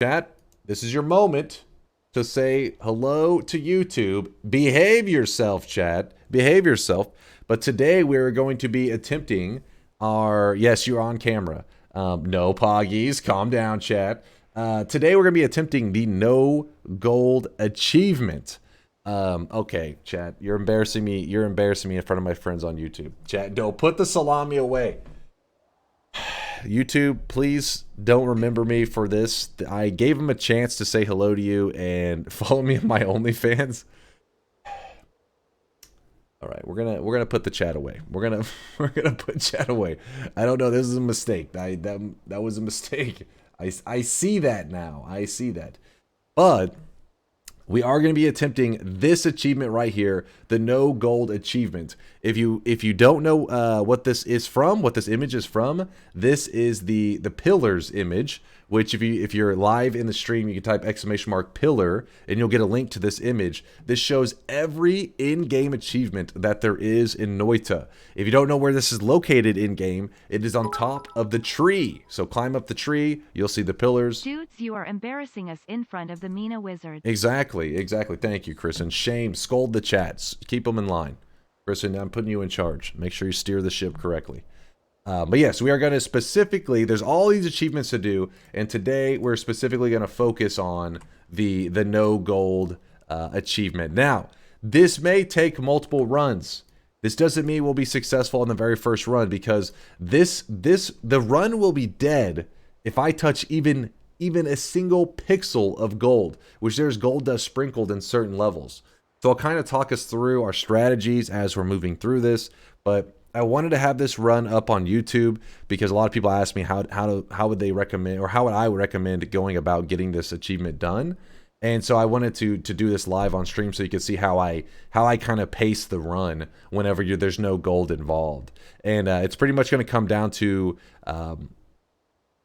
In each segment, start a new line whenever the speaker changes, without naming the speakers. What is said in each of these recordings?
Chat, this is your moment to say hello to YouTube. Behave yourself, chat. Behave yourself. But today we're going to be attempting our... Yes, you're on camera. No poggies. Calm down, chat. Today we're going to be attempting the no gold achievement. Okay, chat. You're embarrassing me. You're embarrassing me in front of my friends on YouTube. Chat, don't put the salami away. YouTube, please don't remember me for this. I gave him a chance to say hello to you and follow me on my OnlyFans. All right, we're gonna put the chat away. We're gonna put chat away. I don't know. This is a mistake. That was a mistake. I see that now. I see that. But we are going to be attempting this achievement right here, the no gold achievement. If you don't know what this is from, what this image is from, this is the pillars image. Which if you're live in the stream, you can type !pillar and you'll get a link to this image. This shows every in-game achievement that there is in Noita. If you don't know where this is located in-game, it is on top of the tree. So climb up the tree, you'll see the pillars.
Dudes, you are embarrassing us in front of the Mina wizards.
Exactly. Thank you, Chris. And shame, scold the chats. Keep them in line. Kristen, I'm putting you in charge. Make sure you steer the ship correctly. But yes, we are going to specifically, there's all these achievements to do, and today we're specifically going to focus on the no gold achievement. Now, this may take multiple runs. This doesn't mean we'll be successful in the very first run, because the run will be dead if I touch even a single pixel of gold, which there's gold dust sprinkled in certain levels. So I'll kind of talk us through our strategies as we're moving through this, but I wanted to have this run up on YouTube because a lot of people ask me how would they recommend, or how would I recommend going about getting this achievement done. And so I wanted to do this live on stream so you can see how I kind of pace the run whenever there's no gold involved. And it's pretty much going to come down to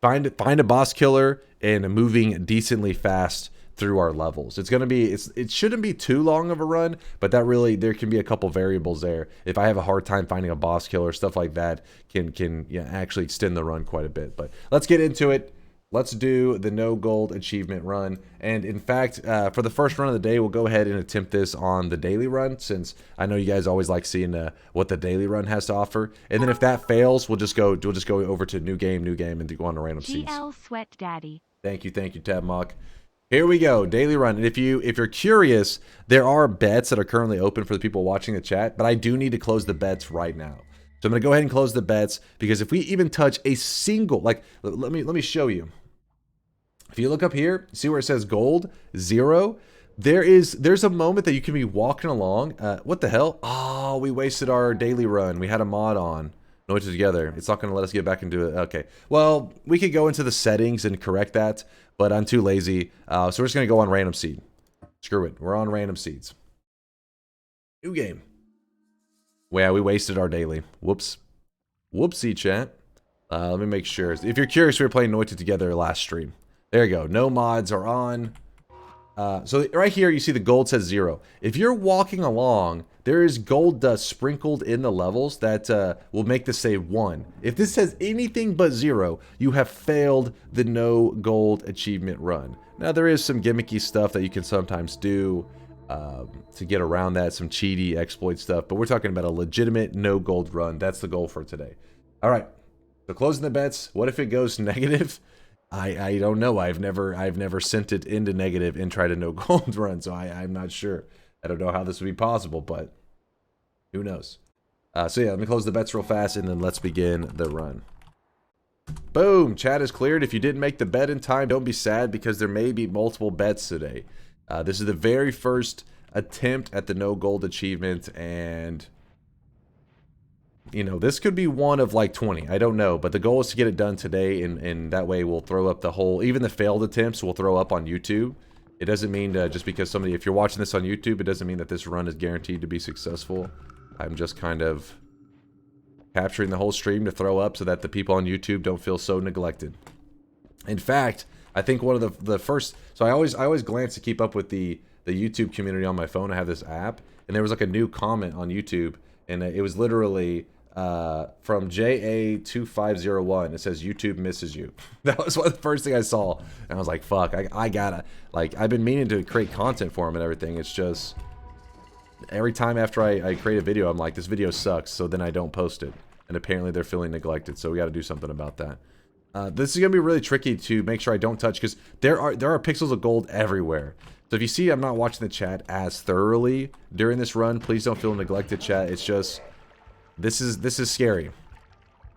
find a boss killer and moving decently fast through our levels. It shouldn't be too long of a run, but there can be a couple variables there. If I have a hard time finding a boss killer, stuff like that can actually extend the run quite a bit. But let's get into it. Let's do the no gold achievement run. And in fact, for the first run of the day, we'll go ahead and attempt this on the daily run, since I know you guys always like seeing what the daily run has to offer. And then if that fails, we'll just go over to new game, and go on to random seeds.
GL Sweat Daddy.
Thank you, Tabmock. Here we go, daily run. And if you're curious, there are bets that are currently open for the people watching the chat, but I do need to close the bets right now. So I'm gonna go ahead and close the bets, because if we even touch a single, like, let me show you. If you look up here, see where it says gold 0. There's a moment that you can be walking along. What the hell? Oh, we wasted our daily run. We had a mod on. Noita together. It's not going to let us get back into it. Okay. Well, we could go into the settings and correct that, but I'm too lazy. So we're just going to go on random seed. Screw it. We're on random seeds. New game. Well, yeah, we wasted our daily. Whoops. Whoopsie, chat. Let me make sure. If you're curious, we were playing Noita together last stream. There you go. No mods are on. So right here, you see the gold says 0. If you're walking along, there is gold dust sprinkled in the levels that will make this say 1. If this says anything but 0, you have failed the no gold achievement run. Now, there is some gimmicky stuff that you can sometimes do to get around that, some cheaty exploit stuff, but we're talking about a legitimate no gold run. That's the goal for today. All right, so closing the bets. What if it goes negative? I don't know. I've never sent it into negative and tried a no gold run, so I'm not sure. I don't know how this would be possible, but who knows? So yeah, let me close the bets real fast, and then let's begin the run. Boom! Chat is cleared. If you didn't make the bet in time, don't be sad, because there may be multiple bets today. This is the very first attempt at the no gold achievement, and you know, this could be one of like 20. I don't know, but the goal is to get it done today, and that way we'll throw up the whole, even the failed attempts we'll throw up on YouTube. It doesn't mean just because if you're watching this on YouTube, it doesn't mean that this run is guaranteed to be successful. I'm just kind of capturing the whole stream to throw up so that the people on YouTube don't feel so neglected. In fact, I think one of the first, so I always glance to keep up with the YouTube community on my phone. I have this app, and there was like a new comment on YouTube, and it was literally from JA2501. It says YouTube misses you. That was the first thing I saw, and I was like, "Fuck, I gotta." Like, I've been meaning to create content for him and everything. It's just every time after I create a video, I'm like, "This video sucks," so then I don't post it. And apparently they're feeling neglected, so we got to do something about that. This is gonna be really tricky to make sure I don't touch, because there are pixels of gold everywhere. So if you see I'm not watching the chat as thoroughly during this run, please don't feel neglected, chat. It's just this is scary.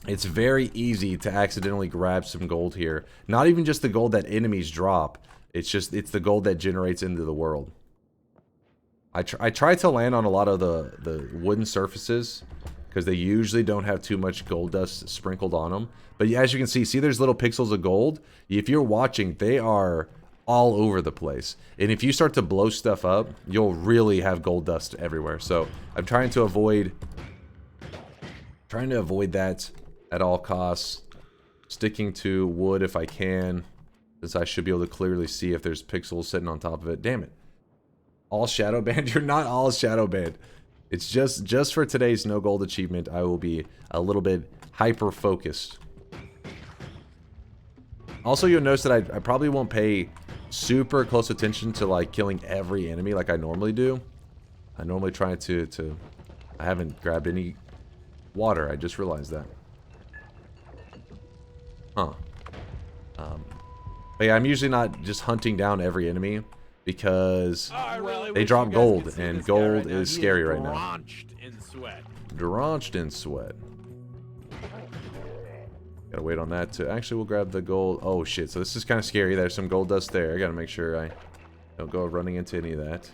It's very easy to accidentally grab some gold here. Not even just the gold that enemies drop. It's the gold that generates into the world. I try to land on a lot of the wooden surfaces, because they usually don't have too much gold dust sprinkled on them. But as you can see there's little pixels of gold. If you're watching, they are all over the place. And if you start to blow stuff up, you'll really have gold dust everywhere. So I'm trying to avoid that at all costs. Sticking to wood if I can, since I should be able to clearly see if there's pixels sitting on top of it. Damn it. All shadow banned? You're not all shadow banned. It's just for today's no gold achievement, I will be a little bit hyper focused. Also, you'll notice that I probably won't pay super close attention to like killing every enemy like I normally do. I normally try to I haven't grabbed any water. I just realized that. Huh. But yeah, I'm usually not just hunting down every enemy, because they drop gold, and gold is scary right now. Drenched in sweat. Gotta wait on that to... Actually, we'll grab the gold. Oh, shit. So this is kind of scary. There's some gold dust there. I gotta make sure I don't go running into any of that.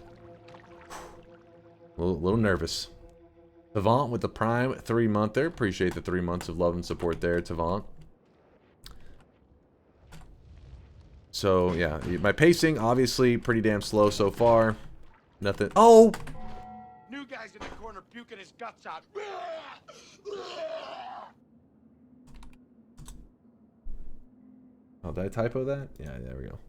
A little nervous. Tavant with the Prime 3-monther. Appreciate the 3 months of love and support there, Tavant. So, yeah. My pacing, obviously, pretty damn slow so far. Nothing... Oh!
New guy's in the corner puking his guts out.
Oh, did I typo that? Yeah, there we go.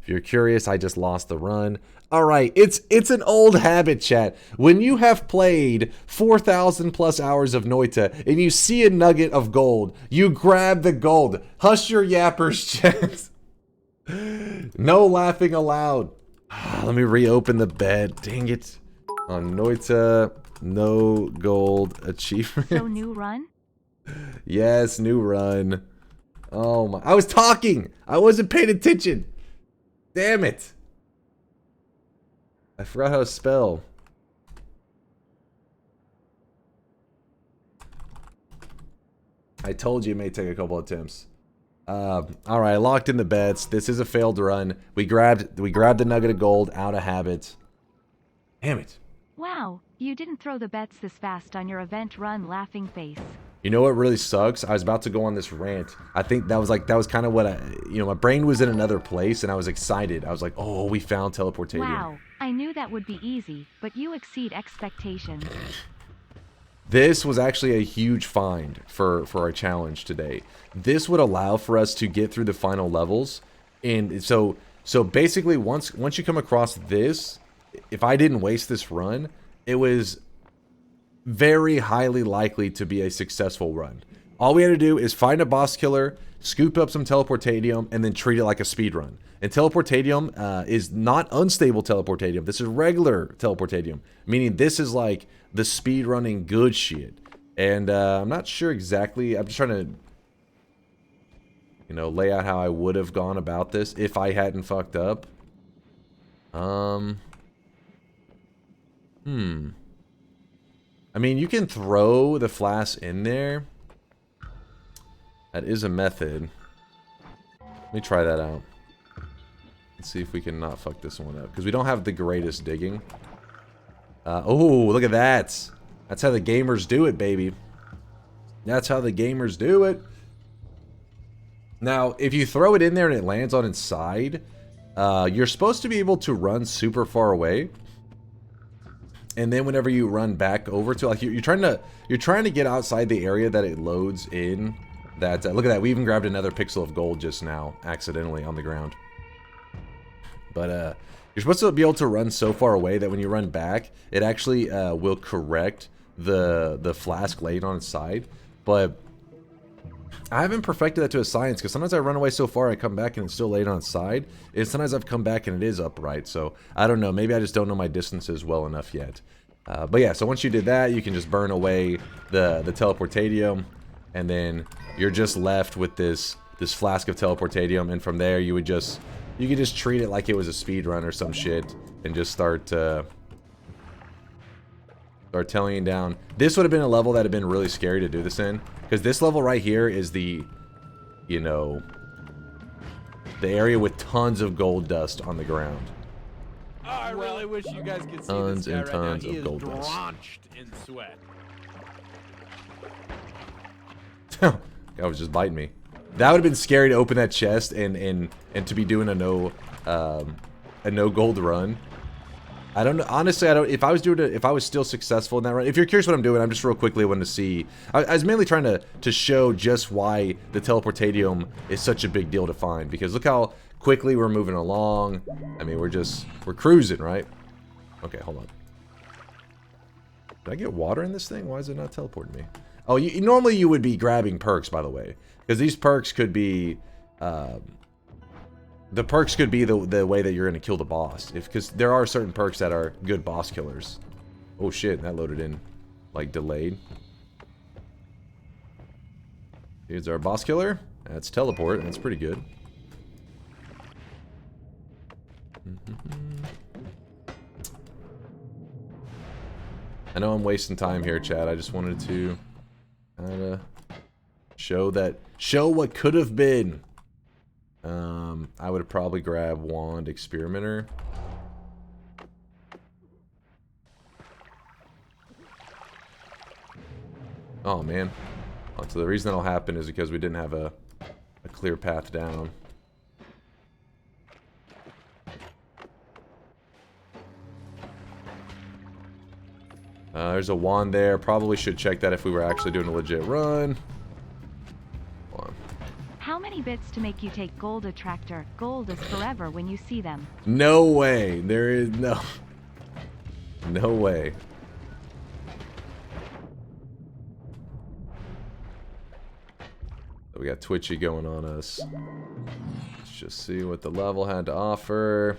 If you're curious, I just lost the run. Alright, it's an old habit, chat. When you have played 4,000 plus hours of Noita and you see a nugget of gold, you grab the gold. Hush your yappers, chat. No laughing aloud. Let me reopen the bed. Dang it. On Noita, no gold achievement.
So new run?
Yes, new run. Oh my, I was talking! I wasn't paying attention! Damn it! I forgot how to spell. I told you it may take a couple attempts. Alright, I locked in the bets. This is a failed run. We grabbed the nugget of gold out of habit. Damn it.
Wow, you didn't throw the bets this fast on your event run, laughing face.
You know what really sucks? I was about to go on this rant. I think that was kind of what my brain was in another place and I was excited. I was like, oh, we found teleportation.
Wow, I knew that would be easy, but you exceed expectations.
This was actually a huge find for our challenge today. This would allow for us to get through the final levels. And so basically once you come across this, if I didn't waste this run, it was very highly likely to be a successful run. All we had to do is find a boss killer, scoop up some teleportadium, and then treat it like a speed run. And teleportadium is not unstable teleportadium. This is regular teleportadium, meaning this is like the speed running good shit. And I'm not sure exactly. I'm just trying to, lay out how I would have gone about this if I hadn't fucked up. I mean, you can throw the flask in there. That is a method. Let me try that out. Let's see if we can not fuck this one up. Because we don't have the greatest digging. Oh, look at that. That's how the gamers do it, baby. That's how the gamers do it. Now, if you throw it in there and it lands on its side, you're supposed to be able to run super far away. And then whenever you run back over to, like, you're trying to get outside the area that it loads in. That look at that, we even grabbed another pixel of gold just now, accidentally on the ground. But you're supposed to be able to run so far away that when you run back, it actually will correct the flask laid on its side, but I haven't perfected that to a science, because sometimes I run away so far I come back and it's still laid on its side, and sometimes I've come back and it is upright. So I don't know, maybe I just don't know my distances well enough yet. But yeah, so once you did that, you can just burn away the teleportadium, and then you're just left with this flask of teleportadium, and from there you could just treat it like it was a speed run or some shit, and just start telling you down. This would have been a level that would have been really scary to do this in, because this level right here is the, you know, the area with tons of gold dust on the ground.
Oh, I really wish you guys could see
Tons
this guy
and
right
tons
now. He
of
is
gold dust.
drenched in sweat.
Guy was just biting me. That would have been scary to open that chest and to be doing a no gold run. I don't know. Honestly, I don't. If I was doing it, if I was still successful in that run. If you're curious what I'm doing, I'm just real quickly wanting to see. I was mainly trying to show just why the teleportadium is such a big deal to find. Because look how quickly we're moving along. I mean, we're cruising, right? Okay, hold on. Did I get water in this thing? Why is it not teleporting me? Oh, normally you would be grabbing perks, by the way, because these perks could be. The perks could be the way that you're going to kill the boss. Because there are certain perks that are good boss killers. Oh shit, that loaded in like delayed. Here's our boss killer. That's teleport. That's pretty good. I know I'm wasting time here, chat. I just wanted to kind of show what could have been. I would probably grab Wand Experimenter. Oh man. So the reason that'll happen is because we didn't have a clear path down. There's a wand there. Probably should check that if we were actually doing a legit run.
How many bits to make you take gold attractor? Gold is forever when you see them.
No way. There is no way. We got Twitchy going on us. Let's just see what the level had to offer.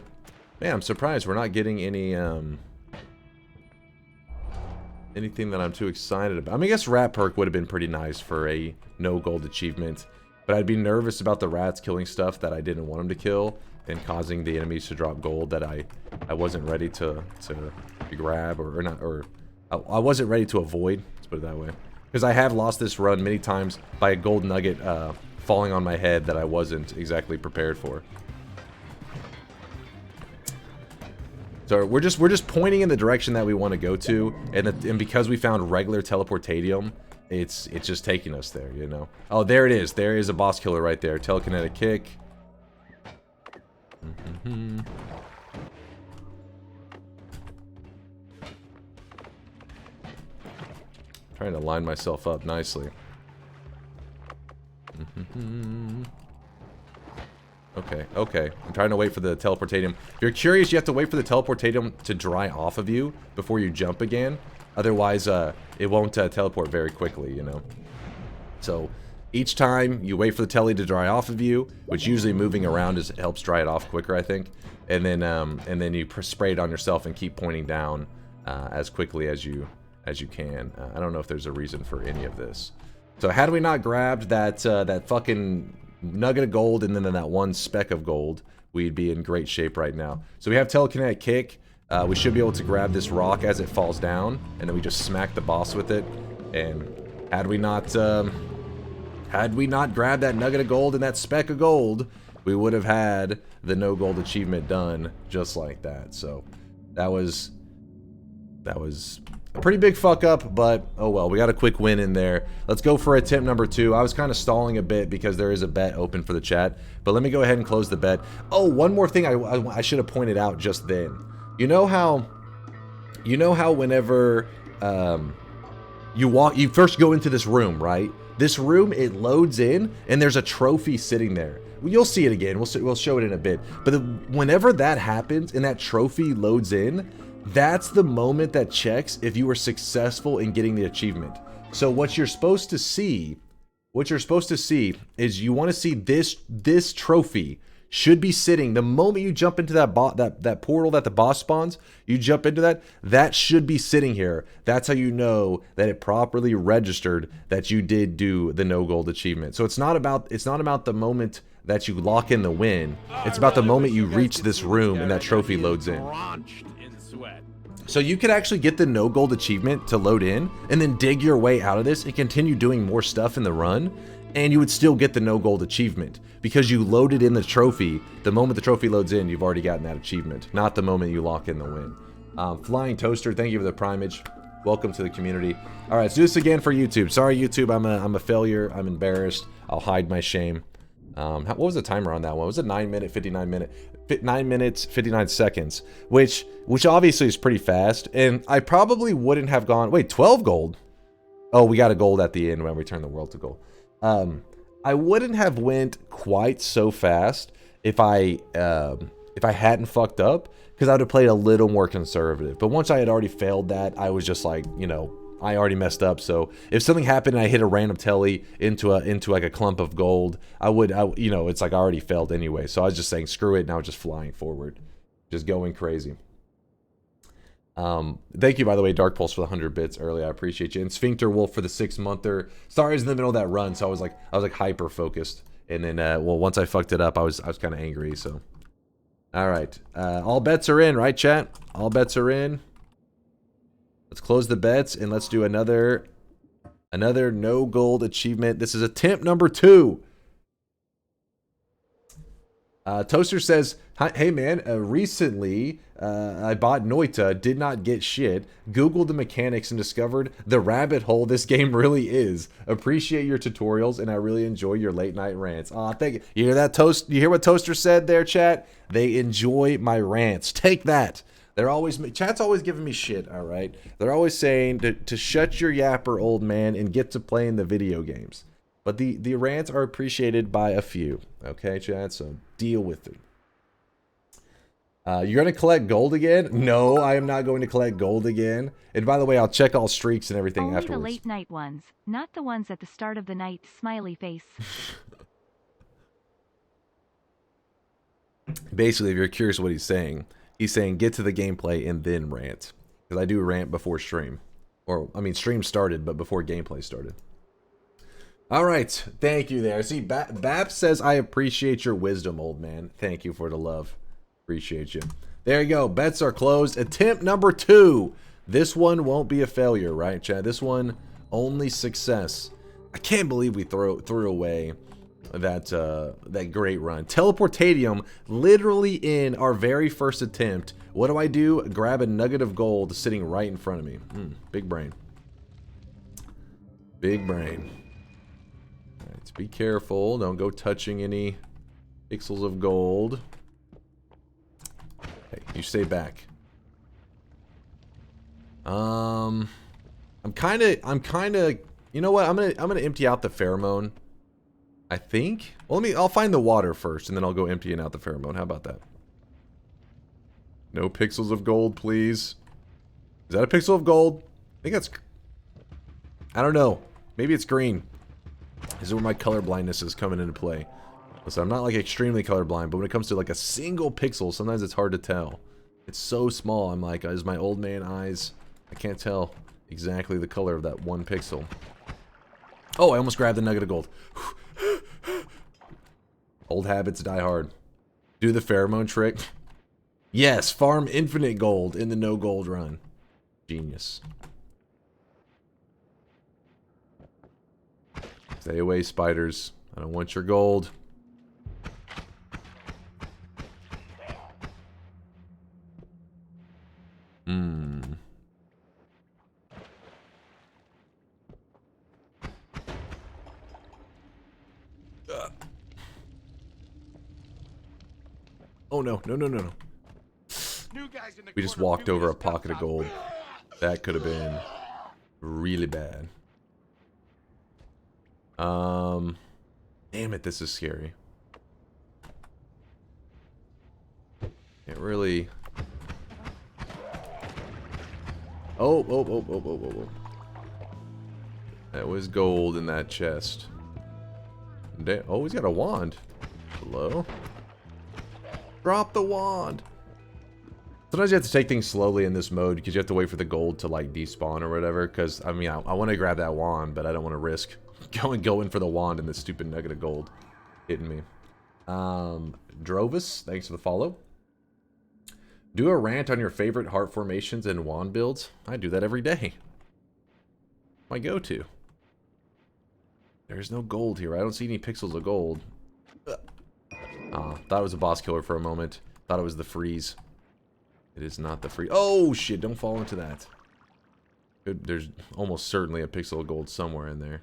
Man, I'm surprised we're not getting any anything that I'm too excited about. I mean, I guess rat perk would have been pretty nice for a no gold achievement. But I'd be nervous about the rats killing stuff that I didn't want them to kill and causing the enemies to drop gold that I wasn't ready to grab I wasn't ready to avoid. Let's put it that way. Because I have lost this run many times by a gold nugget falling on my head that I wasn't exactly prepared for. So we're just pointing in the direction that we want to go to, and because we found regular teleportadium, it's just taking us there, you know. Oh, there it is. There is a boss killer right there. Telekinetic kick. Trying to line myself up nicely. Okay. I'm trying to wait for the teleportadium. If you're curious, you have to wait for the teleportadium to dry off of you before you jump again. Otherwise, it won't teleport very quickly, you know. So, each time you wait for the telly to dry off of you, which usually moving around helps dry it off quicker, I think. And then you spray it on yourself and keep pointing down as quickly as you can. I don't know if there's a reason for any of this. So, had we not grabbed that fucking nugget of gold and then that one speck of gold, we'd be in great shape right now. So we have telekinetic kick. We should be able to grab this rock as it falls down, and then we just smack the boss with it. And had we not grabbed that nugget of gold and that speck of gold, we would have had the no gold achievement done just like that. So that was a pretty big fuck up, but oh well, we got a quick win in there. Let's go for attempt number 2. I was kind of stalling a bit because there is a bet open for the chat, but let me go ahead and close the bet. Oh, one more thing I should have pointed out just then. You know how whenever you first go into this room, right? This room, it loads in and there's a trophy sitting there. You'll see it again. We'll show it in a bit. But whenever that happens and that trophy loads in, That's the moment that checks if you were successful in getting the achievement. So what you're supposed to see, is you want to see this trophy should be sitting the moment you jump into that portal that the boss spawns. You jump into that should be sitting here. That's how you know that it properly registered that you did do the no gold achievement. So it's not about the moment that you lock in the win. It's about the moment you reach this room and that trophy loads in. So you could actually get the no gold achievement to load in and then dig your way out of this and continue doing more stuff in the run, and you would still get the no gold achievement because you loaded in the trophy. The moment the trophy loads in, you've already gotten that achievement, not the moment you lock in the win. Flying Toaster, thank you for the primage. Welcome to the community. All right, let's do this again for YouTube. Sorry, YouTube, I'm a failure. I'm embarrassed. I'll hide my shame. What was the timer on that one? Was it 9 minutes, 59 seconds, which obviously is pretty fast. And I probably wouldn't have gone, wait, 12 gold. Oh, we got a gold at the end when we turn the world to gold. I wouldn't have went quite so fast if I hadn't fucked up, because I would have played a little more conservative. But once I had already failed that, I was just like, you know, I already messed up. So if something happened and I hit a random telly into like a clump of gold, you know, it's like I already failed anyway. So I was just saying, screw it. And I was just flying forward, just going crazy. Thank you, by the way, Dark Pulse, for the 100 bits early. I appreciate you. And Sphincter Wolf for the 6-monther. Sorry, I was in the middle of that run, so I was like hyper focused. And then, well, once I fucked it up, I was kind of angry. So, all right, all bets are in, right, chat? All bets are in. Let's close the bets and let's do another no gold achievement. This is attempt number 2. Toaster says, hey man, recently I bought Noita, did not get shit, Googled the mechanics and discovered the rabbit hole this game really is. Appreciate your tutorials and I really enjoy your late night rants. Aw, thank you. You hear that, Toast? You hear what Toaster said there, chat? They enjoy my rants. Take that. They're always, chat's always giving me shit, all right? They're always saying to shut your yapper, old man, and get to playing the video games. But the rants are appreciated by a few, okay, chat? So deal with it. You're going to collect gold again? No, I am not going to collect gold again. And by the way, I'll check all streaks and everything
Only
afterwards.
the late night ones, not the ones at the start of the night, smiley face.
Basically, if you're curious what he's saying get to the gameplay and then rant. Because I do rant before stream. Or, I mean, stream started, but before gameplay started. All right, thank you there. See, Bap says, I appreciate your wisdom, old man. Thank you for the love. Appreciate you. There you go. Bets are closed. Attempt number 2. This one won't be a failure, right, Chad? This one, only success. I can't believe we threw away that great run. Teleportatium, literally in our very first attempt. What do? Grab a nugget of gold sitting right in front of me. Big brain. Big brain. All right, be careful. Don't go touching any pixels of gold. Hey, you stay back. I'm kind of, you know what? I'm gonna empty out the pheromone. I think. Well, I'll find the water first, and then I'll go emptying out the pheromone. How about that? No pixels of gold, please. Is that a pixel of gold? I think that's... I don't know. Maybe it's green. This is where my color blindness is coming into play. So I'm not like extremely colorblind, but when it comes to like a single pixel, sometimes it's hard to tell. It's so small. I'm like, is my old man eyes? I can't tell exactly the color of that one pixel. Oh, I almost grabbed the nugget of gold. Old habits die hard. Do the pheromone trick. Yes, farm infinite gold in the no gold run. Genius. Stay away, spiders. I don't want your gold. Oh no, no, no, no, no. We just walked over a pocket of gold. That could have been really bad. Damn it, this is scary. It really... Oh, oh, oh, oh, oh, oh, oh. That was gold in that chest. Oh, he's got a wand. Hello? Drop the wand. Sometimes you have to take things slowly in this mode because you have to wait for the gold to like despawn or whatever. Because I mean, I want to grab that wand, but I don't want to risk going for the wand and this stupid nugget of gold hitting me. Drovis, thanks for the follow. Do a rant on your favorite heart formations and wand builds. I do that every day. My go-to. There's no gold here. I don't see any pixels of gold. Thought it was a boss killer for a moment. Thought it was the freeze. It is not the freeze. Oh, shit. Don't fall into that. There's almost certainly a pixel of gold somewhere in there.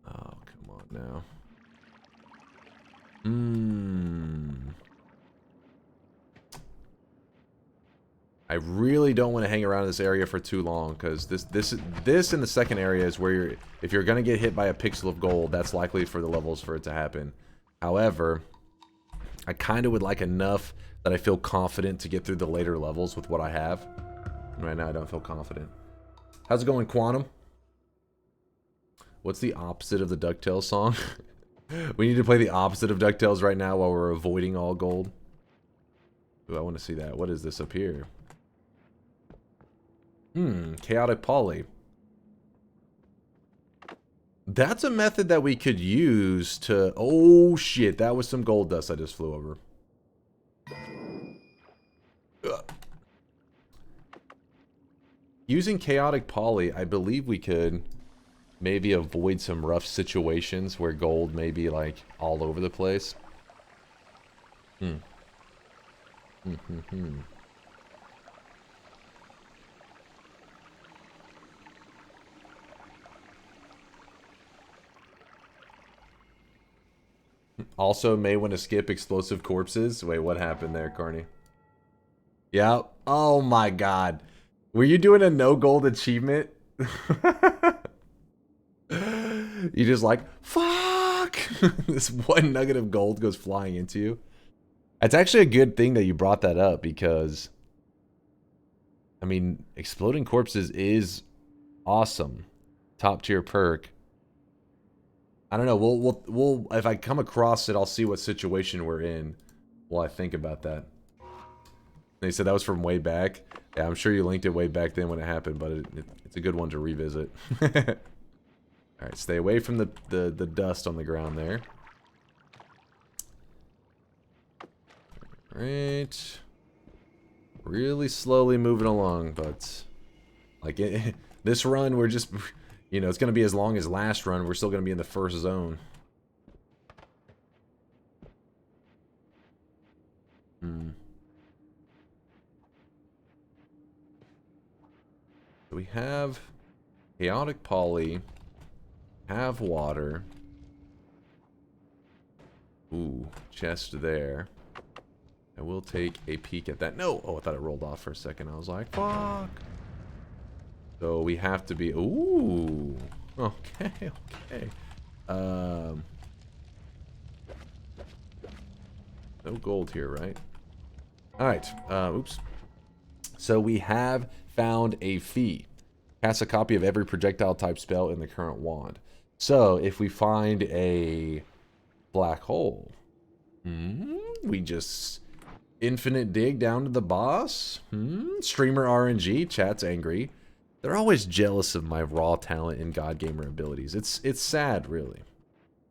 Oh, come on now. I really don't want to hang around this area for too long, because this in the second area is where if you're gonna get hit by a pixel of gold, that's likely for the levels for it to happen. However, I kind of would like enough that I feel confident to get through the later levels with what I have. Right now, I don't feel confident. How's it going, Quantum? What's the opposite of the DuckTales song? We need to play the opposite of DuckTales right now while we're avoiding all gold. Ooh, I want to see that. What is this up here? Chaotic Poly. That's a method that we could use to... Oh, shit. That was some gold dust I just flew over. Ugh. Using Chaotic Poly, I believe we could maybe avoid some rough situations where gold may be, like, all over the place. Also, may want to skip explosive corpses. Wait, what happened there, Carney? Yeah. Oh my god. Were you doing a no gold achievement? You just like, fuck! This one nugget of gold goes flying into you. It's actually a good thing that you brought that up because, I mean, exploding corpses is awesome. Top tier perk. I don't know. We'll if I come across it, I'll see what situation we're in while I think about that. They said that was from way back. Yeah, I'm sure you linked it way back then when it happened, but it's a good one to revisit. Alright, stay away from the dust on the ground there. Alright. Really slowly moving along, but... like, this run, we're just... You know, it's going to be as long as last run. We're still going to be in the first zone. So we have Chaotic Poly. Have water. Ooh, chest there. I will take a peek at that. No! Oh, I thought it rolled off for a second. I was like, fuck. So we have to be... Ooh. Okay, okay. No gold here, right? Alright. Oops. So we have found a fee. Cast a copy of every projectile type spell in the current wand. So if we find a black hole, we just infinite dig down to the boss. Streamer RNG, chat's angry. They're always jealous of my raw talent and God Gamer abilities. It's sad, really.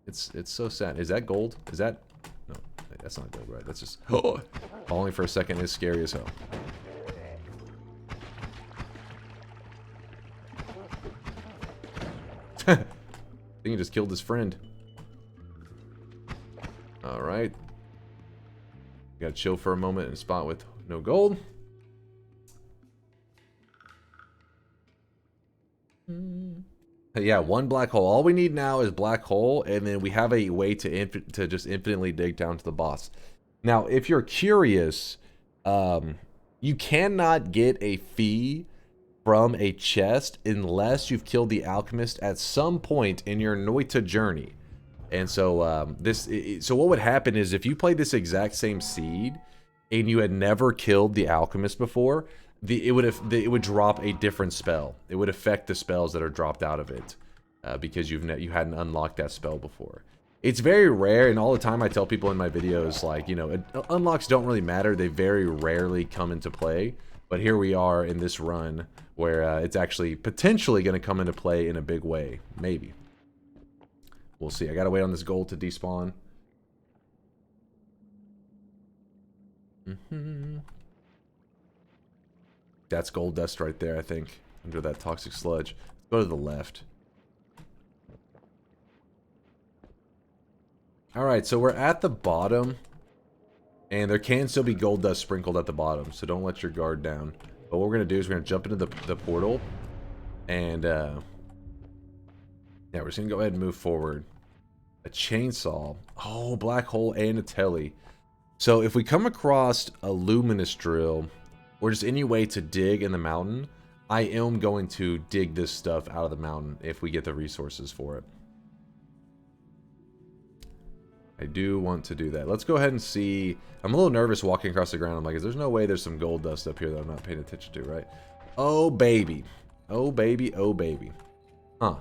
It's so sad. Is that gold? Is that... No, that's not gold, right? That's just... Oh, falling for a second is scary as hell. I think he just killed his friend. Alright. Gotta chill for a moment in a spot with no gold. Yeah, one black hole. All we need now is black hole, and then we have a way to just infinitely dig down to the boss. Now, if you're curious, you cannot get a fee from a chest unless you've killed the alchemist at some point in your Noita journey. And so so what would happen is if you play this exact same seed and you had never killed the alchemist before, it would drop a different spell. It would affect the spells that are dropped out of it, because you hadn't unlocked that spell before. It's very rare, and all the time I tell people in my videos, like, you know, unlocks don't really matter. They very rarely come into play. But here we are in this run where it's actually potentially going to come into play in a big way. Maybe. We'll see. I got to wait on this gold to despawn. That's gold dust right there, I think. Under that toxic sludge. Let's go to the left. Alright, so we're at the bottom. And there can still be gold dust sprinkled at the bottom. So don't let your guard down. But what we're going to do is we're going to jump into the portal. And, yeah, we're just going to go ahead and move forward. A chainsaw. Oh, black hole and a telly. So if we come across a luminous drill, or just any way to dig in the mountain, I am going to dig this stuff out of the mountain if we get the resources for it. I do want to do that. Let's go ahead and see. I'm a little nervous walking across the ground. I'm like, there's no way there's some gold dust up here that I'm not paying attention to, right? Oh, baby. Oh, baby. Oh, baby. Huh.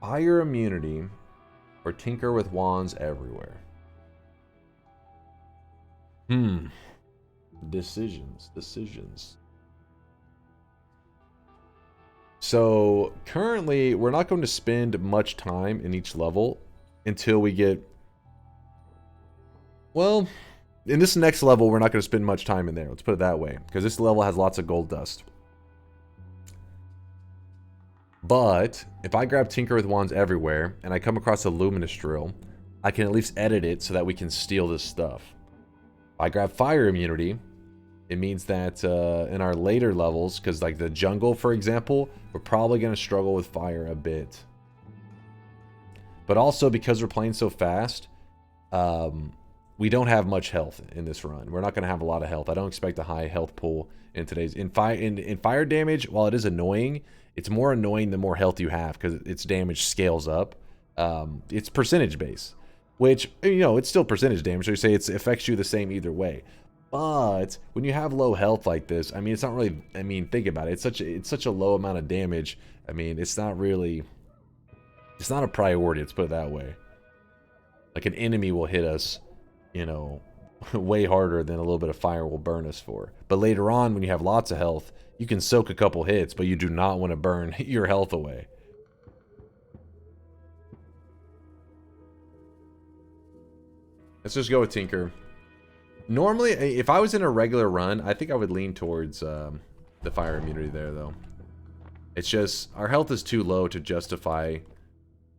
Fire immunity or tinker with wands everywhere. Decisions. So currently we're not going to spend much time in each level until we get, well, in this next level we're not going to spend much time in there, let's put it that way, because this level has lots of gold dust. But if I grab tinker with wands everywhere and I come across a luminous drill, I can at least edit it so that we can steal this stuff. If I grab fire immunity, it means that in our later levels, because like the jungle, for example, we're probably going to struggle with fire a bit. But also because we're playing so fast, we don't have much health in this run. We're not going to have a lot of health. I don't expect a high health pool in today's... In fire damage, while it is annoying, it's more annoying the more health you have because its damage scales up. It's percentage based, which, you know, it's still percentage damage, so you say it affects you the same either way. But when you have low health like this, I mean, it's not really, I mean, think about it. It's such a low amount of damage. I mean, it's not really, it's not a priority, let's put it that way. Like an enemy will hit us, you know, way harder than a little bit of fire will burn us for. But later on, when you have lots of health, you can soak a couple hits, but you do not want to burn your health away. Let's just go with Tinker. Normally, if I was in a regular run, I think I would lean towards the fire immunity there, though. It's just, our health is too low to justify,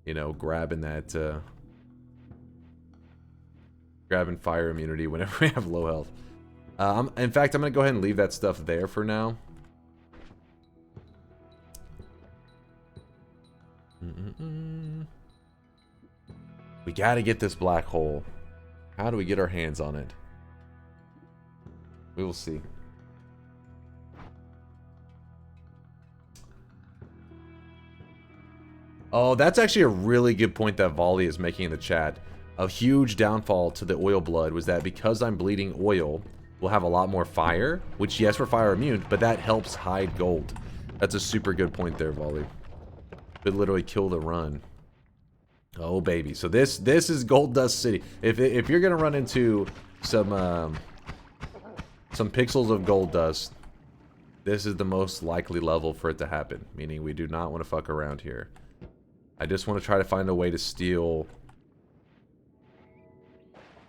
you know, grabbing that, grabbing fire immunity whenever we have low health. In fact, I'm going to go ahead and leave that stuff there for now. We got to get this black hole. How do we get our hands on it? We will see. Oh, that's actually a really good point that Volley is making in the chat. A huge downfall to the oil blood was that because I'm bleeding oil, we'll have a lot more fire, which, yes, we're fire immune, but that helps hide gold. That's a super good point there, Volley. Could literally kill the run. Oh, baby. So this is Gold Dust City. If you're going to run into some pixels of gold dust, this is the most likely level for it to happen. Meaning we do not want to fuck around here. I just want to try to find a way to steal...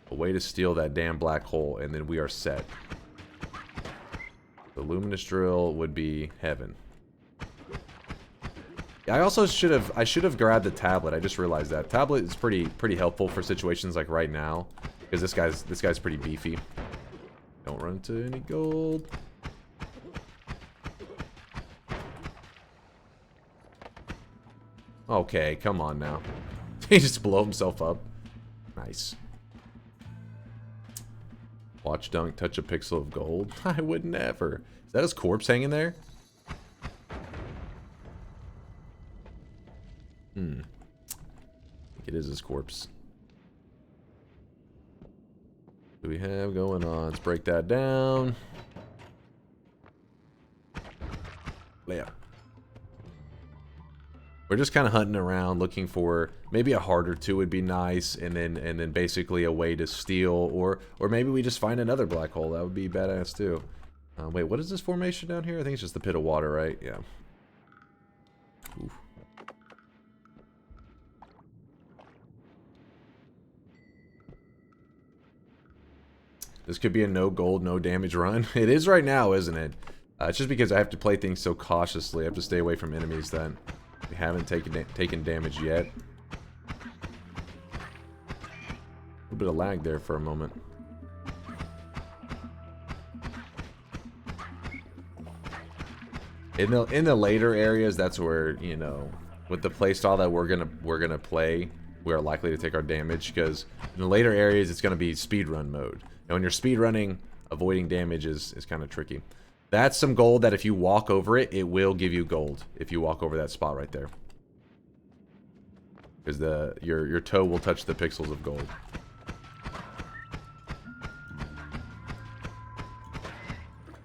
that damn black hole, and then we are set. The luminous drill would be heaven. I also should have grabbed the tablet. I just realized that tablet is pretty helpful for situations like right now, because this guy's pretty beefy. Don't run into any gold. Okay, come on now. He just blow himself up. Nice. Watch Dunk touch a pixel of gold. I would never. Is that his corpse hanging there? I think it is his corpse. we have going on? Let's break that down. Yeah. We're just kind of hunting around, looking for maybe a heart or two would be nice, and then basically a way to steal, or maybe we just find another black hole. That would be badass too. Wait, what is this formation down here? I think it's just the pit of water, right? Yeah. Oof. This could be a no gold, no damage run. It is right now, isn't it? It's just because I have to play things so cautiously. I have to stay away from enemies that we haven't taken damage yet. A little bit of lag there for a moment. In the later areas, that's where, you know, with the playstyle that we're gonna play, we are likely to take our damage, because in the later areas it's gonna be speedrun mode. And when you're speedrunning, avoiding damage is kind of tricky. That's some gold that if you walk over it, it will give you gold if you walk over that spot right there. Because your toe will touch the pixels of gold.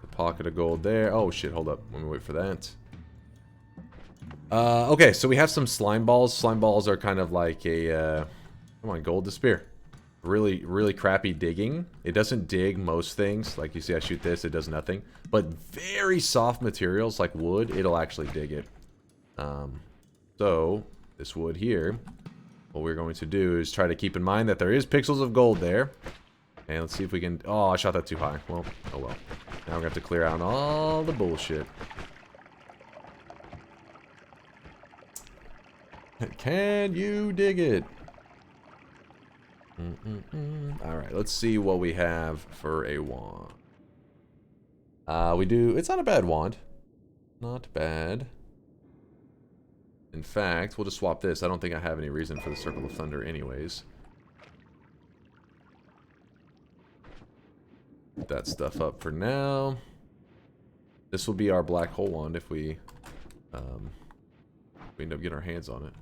The pocket of gold there. Oh shit, hold up. Let me wait for that. Okay, so we have some slime balls. Slime balls are kind of like a come on, gold to spear. Really, really crappy digging. It doesn't dig most things. Like you see, I shoot this, it does nothing. But very soft materials like wood, it'll actually dig it. So this wood here, what we're going to do is try to keep in mind that there is pixels of gold there. And let's see if we can... Oh, I shot that too high. Well, oh well. Now we're going to have to clear out all the bullshit. Can you dig it? Alright, let's see what we have for a wand. We do... It's not a bad wand. Not bad. In fact, we'll just swap this. I don't think I have any reason for the Circle of Thunder anyways. Put that stuff up for now. This will be our black hole wand if we end up getting our hands on it.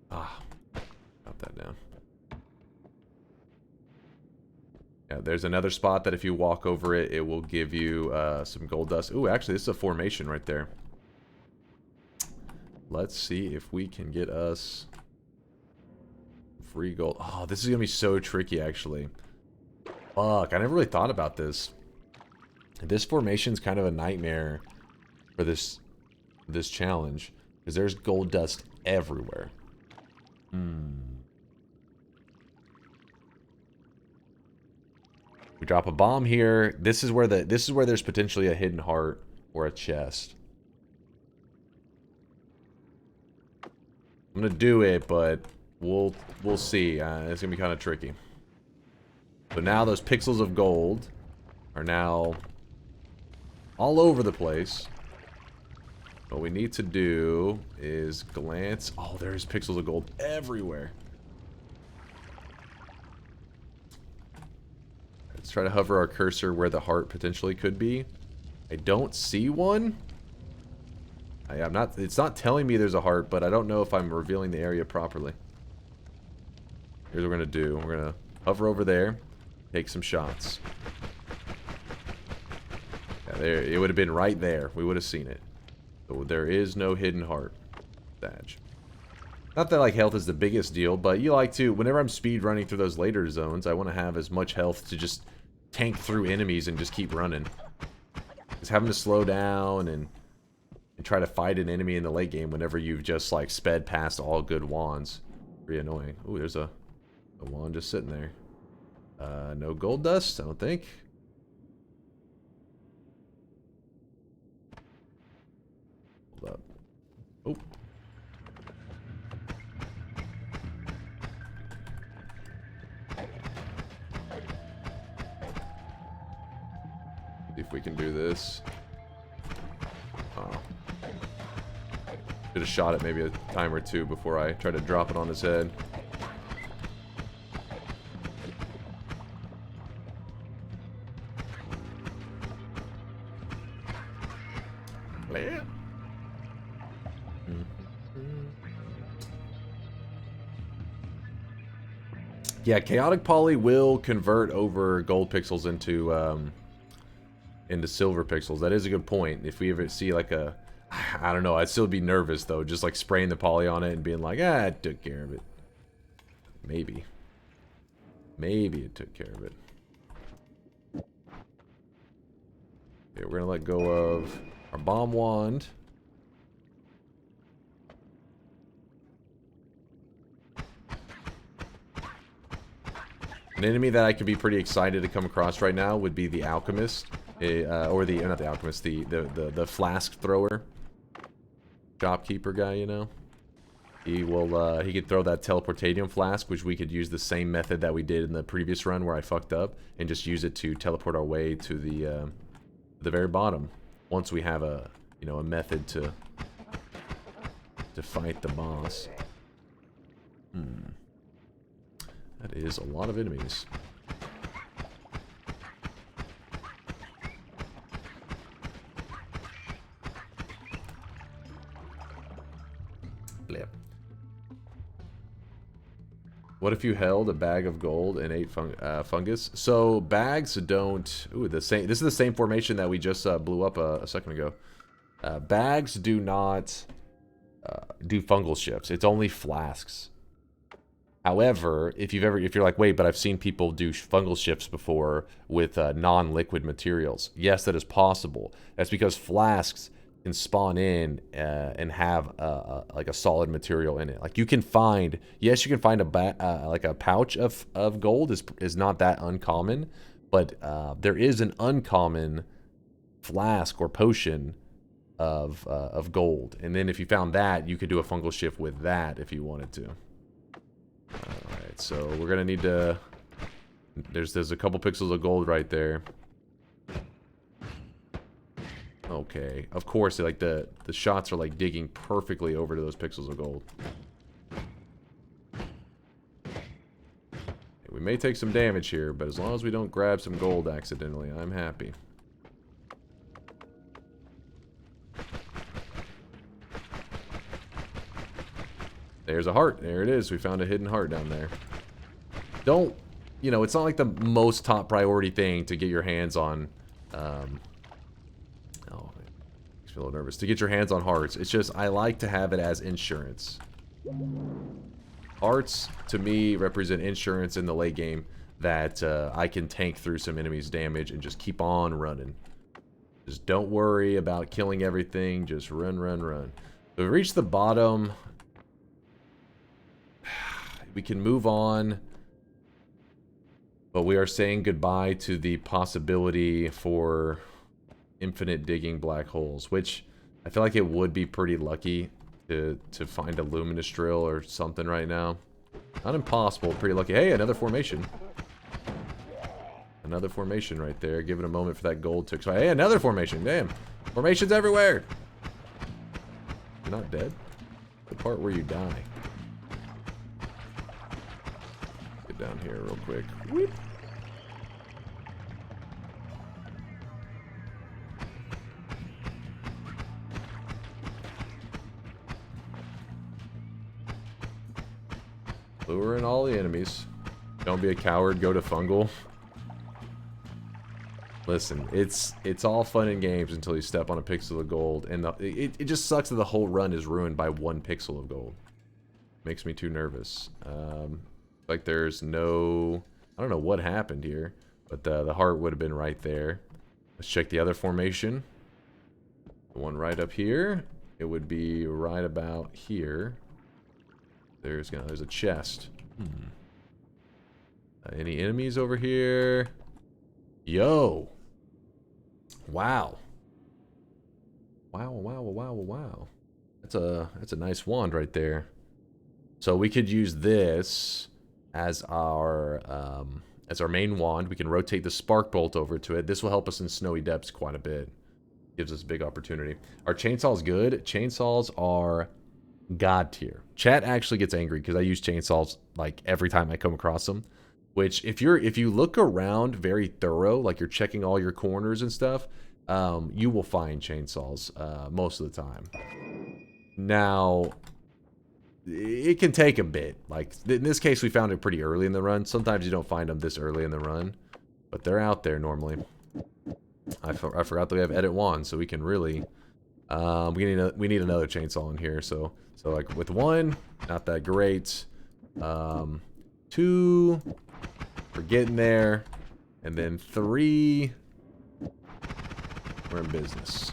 Ah, got that down. Yeah, there's another spot that if you walk over it, it will give you some gold dust. Ooh, actually, this is a formation right there. Let's see if we can get us free gold. Oh, this is going to be so tricky, actually. Fuck, I never really thought about this. This formation's kind of a nightmare for this challenge, because there's gold dust everywhere. We drop a bomb here. This is where there's potentially a hidden heart or a chest. I'm gonna do it, but we'll see. It's gonna be kind of tricky. So now those pixels of gold are now all over the place. What we need to do is glance. Oh, there's pixels of gold everywhere. Let's try to hover our cursor where the heart potentially could be. I don't see one. It's not telling me there's a heart, but I don't know if I'm revealing the area properly. Here's what we're gonna do. We're gonna hover over there, take some shots. Yeah, there, it would have been right there. We would have seen it. So there is no hidden heart badge. Not that like health is the biggest deal, but you like to, whenever I'm speed running through those later zones, I want to have as much health to just tank through enemies and just keep running. Just having to slow down and try to fight an enemy in the late game whenever you've just like sped past all good wands. Pretty annoying. Ooh, there's a wand just sitting there. No gold dust, I don't think. Hold up. Oh. See if we can do this. Oh. Should have shot it maybe a time or two before I tried to drop it on his head. Yeah. Yeah, chaotic poly will convert over gold pixels into silver pixels. That is a good point. If we ever see like a, I don't know, I'd still be nervous though, just like spraying the poly on it and being like, ah, it took care of it. Maybe. Maybe it took care of it. Okay, we're gonna let go of our bomb wand. An enemy that I could be pretty excited to come across right now would be the alchemist, or not the alchemist, the flask thrower, shopkeeper guy. You know, he will he could throw that teleportatium flask, which we could use the same method that we did in the previous run where I fucked up, and just use it to teleport our way to the very bottom. Once we have a a method to fight the boss. That is a lot of enemies. Blip. What if you held a bag of gold and ate fungus? So bags don't. Ooh, the same. This is the same formation that we just blew up a second ago. Bags do not do fungal shifts. It's only flasks. However, if you're like, wait, but I've seen people do fungal shifts before with non-liquid materials. Yes, that is possible. That's because flasks can spawn in and have like a solid material in it. Like you can find, yes, you can find like a pouch of gold is not that uncommon, but there is an uncommon flask or potion of gold. And then if you found that, you could do a fungal shift with that if you wanted to. Alright, so we're gonna need to... There's a couple pixels of gold right there. Okay, of course, like the shots are like digging perfectly over to those pixels of gold. We may take some damage here, but as long as we don't grab some gold accidentally, I'm happy. There's a heart. There it is. We found a hidden heart down there. Don't, it's not like the most top priority thing to get your hands on, oh, man. Makes me a little nervous. To get your hands on hearts. It's just, I like to have it as insurance. Hearts, to me, represent insurance in the late game that I can tank through some enemies' damage and just keep on running. Just don't worry about killing everything. Just run, run, run. So we reached the bottom. We can move on, but we are saying goodbye to the possibility for infinite digging black holes, which I feel like it would be pretty lucky to find a luminous drill or something right now. Not impossible, pretty lucky. Hey, another formation. Another formation right there. Give it a moment for that gold to expire. Hey, another formation. Damn. Formations everywhere. You're not dead. The part where you die. Down here real quick. Whoop. Lure in all the enemies. Don't be a coward, go to fungal. Listen, it's all fun and games until you step on a pixel of gold, and it just sucks that the whole run is ruined by one pixel of gold. Makes me too nervous. Like there's no... I don't know what happened here, but the heart would have been right there. Let's check the other formation. The one right up here. It would be right about here. There's a chest. Any enemies over here? Yo! Wow. Wow, wow, wow, wow. That's a nice wand right there. So we could use this as our main wand. We can rotate the spark bolt over to it. This will help us in snowy depths quite a bit. Gives us a big opportunity. Our chainsaw's good. Chainsaws are god tier. Chat actually gets angry because I use chainsaws like every time I come across them. Which if you look around very thorough, like you're checking all your corners and stuff, you will find chainsaws most of the time. Now, it can take a bit. Like, in this case, we found it pretty early in the run. Sometimes you don't find them this early in the run, but they're out there normally. I forgot that we have edit 1, so we can really... we need another chainsaw in here, so like with 1, not that great. 2, we're getting there, and then 3, we're in business.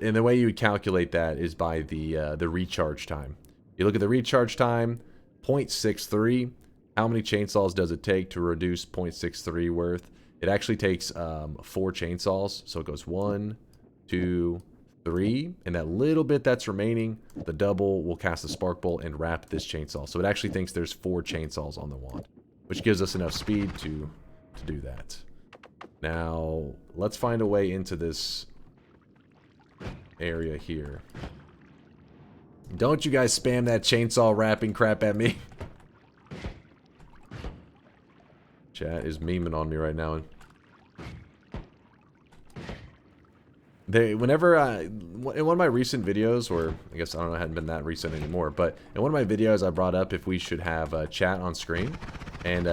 And the way you would calculate that is by the recharge time. You look at the recharge time, 0.63. How many chainsaws does it take to reduce 0.63 worth? It actually takes 4 chainsaws, so it goes 1, 2, 3, and that little bit that's remaining, the double will cast a spark bolt and wrap this chainsaw. So it actually thinks there's 4 chainsaws on the wand, which gives us enough speed to do that. Now, let's find a way into this area here. Don't you guys spam that chainsaw wrapping crap at me. Chat is memeing on me right now. Whenever in one of my recent videos, or I guess I don't know, it hadn't been that recent anymore, but in one of my videos I brought up if we should have chat on screen, and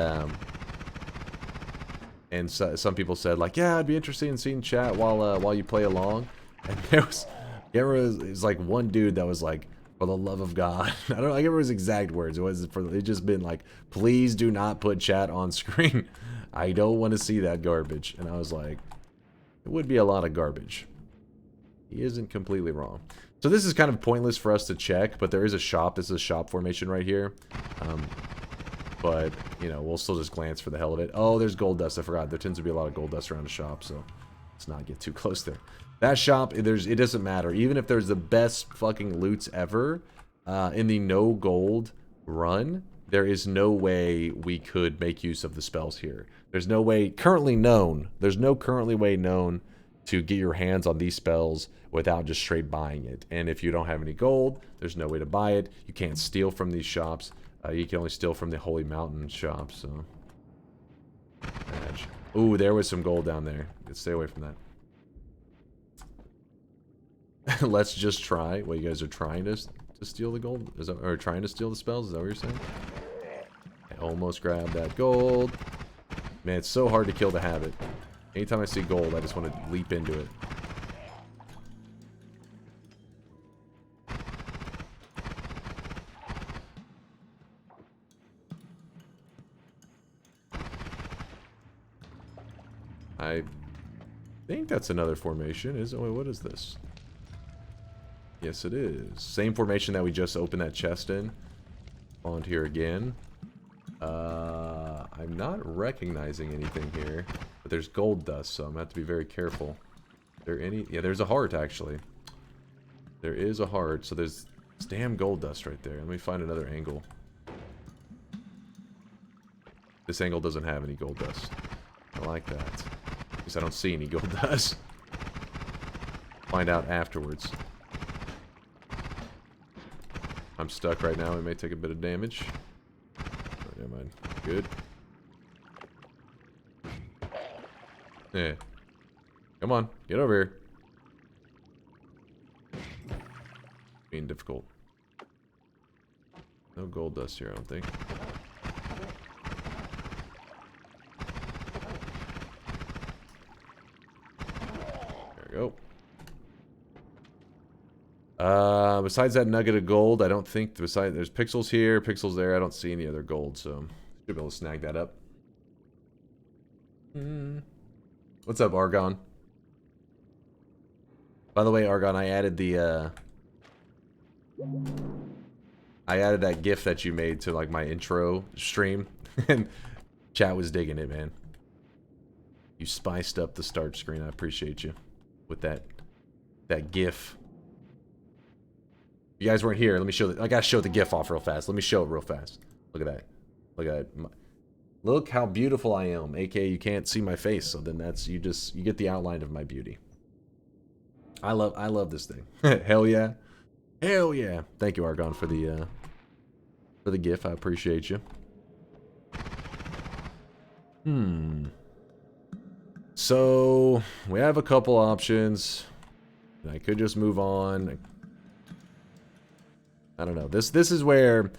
so, some people said like, yeah, I'd be interested in seeing chat while you play along, and there was like one dude that was like, for the love of God, I can't remember his exact words. It just been like, please do not put chat on screen. I don't want to see that garbage. And I was like, it would be a lot of garbage. He isn't completely wrong. So this is kind of pointless for us to check, but there is a shop. This is a shop formation right here. But, you know, we'll still just glance for the hell of it. Oh, there's gold dust. I forgot. There tends to be a lot of gold dust around the shop, so let's not get too close there. That shop, it doesn't matter. Even if there's the best fucking loots ever, in the no gold run, there is no way we could make use of the spells here. There's no way currently known. There's no currently way known to get your hands on these spells without just straight buying it. And if you don't have any gold, there's no way to buy it. You can't steal from these shops. You can only steal from the Holy Mountain shop, so... Ooh, there was some gold down there. Let's stay away from that. Let's just try. What, you guys are trying to steal the gold? Or trying to steal the spells? Is that what you're saying? I almost grabbed that gold. Man, it's so hard to kill the habit. Anytime I see gold, I just want to leap into it. I think that's another formation. Wait, what is this? Yes, it is. Same formation that we just opened that chest in. On here again. I'm not recognizing anything here. But there's gold dust, so I'm going to have to be very careful. There any... Yeah, there's a heart, actually. There is a heart, so there's damn gold dust right there. Let me find another angle. This angle doesn't have any gold dust. I like that. At least I don't see any gold dust. Find out afterwards. I'm stuck right now. We may take a bit of damage. Oh, never mind. Good. Yeah. Come on. Get over here. Being difficult. No gold dust here, I don't think. There we go. Besides that nugget of gold, I don't think, there's pixels here, pixels there, I don't see any other gold, so should be able to snag that up. What's up, Argon? By the way, Argon, I added the, I added that GIF that you made to, like, my intro stream, and chat was digging it, man. You spiced up the start screen, I appreciate you with that GIF. You guys weren't here. Let me show I gotta show the GIF off real fast. Let me show it real fast. Look at that. Look at that. Look how beautiful I am. AKA you can't see my face, so then that's you get the outline of my beauty. I love this thing. Hell yeah. Hell yeah. Thank you, Argon, for the GIF. I appreciate you. So we have a couple options. I could just move on. I don't know. This is where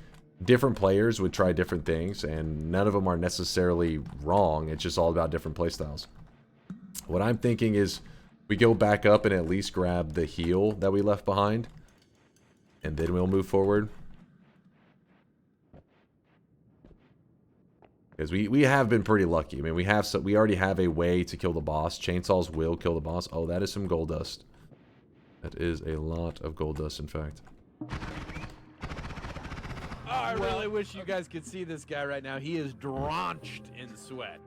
different players would try different things, and none of them are necessarily wrong. It's just all about different playstyles. What I'm thinking is we go back up and at least grab the heal that we left behind, and then we'll move forward. Because we have been pretty lucky. I mean, we already have a way to kill the boss. Chainsaws will kill the boss. Oh, that is some gold dust. That is a lot of gold dust, in fact.
I really wish you guys could see this guy right now. He is drenched in sweat.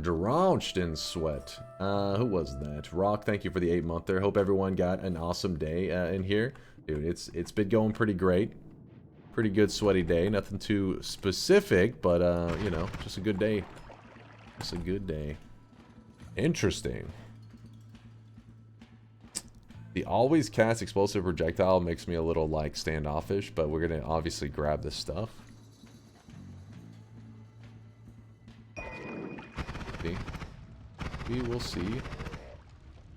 Drenched in sweat. Who was that? Rock, thank you for the 8-month there. Hope everyone got an awesome day in here. Dude, it's been going pretty great. Pretty good sweaty day. Nothing too specific, but, you know, just a good day. Just a good day. Interesting. The always cast explosive projectile makes me a little, like, standoffish, but we're going to obviously grab this stuff. See? We will see.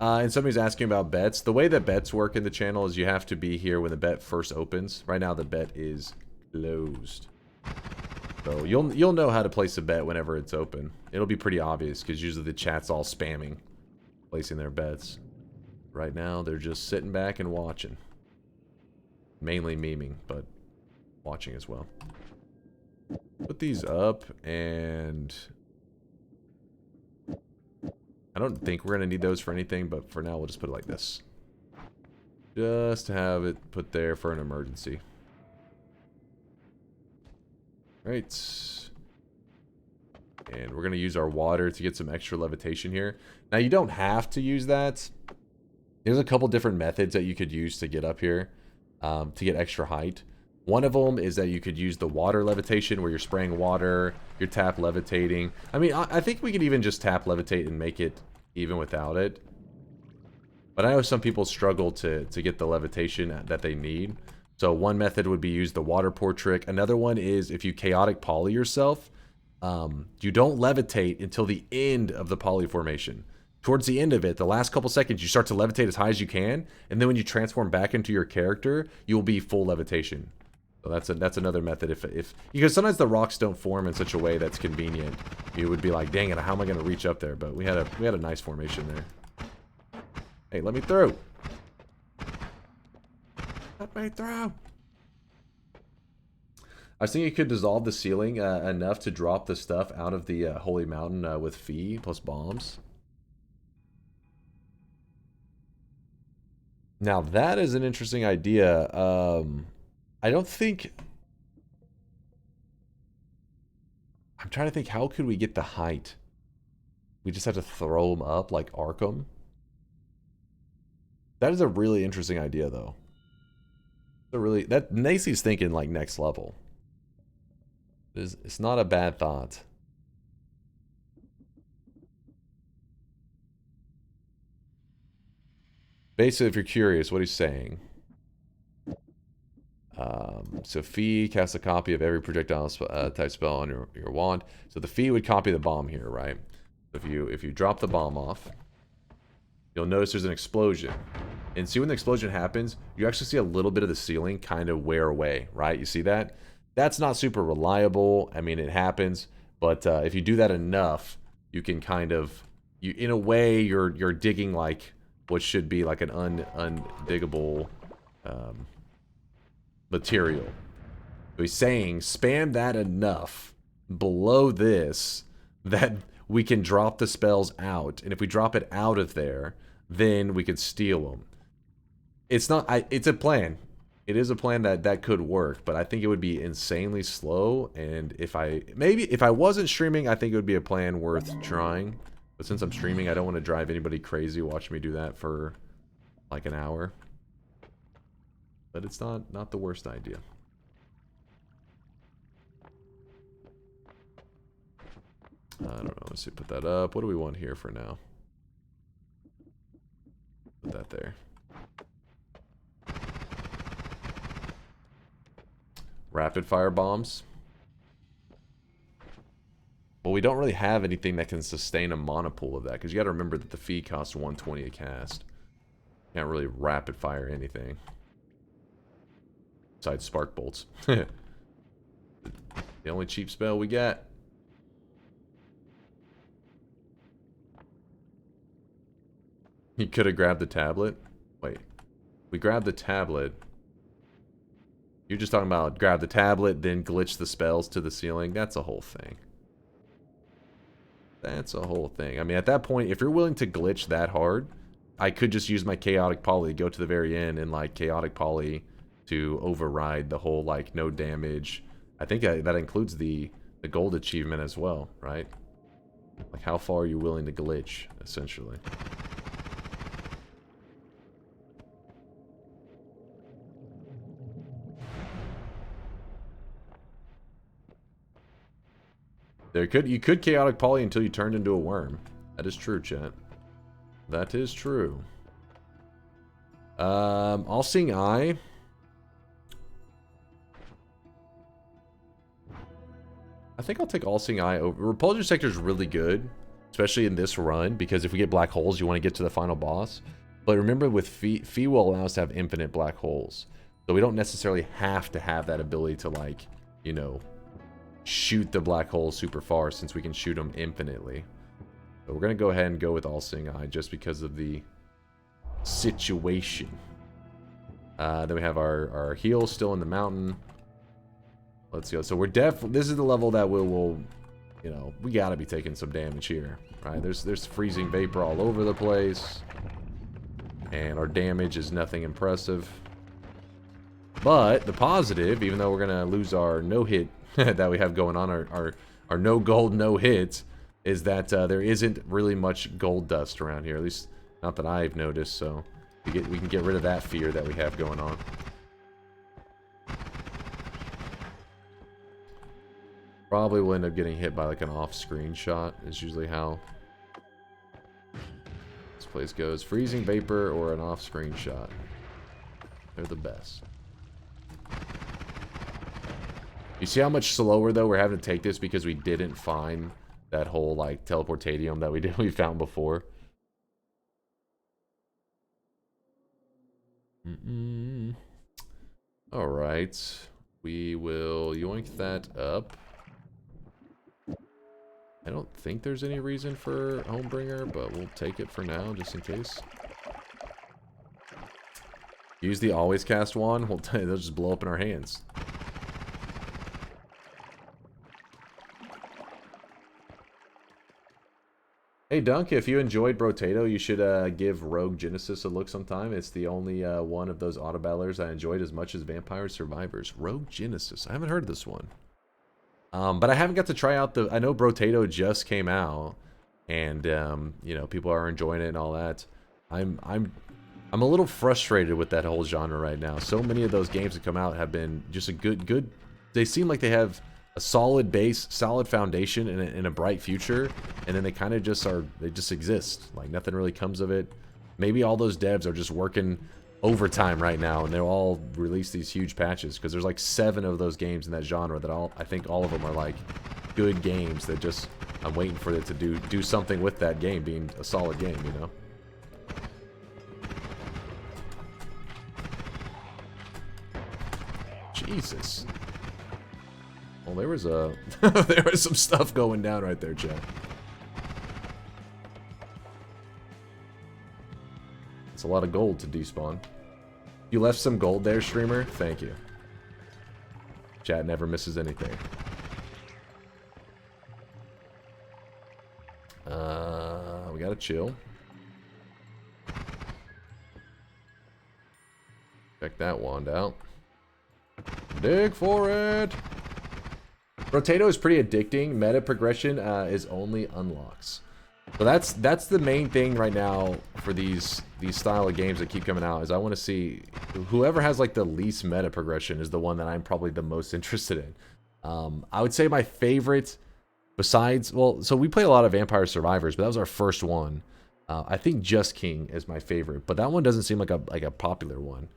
And somebody's asking about bets. The way that bets work in the channel is you have to be here when the bet first opens. Right now, the bet is closed. So you'll know how to place a bet whenever it's open. It'll be pretty obvious because usually the chat's all spamming, placing their bets. Right now, they're just sitting back and watching. Mainly memeing, but watching as well. Put these up, and I don't think we're going to need those for anything, but for now, we'll just put it like this. Just to have it put there for an emergency. Right. And we're going to use our water to get some extra levitation here. Now, you don't have to use that. There's a couple different methods that you could use to get up here, to get extra height. One of them is that you could use the water levitation, where you're spraying water, you're tap levitating. I mean, I think we could even just tap levitate and make it even without it. But I know some people struggle to get the levitation that they need. So one method would be use the water pour trick. Another one is if you chaotic poly yourself, you don't levitate until the end of the poly formation. Towards the end of it, the last couple seconds, you start to levitate as high as you can, and then when you transform back into your character, you'll be full levitation. So that's another method. If because sometimes the rocks don't form in such a way that's convenient, you would be like, dang it, how am I going to reach up there? But we had a nice formation there. Hey, let me through. Let me through. I was thinking you could dissolve the ceiling enough to drop the stuff out of the holy mountain with fee plus bombs. Now that is an interesting idea. I don't think... I'm trying to think, how could we get the height? We just have to throw them up like Arkham? That is a really interesting idea, though. That Nacy's thinking like next level. It's not a bad thought. Basically, if you're curious, what he's saying. So Fee casts a copy of every projectile type spell on your wand. So the Fee would copy the bomb here, right? If you drop the bomb off, you'll notice there's an explosion. And see when the explosion happens, you actually see a little bit of the ceiling kind of wear away, right? You see that? That's not super reliable. I mean, it happens. But if you do that enough, you can kind of... in a way, you're digging like what should be like an undiggable material. So he's saying spam that enough below this that we can drop the spells out. And if we drop it out of there, then we could steal them. It's not... it's a plan. It is a plan that could work, but I think it would be insanely slow. And if I wasn't streaming, I think it would be a plan worth trying. But since I'm streaming, I don't want to drive anybody crazy watching me do that for like an hour. But it's not the worst idea. I don't know. Let's see. Put that up. What do we want here for now? Put that there. Rapid fire bombs. Well, we don't really have anything that can sustain a monopool of that, because you got to remember that the fee costs 120 a cast. Can't really rapid fire anything. Besides spark bolts. The only cheap spell we got. He could have grabbed the tablet. Wait. We grabbed the tablet. You're just talking about grab the tablet, then glitch the spells to the ceiling. That's a whole thing. That's a whole thing. I mean, at that point, if you're willing to glitch that hard, I could just use my chaotic poly, go to the very end, and like chaotic poly to override the whole like no damage. I think that includes the gold achievement as well, right? Like how far are you willing to glitch, essentially? You could chaotic poly until you turned into a worm. That is true, chat. That is true. All-Seeing Eye. I think I'll take All-Seeing Eye over. Repulsion Sector is really good, especially in this run, because if we get black holes, you want to get to the final boss. But remember, with Fee will allow us to have infinite black holes. So we don't necessarily have to have that ability to, like, you know, shoot the black holes super far, since we can shoot them infinitely. But we're going to go ahead and go with All-Seeing Eye just because of the situation. Then we have our heals still in the mountain. Let's go. So we're this is the level that we'll you know, we got to be taking some damage here, right? There's freezing vapor all over the place. And our damage is nothing impressive. But the positive, even though we're going to lose our no-hit that we have going on, our no gold, no hits, is that there isn't really much gold dust around here. At least not that I've noticed, so we can get rid of that fear that we have going on. Probably will end up getting hit by like an off-screen shot, is usually how this place goes. Freezing vapor or an off-screen shot. They're the best. You see how much slower, though, we're having to take this because we didn't find that whole, like, teleportadium that we found before. Alright. We will yoink that up. I don't think there's any reason for Homebringer, but we'll take it for now, just in case. Use the always cast wand. They'll just blow up in our hands. Hey Dunk, if you enjoyed Brotato, you should give Rogue Genesis a look sometime. It's the only one of those auto battlers I enjoyed as much as Vampire Survivors. Rogue Genesis. I haven't heard this one. But I haven't got to try out the... I know Brotato just came out, and you know, people are enjoying it and all that. I'm a little frustrated with that whole genre right now. So many of those games that come out have been just a good. They seem like they have a solid base, solid foundation, and a bright future, and then they kind of just are. They just exist. Like nothing really comes of it. Maybe all those devs are just working overtime right now, and they'll all release these huge patches because there's like 7 of those games in that genre that I think all of them are like good games that just I'm waiting for it to do something with that game being a solid game, you know. Jesus. Well, there was there was some stuff going down right there, chat. It's a lot of gold to despawn. You left some gold there, streamer? Thank you. Chat never misses anything. We gotta chill. Check that wand out. Dig for it! Rotato is pretty addicting. Meta progression is only unlocks. So that's the main thing right now for these style of games that keep coming out, is I want to see whoever has like the least meta progression is the one that I'm probably the most interested in. I would say my favorite, besides, well, so we play a lot of Vampire Survivors, but that was our first one. I think Just King is my favorite, but that one doesn't seem like a popular one.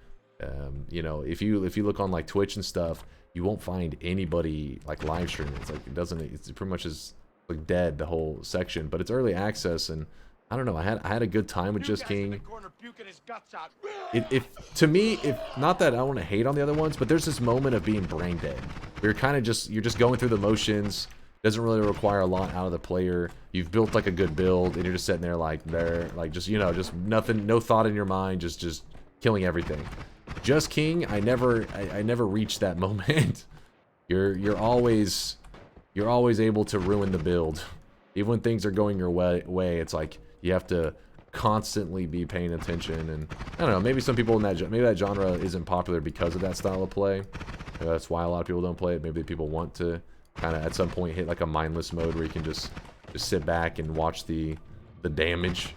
You know, if you look on like Twitch and stuff, you won't find anybody like live streaming. It's like it's pretty much is like dead, the whole section, but it's early access, and I don't know. I had a good time with
New
Just
guy's in the
King.
corner puking his guts out.
If to me, if not that I want to hate on the other ones, but there's this moment of being brain dead. You're kind of just going through the motions. Doesn't really require a lot out of the player. You've built like a good build, and you're just sitting there like just just nothing, no thought in your mind, just killing everything. Just King, I never reached that moment. You're always able to ruin the build, even when things are going your way. It's like you have to constantly be paying attention, and I don't know. Maybe some people in that genre isn't popular because of that style of play. That's why a lot of people don't play it. Maybe people want to kind of at some point hit like a mindless mode where you can just sit back and watch the damage.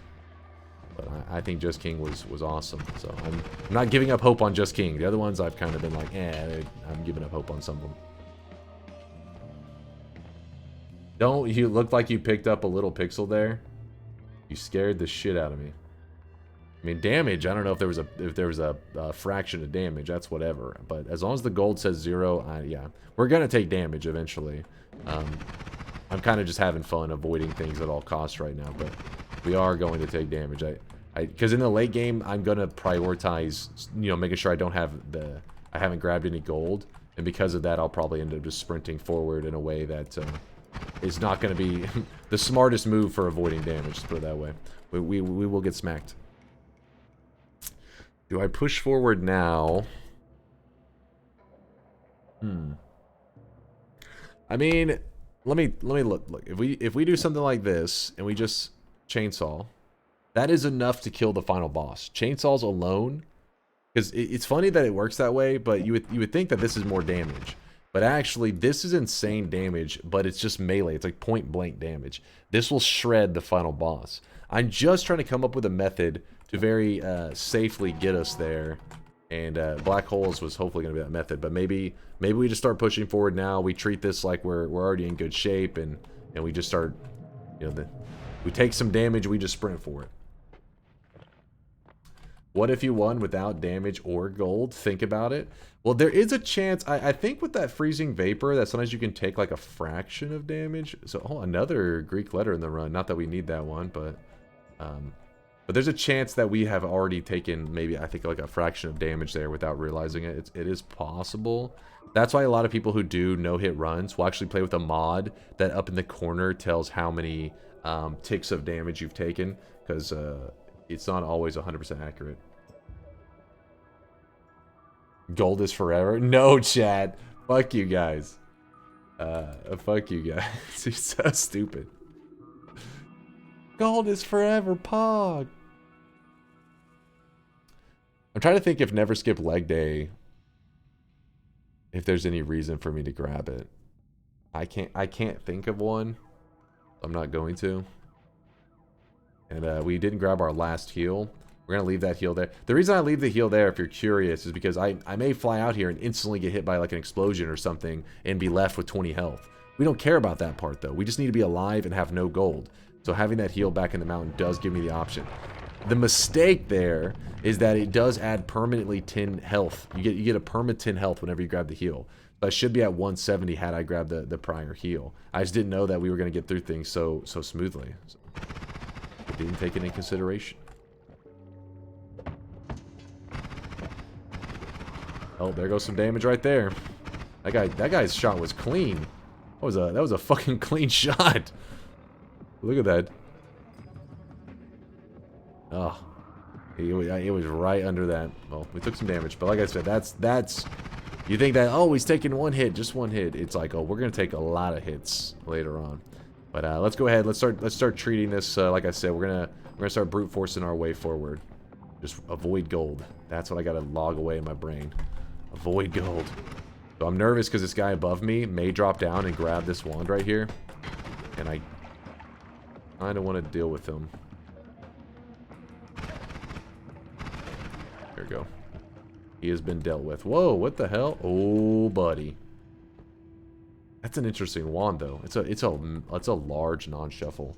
But I think Just King was awesome. So I'm not giving up hope on Just King. The other ones I've kind of been like, I'm giving up hope on some of them. Don't you look like you picked up a little pixel there? You scared the shit out of me. I mean, damage, I don't know if there was a fraction of damage. That's whatever. But as long as the gold says 0, yeah, we're gonna take damage eventually. I'm kind of just having fun avoiding things at all costs right now, but we are going to take damage. Because in the late game, I'm gonna prioritize, making sure I haven't grabbed any gold, and because of that, I'll probably end up just sprinting forward in a way that is not going to be the smartest move for avoiding damage. Let's put it that way. We will get smacked. Do I push forward now? I mean, let me look. If we do something like this and we just chainsaw, that is enough to kill the final boss. Chainsaws alone, because it's funny that it works that way, but you would think that this is more damage. But actually, this is insane damage, but it's just melee. It's like point blank damage. This will shred the final boss. I'm just trying to come up with a method to very safely get us there. And Black Holes was hopefully going to be that method. But maybe we just start pushing forward now. We treat this like we're already in good shape. And we just start, we take some damage, we just sprint for it. What if you won without damage or gold? Think about it. Well, there is a chance. I think with that freezing vapor, that sometimes you can take like a fraction of damage. So, another Greek letter in the run. Not that we need that one, but there's a chance that we have already taken maybe, I think, like a fraction of damage there without realizing it. It is possible. That's why a lot of people who do no-hit runs will actually play with a mod that up in the corner tells how many ticks of damage you've taken, because it's not always 100% accurate. Gold is forever? No, chat. Fuck you guys. Fuck you guys. You're so stupid. Gold is forever, Pog. I'm trying to think if Never Skip Leg Day, if there's any reason for me to grab it. I can't think of one. I'm not going to. And we didn't grab our last heal. We're going to leave that heal there. The reason I leave the heal there, if you're curious, is because I may fly out here and instantly get hit by like an explosion or something and be left with 20 health. We don't care about that part, though. We just need to be alive and have no gold. So having that heal back in the mountain does give me the option. The mistake there is that it does add permanently 10 health. You get a perma 10 health whenever you grab the heal. But I should be at 170 had I grabbed the prior heal. I just didn't know that we were going to get through things so smoothly. So I didn't take it into consideration. Oh, there goes some damage right there. That guy's shot was clean. That was a fucking clean shot. Look at that. Oh, it was right under that. Well, we took some damage, but like I said, that's. You think that, oh, he's taking one hit, just one hit. It's like, oh, we're gonna take a lot of hits later on. But let's go ahead. Let's start treating this. Like I said, we're gonna start brute forcing our way forward. Just avoid gold. That's what I gotta log away in my brain. Avoid gold. So I'm nervous because this guy above me may drop down and grab this wand right here. And I kind of want to deal with him. There we go. He has been dealt with. Whoa, what the hell? Oh, buddy. That's an interesting wand, though. It's a large non-shuffle.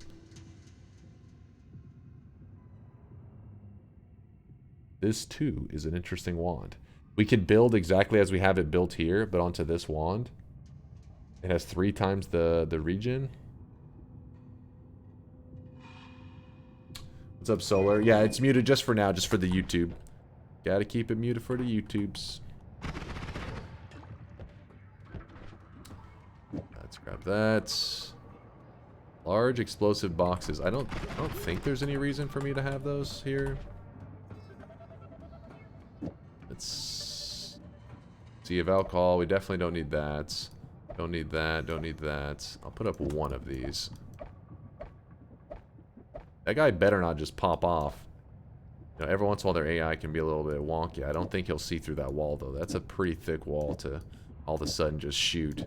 This, too, is an interesting wand. We can build exactly as we have it built here, but onto this wand. It has 3 times the regen. What's up, Solar? Yeah, it's muted just for now, just for the YouTube. Gotta keep it muted for the YouTubes. Let's grab that. Large explosive boxes. I don't think there's any reason for me to have those here. Let's see if alcohol. We definitely don't need that. Don't need that. Don't need that. I'll put up one of these. That guy better not just pop off. You know, every once in a while their AI can be a little bit wonky. I don't think he'll see through that wall, though. That's a pretty thick wall to all of a sudden just shoot.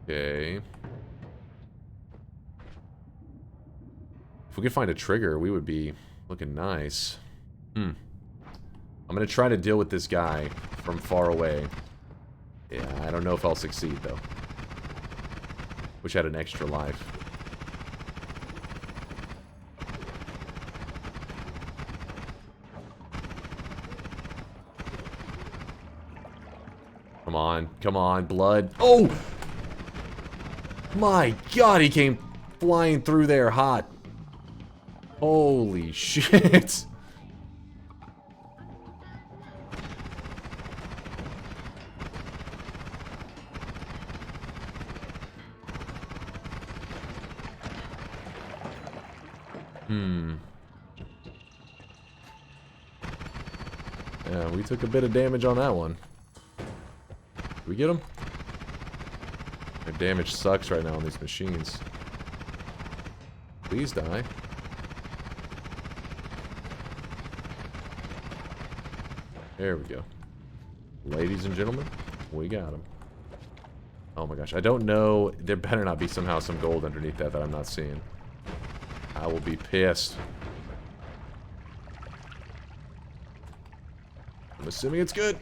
Okay. If we could find a trigger, we would be looking nice. I'm gonna try to deal with this guy from far away. Yeah, I don't know if I'll succeed, though. Wish I had an extra life. Come on, blood. Oh! My God, he came flying through there hot. Holy shit. Yeah, we took a bit of damage on that one. Did we get him? Their damage sucks right now on these machines. Please die. There we go. Ladies and gentlemen, we got him. Oh my gosh, I don't know. There better not be somehow some gold underneath that I'm not seeing. I will be pissed. I'm assuming it's good.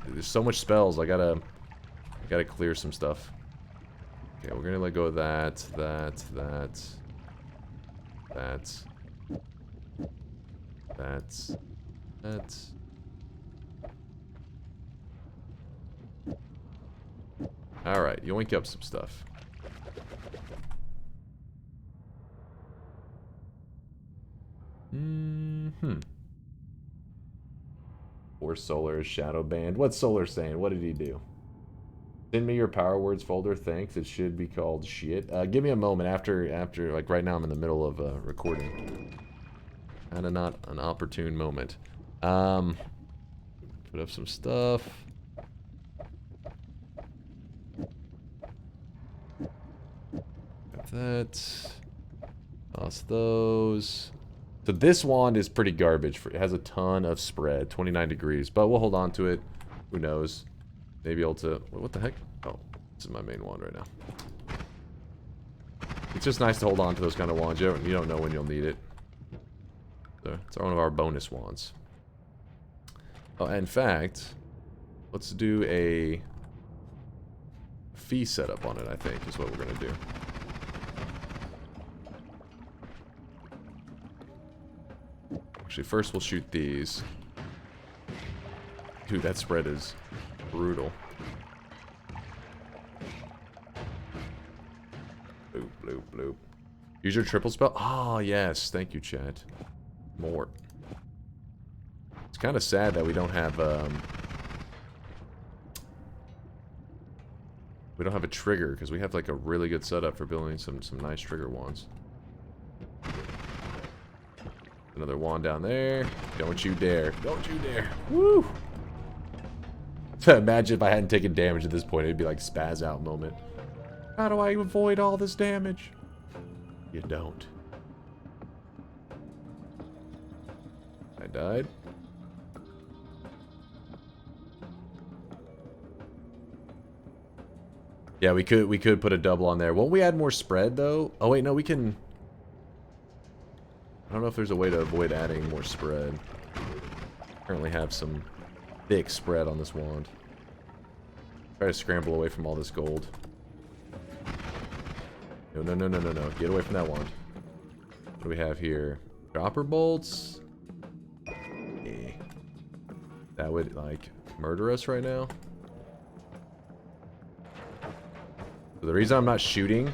Dude, there's so much spells. I gotta clear some stuff. Okay, we're gonna let go of that. Alright, yoink up some stuff. Or Solar is shadow banned. What's Solar saying? What did he do? Send me your power words folder. Thanks. It should be called shit. Give me a moment after like right now I'm in the middle of recording. Kinda not an opportune moment. Put up some stuff. Got that. Toss those. So this wand is pretty garbage. It has a ton of spread, 29 degrees, but we'll hold on to it. Who knows? Maybe able to... What the heck? Oh, this is my main wand right now. It's just nice to hold on to those kind of wands. You don't know when you'll need it. So it's one of our bonus wands. Oh, in fact, let's do a fee setup on it, I think, is what we're going to do. Actually, first we'll shoot these. Dude, that spread is brutal. Bloop, bloop, bloop. Use your triple spell? Ah, yes. Thank you, chat. More. It's kind of sad that we don't have, we don't have a trigger, because we have, like, a really good setup for building some nice trigger wands. Another wand down there. Don't you dare. Don't you dare. Woo! Imagine if I hadn't taken damage at this point. It'd be like spaz out moment. How do I avoid all this damage? You don't. I died. Yeah, we could put a double on there. Won't we add more spread though? Oh wait, no, we can... I don't know if there's a way to avoid adding more spread. Currently have some thick spread on this wand. Try to scramble away from all this gold. No, no, no, no, no, no. Get away from that wand. What do we have here? Dropper bolts? Yeah. That would, like, murder us right now. So the reason I'm not shooting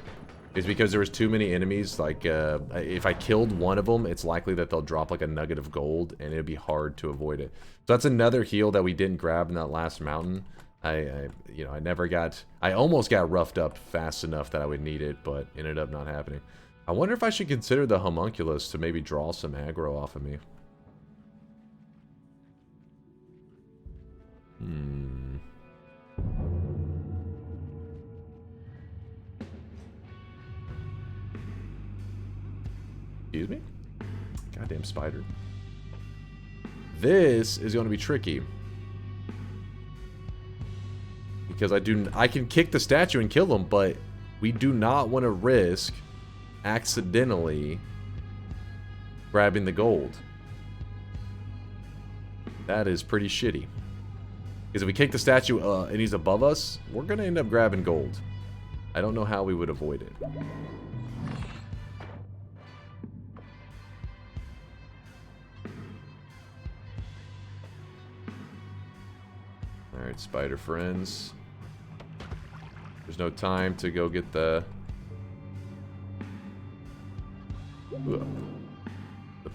is because there was too many enemies. Like, if I killed one of them, it's likely that they'll drop like a nugget of gold, and it'd be hard to avoid it. So that's another heal that we didn't grab in that last mountain. You know, I almost got roughed up fast enough that I would need it, but ended up not happening. I wonder if I should consider the homunculus to maybe draw some aggro off of me. Excuse me? Goddamn spider. This is going to be tricky. Because I can kick the statue and kill him, but we do not want to risk accidentally grabbing the gold. That is pretty shitty. Because if we kick the statue and he's above us, we're going to end up grabbing gold. I don't know how we would avoid it. Alright, spider friends. There's no time to go get the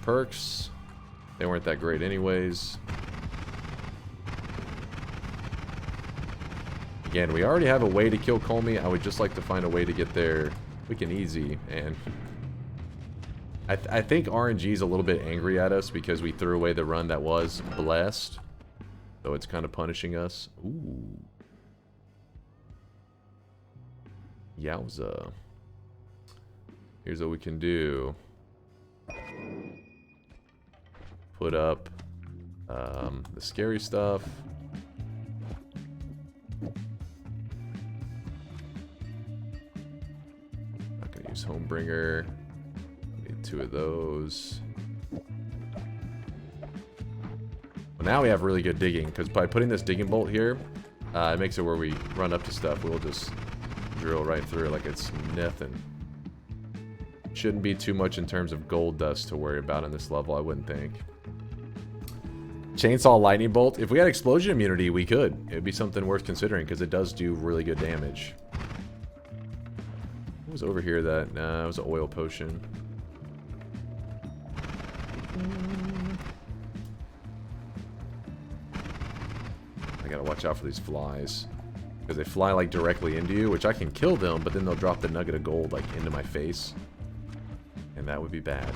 perks. They weren't that great anyways. Again, we already have a way to kill Comey. I would just like to find a way to get there quick and easy. And I think RNG is a little bit angry at us because we threw away the run that was blessed. So it's kind of punishing us. Ooh. Yowza. Here's what we can do. Put up the scary stuff. Not gonna use Homebringer. Need 2 of those. Now we have really good digging, because by putting this digging bolt here, it makes it where we run up to stuff, we'll just drill right through it like it's nothing. Shouldn't be too much in terms of gold dust to worry about in this level, I wouldn't think. Chainsaw lightning bolt. If we had explosion immunity, we could. It would be something worth considering, because it does do really good damage. What was over here that... Nah, it was an oil potion. I gotta watch out for these flies. Because they fly like directly into you, which I can kill them, but then they'll drop the nugget of gold like into my face. And that would be bad.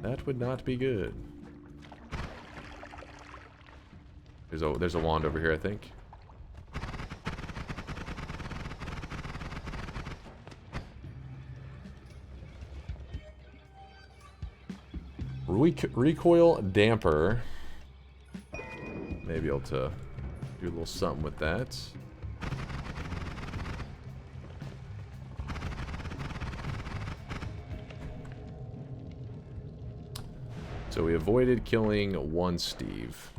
That would not be good. There's a wand over here, I think. Recoil damper. Maybe able to do a little something with that. So we avoided killing one Steve.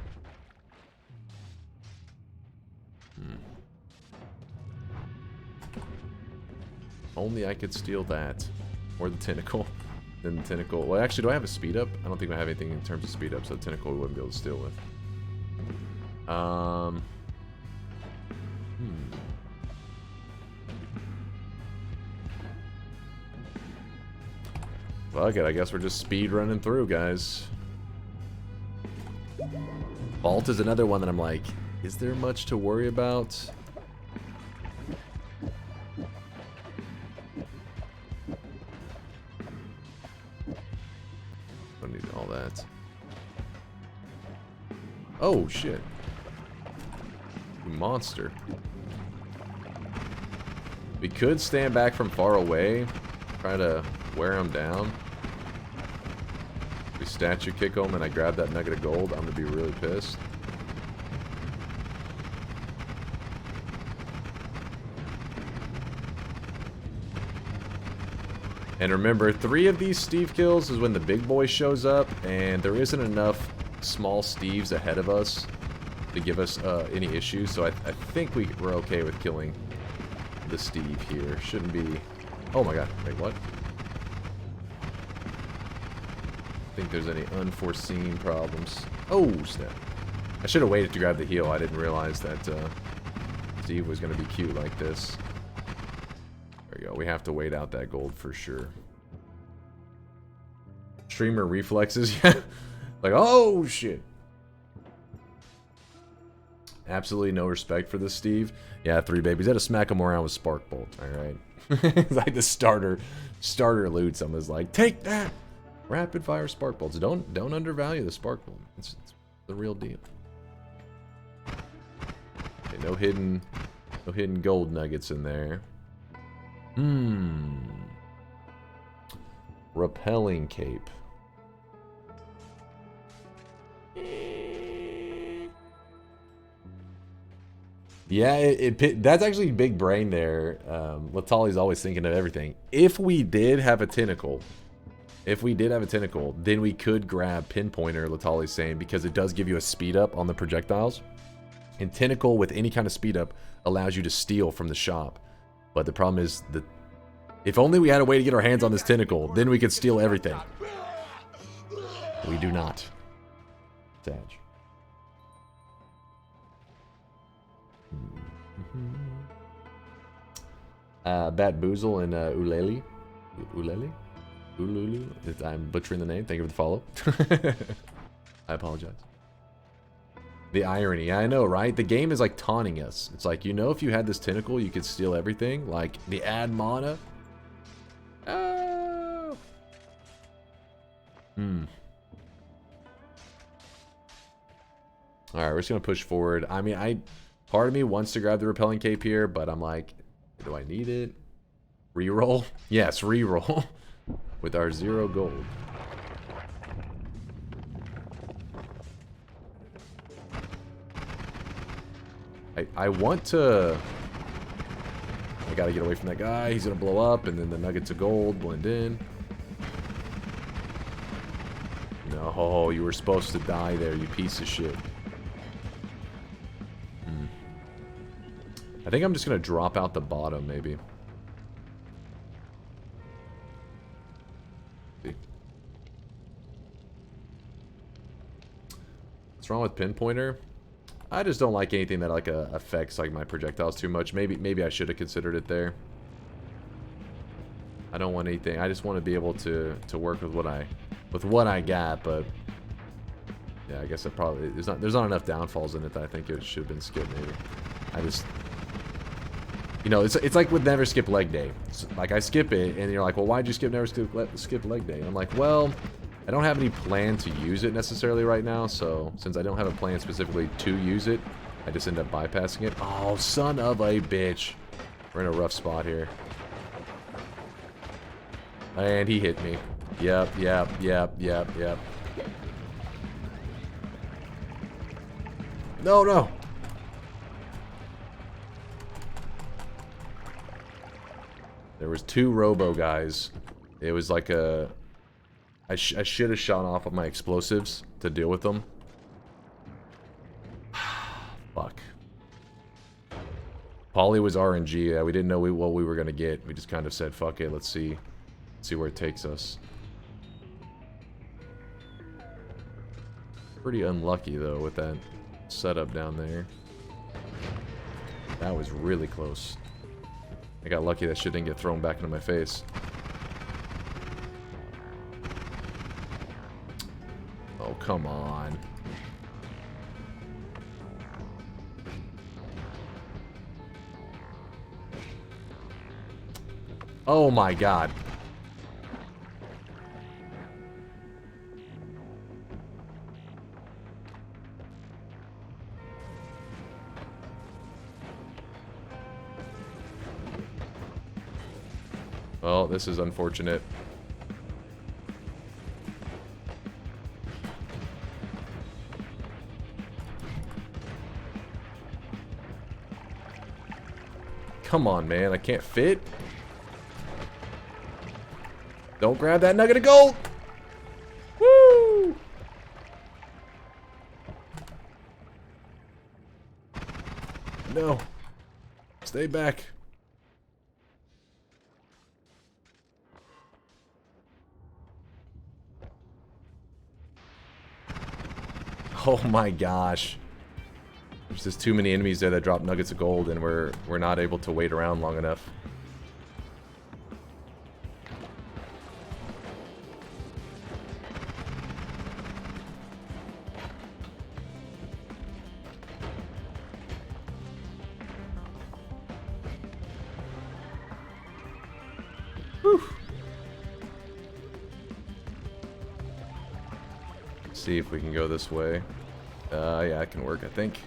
Only I could steal that. Or the tentacle. Then the tentacle. Well, actually, do I have a speed up? I don't think I have anything in terms of speed up, so the tentacle we wouldn't be able to steal with. Fuck it, I guess we're just speed running through, guys. Vault is another one that I'm like, is there much to worry about? Don't need all that. Oh, shit. You monster. We could stand back from far away, try to wear him down. We statue kick him and I grab that nugget of gold, I'm gonna be really pissed. And remember, 3 of these Steve kills is when the big boy shows up, and there isn't enough small Steves ahead of us to give us any issues, so I think we're okay with killing the Steve here. Shouldn't be... Oh my god, wait, what? I think there's any unforeseen problems. Oh, snap. I should have waited to grab the heal. I didn't realize that Steve was going to be cute like this. There we go. We have to wait out that gold for sure. Streamer reflexes. Yeah. Like, oh, shit. Absolutely no respect for this, Steve. Yeah, 3 babies. Had to smack him around with Spark Bolt. All right. It's like the starter loot. Someone's like, take that. Rapid fire Spark Bolts. Don't undervalue the Spark Bolt. It's the real deal. Okay, no hidden gold nuggets in there. Repelling cape. Yeah, that's actually big brain there. Latali's always thinking of everything. If we did have a tentacle, then we could grab Pinpointer, Latali's saying, because it does give you a speed up on the projectiles. And Tentacle with any kind of speed up allows you to steal from the shop. But the problem is that if only we had a way to get our hands on this Tentacle, then we could steal everything. We do not. Sag. Bat Boozle and Uleli. Uleli? Ululu? I'm butchering the name. Thank you for the follow. I apologize. The irony. Yeah, I know, right? The game is like taunting us. It's like, you know, if you had this tentacle, you could steal everything. Like, the ad mana. Oh. Alright, we're just going to push forward. I mean, part of me wants to grab the repelling cape here, but I'm like, do I need it? Reroll? Yes, reroll. With our 0 gold. I want to... I gotta get away from that guy. He's gonna blow up, and then the nuggets of gold blend in. No, you were supposed to die there, you piece of shit. I think I'm just gonna drop out the bottom, maybe. What's wrong with Pinpointer? I just don't like anything that like affects like my projectiles too much. Maybe I should have considered it there. I don't want anything. I just want to be able to work with what I got. But yeah, I guess it probably there's not enough downfalls in it that I think it should have been skipped. Maybe I just, you know, it's like with never skip leg day. It's like I skip it, and you're like, well, why'd you skip skip leg day? And I'm like, well, I don't have any plan to use it necessarily right now, so since I don't have a plan specifically to use it, I just end up bypassing it. Oh, son of a bitch. We're in a rough spot here. And he hit me. Yep. No. There was 2 robo guys. It was like a... I should have shot off of my explosives to deal with them. Fuck. Polly was RNG. Yeah, we didn't know what we were going to get. We just kind of said, fuck it, let's see where it takes us. Pretty unlucky, though, with that setup down there. That was really close. I got lucky that shit didn't get thrown back into my face. Oh, come on. Oh my god. Well, this is unfortunate. Come on, man. I can't fit. Don't grab that nugget of gold. Woo! No. Stay back. Oh my gosh. There's just too many enemies there that drop nuggets of gold, and we're not able to wait around long enough. See if we can go this way. Yeah, it can work, I think.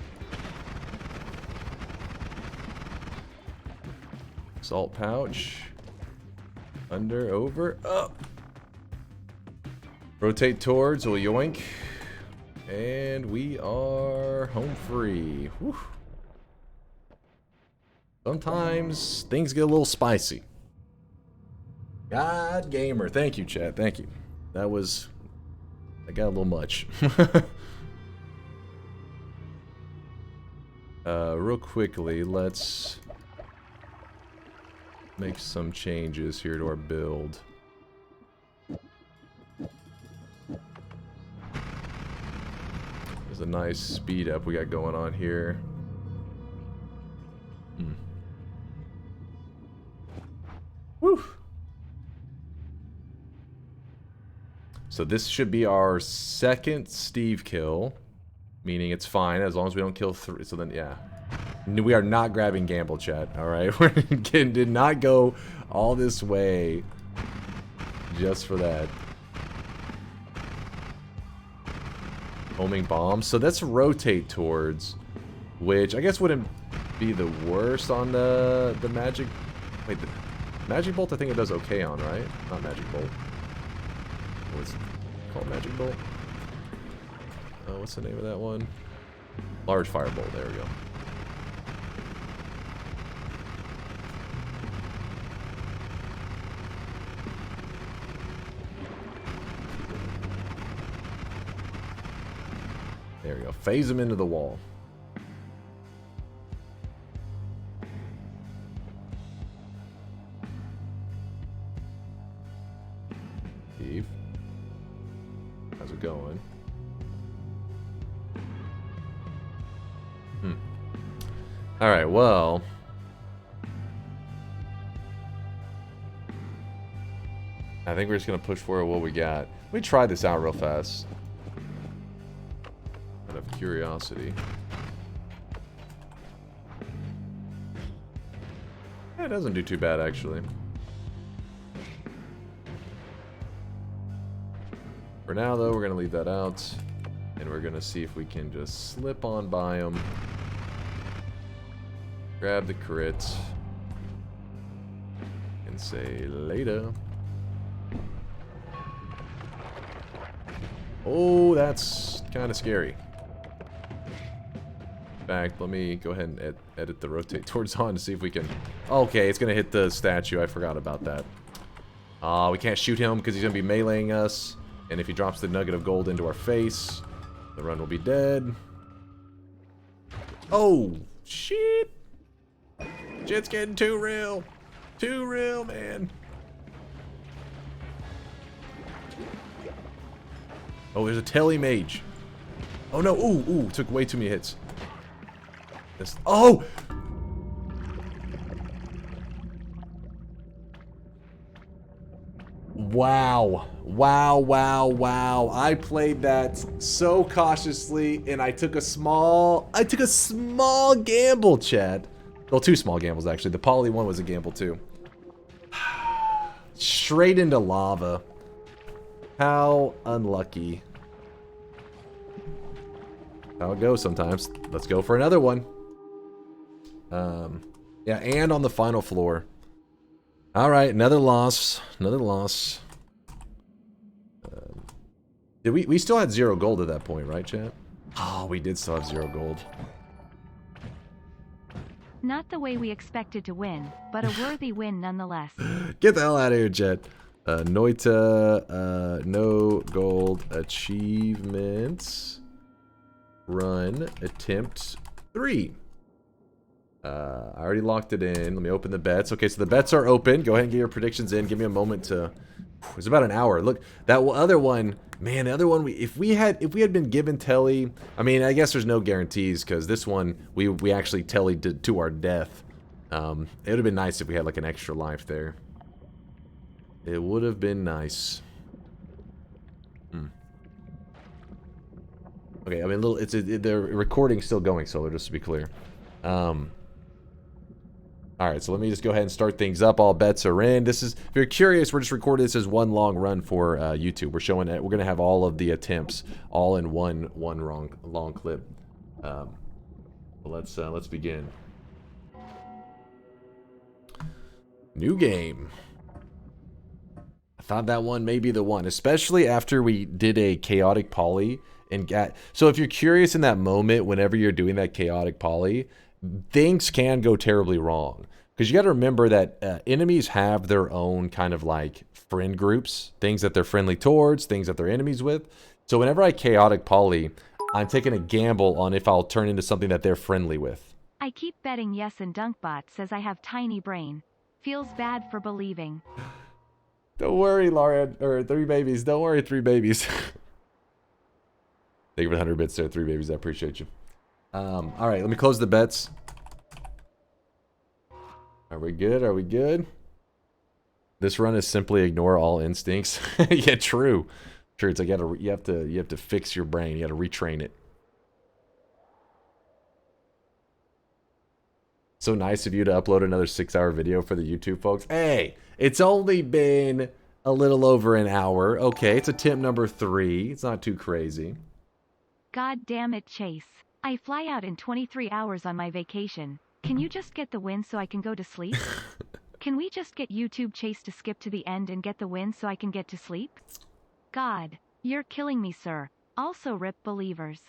Salt pouch. Under, over, up. Rotate towards, we'll yoink. And we are home free. Whew. Sometimes things get a little spicy. God gamer. Thank you, chat. Thank you. That got a little much. Real quickly, let's make some changes here to our build. There's a nice speed up we got going on here. Woo! So this should be our second Steve kill, meaning it's fine as long as we don't kill 3. So then, yeah. We are not grabbing Gamble, chat, alright? We did not go all this way just for that. Homing bombs. So that's rotate towards, which I guess wouldn't be the worst on the magic. Wait, the magic bolt I think it does okay on, right? Not magic bolt. What's it called? Magic bolt? Oh, what's the name of that one? Large firebolt. There we go. There we go. Phase him into the wall. Steve. How's it going? Alright, well. I think we're just going to push forward what we got. Let me try this out real fast. Out of curiosity. Yeah, it doesn't do too bad, actually. For now, though, we're going to leave that out. And we're going to see if we can just slip on by them. Grab the crit. And say, later. Oh, that's kind of scary. In fact, let me go ahead and edit the rotate towards on to see if we can... Okay, it's going to hit the statue. I forgot about that. We can't shoot him because he's going to be meleeing us. And if he drops the nugget of gold into our face, the run will be dead. Oh, shit. Shit's getting too real. Too real, man. Oh, there's a telly mage. Oh, no. Ooh, took way too many hits. This. Oh! Wow. Wow. I played that so cautiously, and I took a small gamble, Chad. Well, 2 small gambles, actually. The poly one was a gamble, too. Straight into lava. How unlucky. How it goes sometimes. Let's go for another one. Yeah, and on the final floor. Alright, another loss. Another loss. We still had 0 gold at that point, right, chat? Oh, we did still have 0 gold.
Not the way we expected to win, but a worthy win nonetheless.
Get the hell out of here, chat. Noita, no gold achievements. Run, attempt 3. I already locked it in. Let me open the bets. Okay, so the bets are open. Go ahead and get your predictions in. Give me a moment to... It was about an hour. Look, that other one, man, the other one, if we had been given telly, I mean, I guess there's no guarantees because this one, we actually tellied to our death. It would have been nice if we had like an extra life there. It would have been nice. Okay, I mean, the recording's still going, so just to be clear. All All right, so let me just go ahead and start things up. All bets are in. This is, if you're curious, we're just recording this as one long run for YouTube. We're showing it. We're gonna have all of the attempts all in one long clip. Let's begin. New game. I thought that one may be the one, especially after we did a chaotic poly and got. So if you're curious in that moment, whenever you're doing that chaotic poly, things can go terribly wrong. Because you got to remember that enemies have their own kind of like friend groups, things that they're friendly towards, things that they're enemies with. So whenever I chaotic poly, I'm taking a gamble on if I'll turn into something that they're friendly with.
I keep betting yes and Dunkbot says I have tiny brain. Feels bad for believing.
Don't worry, Lauren, or 3 babies. Don't worry, 3 babies. Thank you for the 100 bits there, 3 babies. I appreciate you. All right, let me close the bets. Are we good? Are we good? This run is simply ignore all instincts. Yeah, true. True. It's like you have to fix your brain. You got to retrain it. So nice of you to upload another 6-hour video for the YouTube folks. Hey, it's only been a little over an hour. Okay, it's attempt number 3. It's not too crazy.
God damn it, Chase. I fly out in 23 hours on my vacation. Can you just get the win so I can go to sleep? Can we just get YouTube Chase to skip to the end and get the win so I can get to sleep? God, you're killing me, sir. Also rip believers.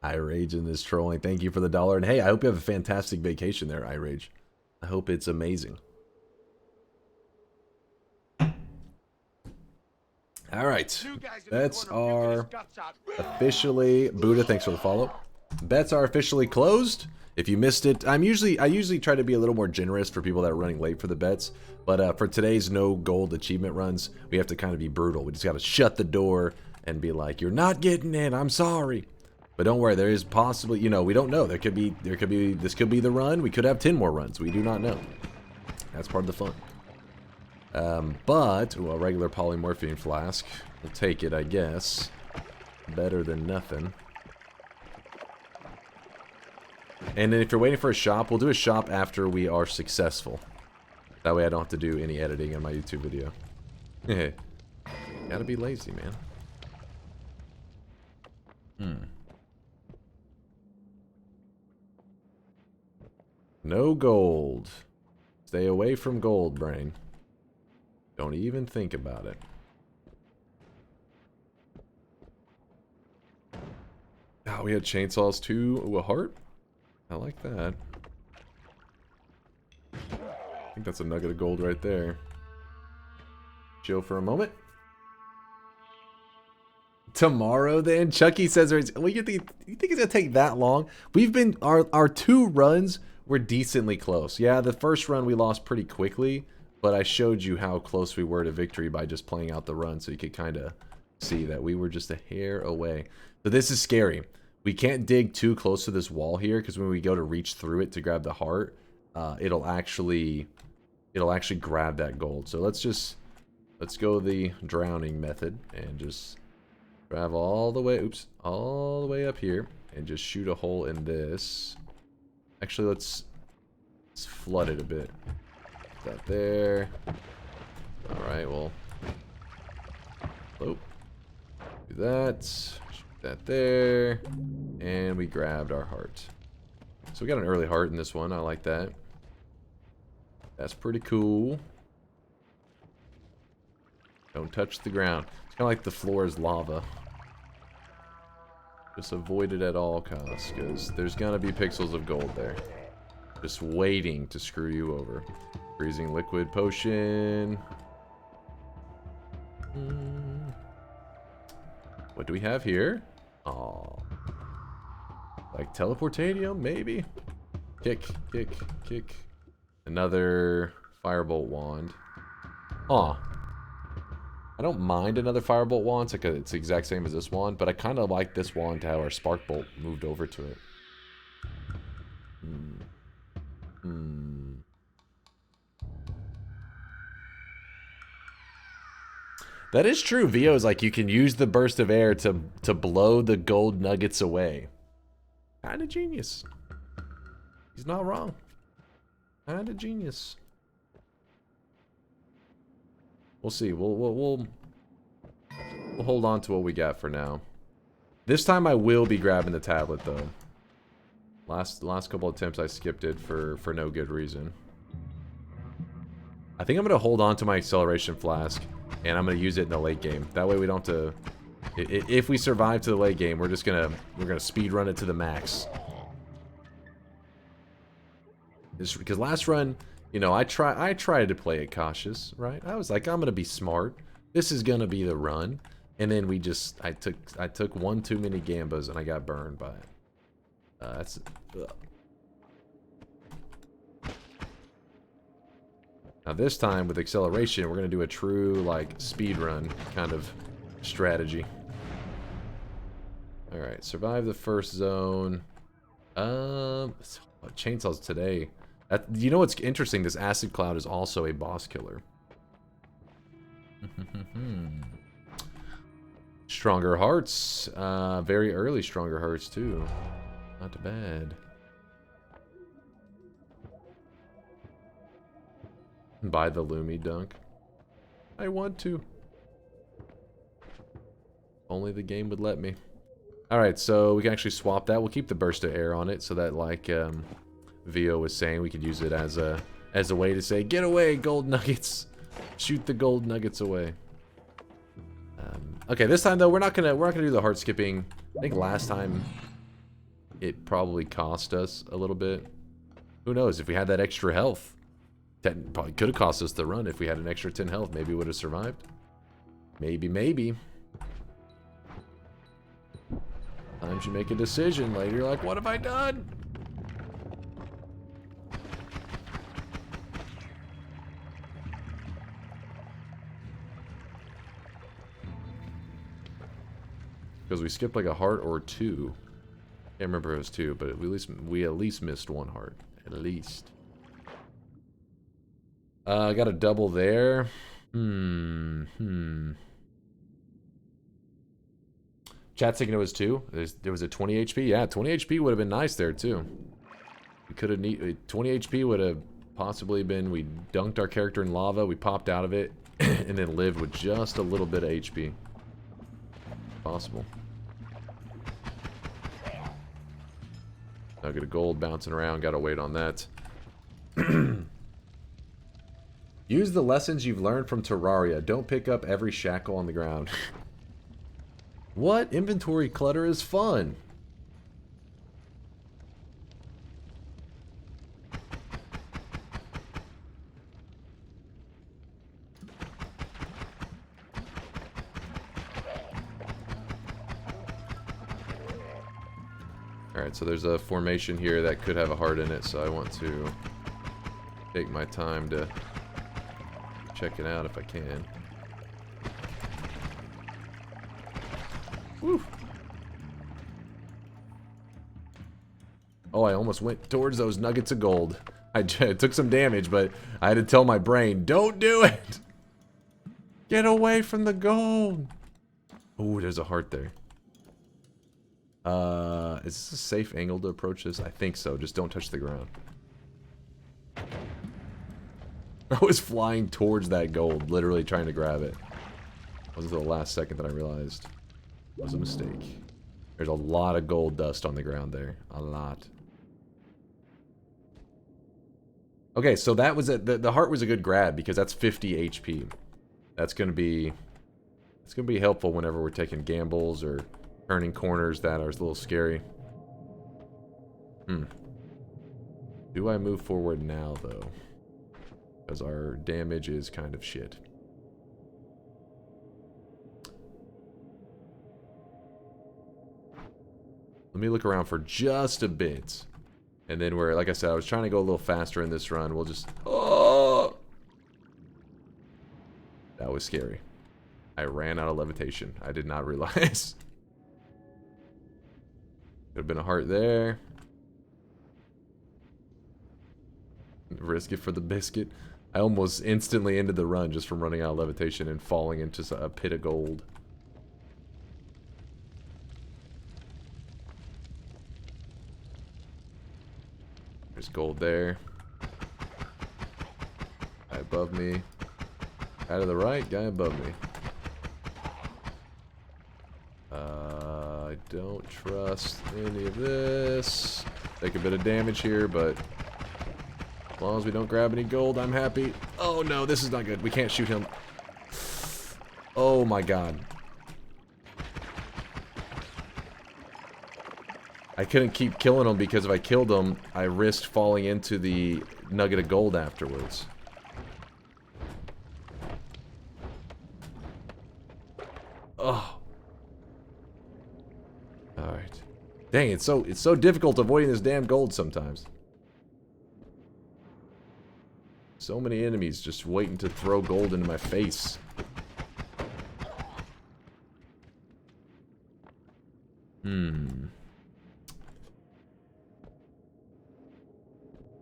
iRage in this trolling. Thank you for the $1. And hey, I hope you have a fantastic vacation there, iRage. I hope it's amazing. All right. Bets are officially... Buddha, thanks for the follow. Bets are officially closed. If you missed it, I usually try to be a little more generous for people that are running late for the bets. But for today's no gold achievement runs, we have to kind of be brutal. We just got to shut the door and be like, you're not getting in. I'm sorry. But don't worry, there is possibly, you know, we don't know. This could be the run. We could have 10 more runs. We do not know. That's part of the fun. But, ooh, a regular polymorphine flask. We'll take it, I guess. Better than nothing. And then if you're waiting for a shop, we'll do a shop after we are successful. That way I don't have to do any editing in my YouTube video. Gotta be lazy, man. No gold. Stay away from gold, brain. Don't even think about it. Oh, we had chainsaws too. Ooh, a heart? I like that. I think that's a nugget of gold right there. Chill for a moment. Tomorrow then? Chucky says, well, you think it's gonna take that long? We've been, our 2 runs were decently close. Yeah, the first run we lost pretty quickly, but I showed you how close we were to victory by just playing out the run, so you could kind of see that we were just a hair away. But this is scary. We can't dig too close to this wall here, because when we go to reach through it to grab the heart, it'll actually grab that gold. So let's go the drowning method and just drive all the way up here and just shoot a hole in this. Actually, let's flood it a bit. Put that there. All right, well, do that. That there, and we grabbed our heart. So we got an early heart in this one. I like that. That's pretty cool. Don't touch the ground. It's kind of like the floor is lava. Just avoid it at all costs, because there's gonna be pixels of gold there, just waiting to screw you over. Freezing liquid potion. What do we have here? Oh, like teleportanium, maybe? Kick. Another firebolt wand. Aw. I don't mind another firebolt wand. It's the exact same as this wand, but I kind of like this wand to have our spark bolt moved over to it. That is true. Vio is like, you can use the burst of air to blow the gold nuggets away. Kind of genius. He's not wrong. Kinda genius. We'll see. We'll hold on to what we got for now. This time I will be grabbing the tablet though. Last couple attempts I skipped it for no good reason. I think I'm gonna hold on to my acceleration flask and I'm gonna use it in the late game. That way we don't have to. If we survive to the late game, we're gonna speed run it to the max. Because last run, you know, I tried to play it cautious, right? I was like, I'm gonna be smart. This is gonna be the run, and then I took one too many gambas and I got burned by it. Now this time with acceleration, we're gonna do a true like speed run kind of strategy. All right, survive the first zone. Chainsaws today. You know what's interesting? This acid cloud is also a boss killer. Stronger hearts. Very early stronger hearts too. Not bad. Buy the Lumi dunk. I want to. Only the game would let me. Alright, so we can actually swap that. We'll keep the burst of air on it so that, like Vio was saying, we could use it as a way to say, get away, gold nuggets. Shoot the gold nuggets away. Okay, this time though, we're not gonna do the heart skipping. I think last time it probably cost us a little bit. Who knows, if we had that extra health. That probably could have cost us the run if we had an extra 10 health. Maybe we would have survived. Maybe. Sometimes you make a decision. Later you're like, what have I done? Because we skipped like a heart or two. Can't remember if it was two, but we at least missed one heart. At least. I got a double there. Chat thinking it was 2. There was a 20 HP. Yeah, 20 HP would have been nice there too. We could have 20 HP would have possibly been. We dunked our character in lava. We popped out of it, and then lived with just a little bit of HP. Possible. Now get a gold bouncing around. Gotta wait on that. Use the lessons you've learned from Terraria. Don't pick up every shackle on the ground. What? Inventory clutter is fun. Alright, so there's a formation here that could have a heart in it, so I want to take my time to check it out if I can. Woo. Oh, I almost went towards those nuggets of gold. I took some damage, but I had to tell my brain, don't do it! Get away from the gold! Oh, there's a heart there. Is this a safe angle to approach this? I think so. Just don't touch the ground. I was flying towards that gold, literally trying to grab it. It wasn't until the last second that I realized it was a mistake. There's a lot of gold dust on the ground there. A lot. Okay, so that was the heart was a good grab because that's 50 HP. That's gonna be helpful whenever we're taking gambles or turning corners that are a little scary. Do I move forward now though? Because our damage is kind of shit. Let me look around for just a bit. And then like I said, I was trying to go a little faster in this run. We'll just... Oh! That was scary. I ran out of levitation. I did not realize. Could have been a heart there. Risk it for the biscuit. I almost instantly ended the run just from running out of levitation and falling into a pit of gold. There's gold there. above me. Guy to the right, guy above me. I don't trust any of this. Take a bit of damage here, but as long as we don't grab any gold, I'm happy. Oh no, this is not good. We can't shoot him. Oh my god. I couldn't keep killing him because if I killed him, I risked falling into the nugget of gold afterwards. Oh. Alright. Dang, it's so difficult avoiding this damn gold sometimes. So many enemies just waiting to throw gold into my face.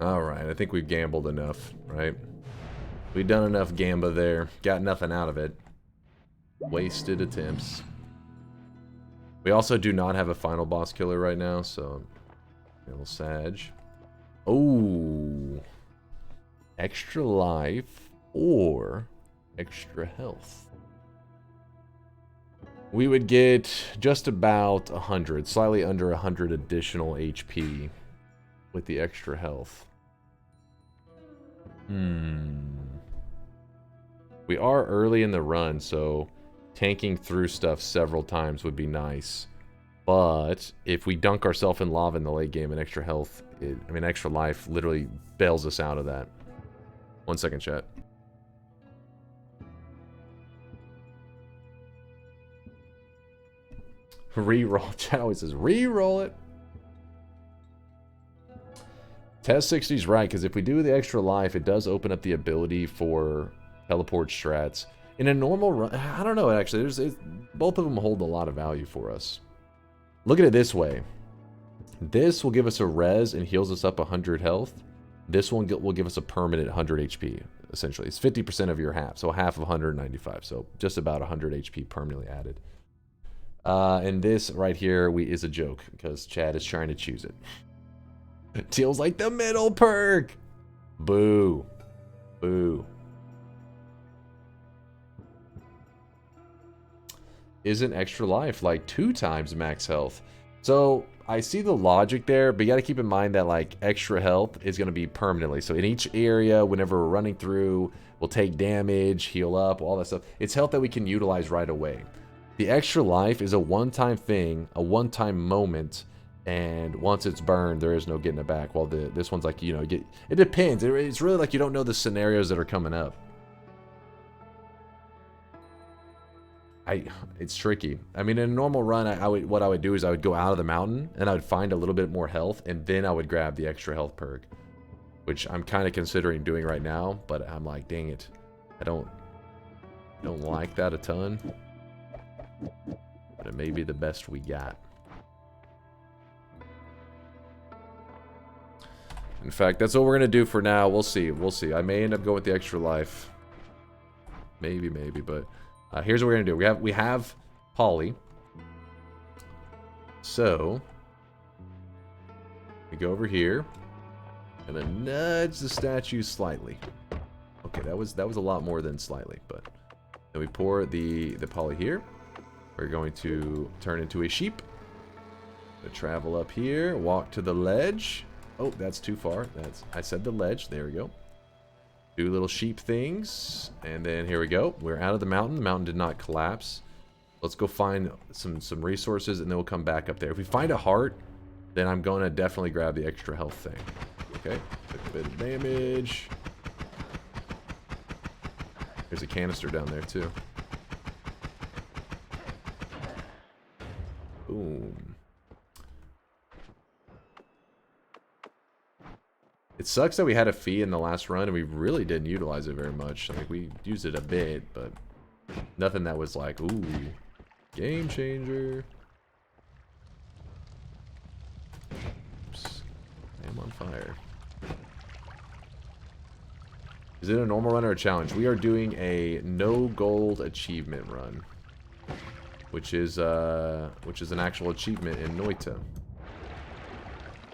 Alright, I think we've gambled enough, right? We've done enough gamba there. Got nothing out of it. Wasted attempts. We also do not have a final boss killer right now, so a little sag. Oh, extra life or extra health. We would get just about 100, slightly under 100 additional HP with the extra health. We are early in the run, so tanking through stuff several times would be nice. But if we dunk ourselves in lava in the late game and extra health, extra life literally bails us out of that. 1 second, chat. Reroll. Chat always says, reroll it. Test 60's right, because if we do the extra life, it does open up the ability for teleport strats. In a normal run, I don't know, actually. Both of them hold a lot of value for us. Look at it this way. This will give us a res and heals us up 100 health. This one will give us a permanent 100 HP, essentially. It's 50% of your half, so half of 195. So just about 100 HP permanently added. And this right here is a joke, because Chad is trying to choose it. Teal's like the middle perk. Boo. Boo. Isn't extra life like 2 times max health? So I see the logic there, but you got to keep in mind that like extra health is going to be permanently. So in each area, whenever we're running through, we'll take damage, heal up, all that stuff. It's health that we can utilize right away. The extra life is a one-time thing, a one-time moment, and once it's burned, there is no getting it back. While this one's like, you know, it depends. It's really like you don't know the scenarios that are coming up. It's tricky. I mean, in a normal run, what I would do is I would go out of the mountain and I would find a little bit more health, and then I would grab the extra health perk, which I'm kind of considering doing right now. But I'm like, dang it, I don't like that a ton. But it may be the best we got. In fact, that's what we're gonna do for now. We'll see. We'll see. I may end up going with the extra life. Maybe, but. Here's what we're gonna do. We have Polly. So we go over here and then nudge the statue slightly. Okay, that was a lot more than slightly, but then we pour the Polly here. We're going to turn into a sheep. Travel up here, walk to the ledge. Oh, that's too far. I said the ledge. There we go. Do little sheep things, and then here we go. We're out of the mountain. The mountain did not collapse. Let's go find some resources, and then we'll come back up there. If we find a heart, then I'm going to definitely grab the extra health thing. Okay, took a bit of damage. There's a canister down there, too. Boom. It sucks that we had a fee in the last run and we really didn't utilize it very much. Like, we used it a bit, but nothing that was like, ooh, game changer. Oops. I'm on fire. Is it a normal run or a challenge? We are doing a no gold achievement run, which is an actual achievement in Noita.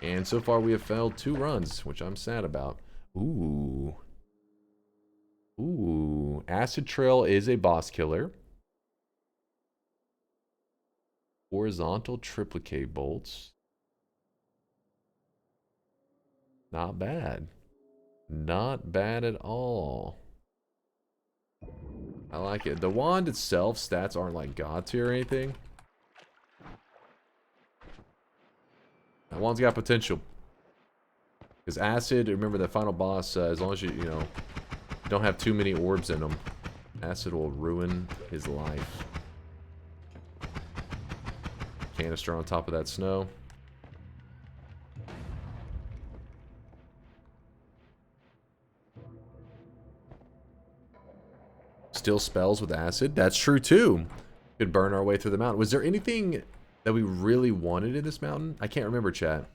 And so far we have failed 2 runs, which I'm sad about. Ooh. Acid Trail is a boss killer. Horizontal triplicate bolts. Not bad. Not bad at all. I like it. The wand itself, stats aren't like god tier or anything. That wand's got potential. Because acid, remember the final boss, as long as you know, don't have too many orbs in them, acid will ruin his life. Canister on top of that snow. Still spells with acid. That's true too. Could burn our way through the mountain. Was there anything that we really wanted in this mountain? I can't remember, chat.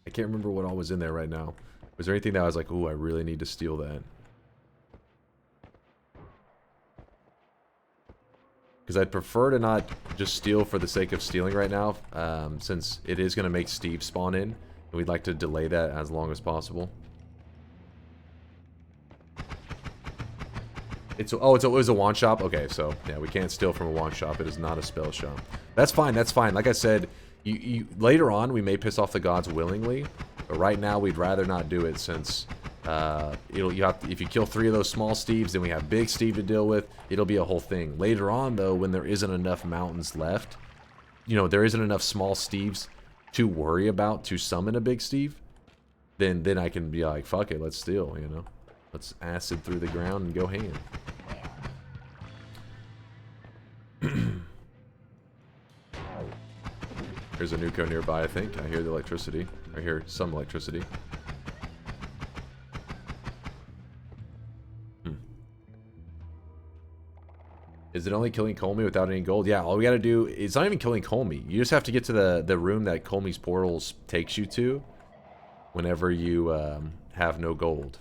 I can't remember what all was in there right now. Was there anything that I was like, ooh, I really need to steal that? Because I'd prefer to not just steal for the sake of stealing right now, since it is going to make Steve spawn in, and we'd like to delay that as long as possible. It was a wand shop? Okay, so, yeah, we can't steal from a wand shop. It is not a spell shop. That's fine, that's fine. Like I said, later on, we may piss off the gods willingly, but right now, we'd rather not do it since... if you kill 3 of those small Steves, then we have big Steve to deal with. It'll be a whole thing. Later on, though, when there isn't enough mountains left, you know, there isn't enough small Steves to worry about to summon a big Steve, then I can be like, fuck it, let's steal, you know? Let's acid through the ground and go ham. There's a Nuco nearby, I think. I hear the electricity. I hear some electricity. Is it only killing Colmy without any gold? Yeah, all we gotta do... It's not even killing Colmy. You just have to get to the room that Colmy's portals takes you to whenever you have no gold.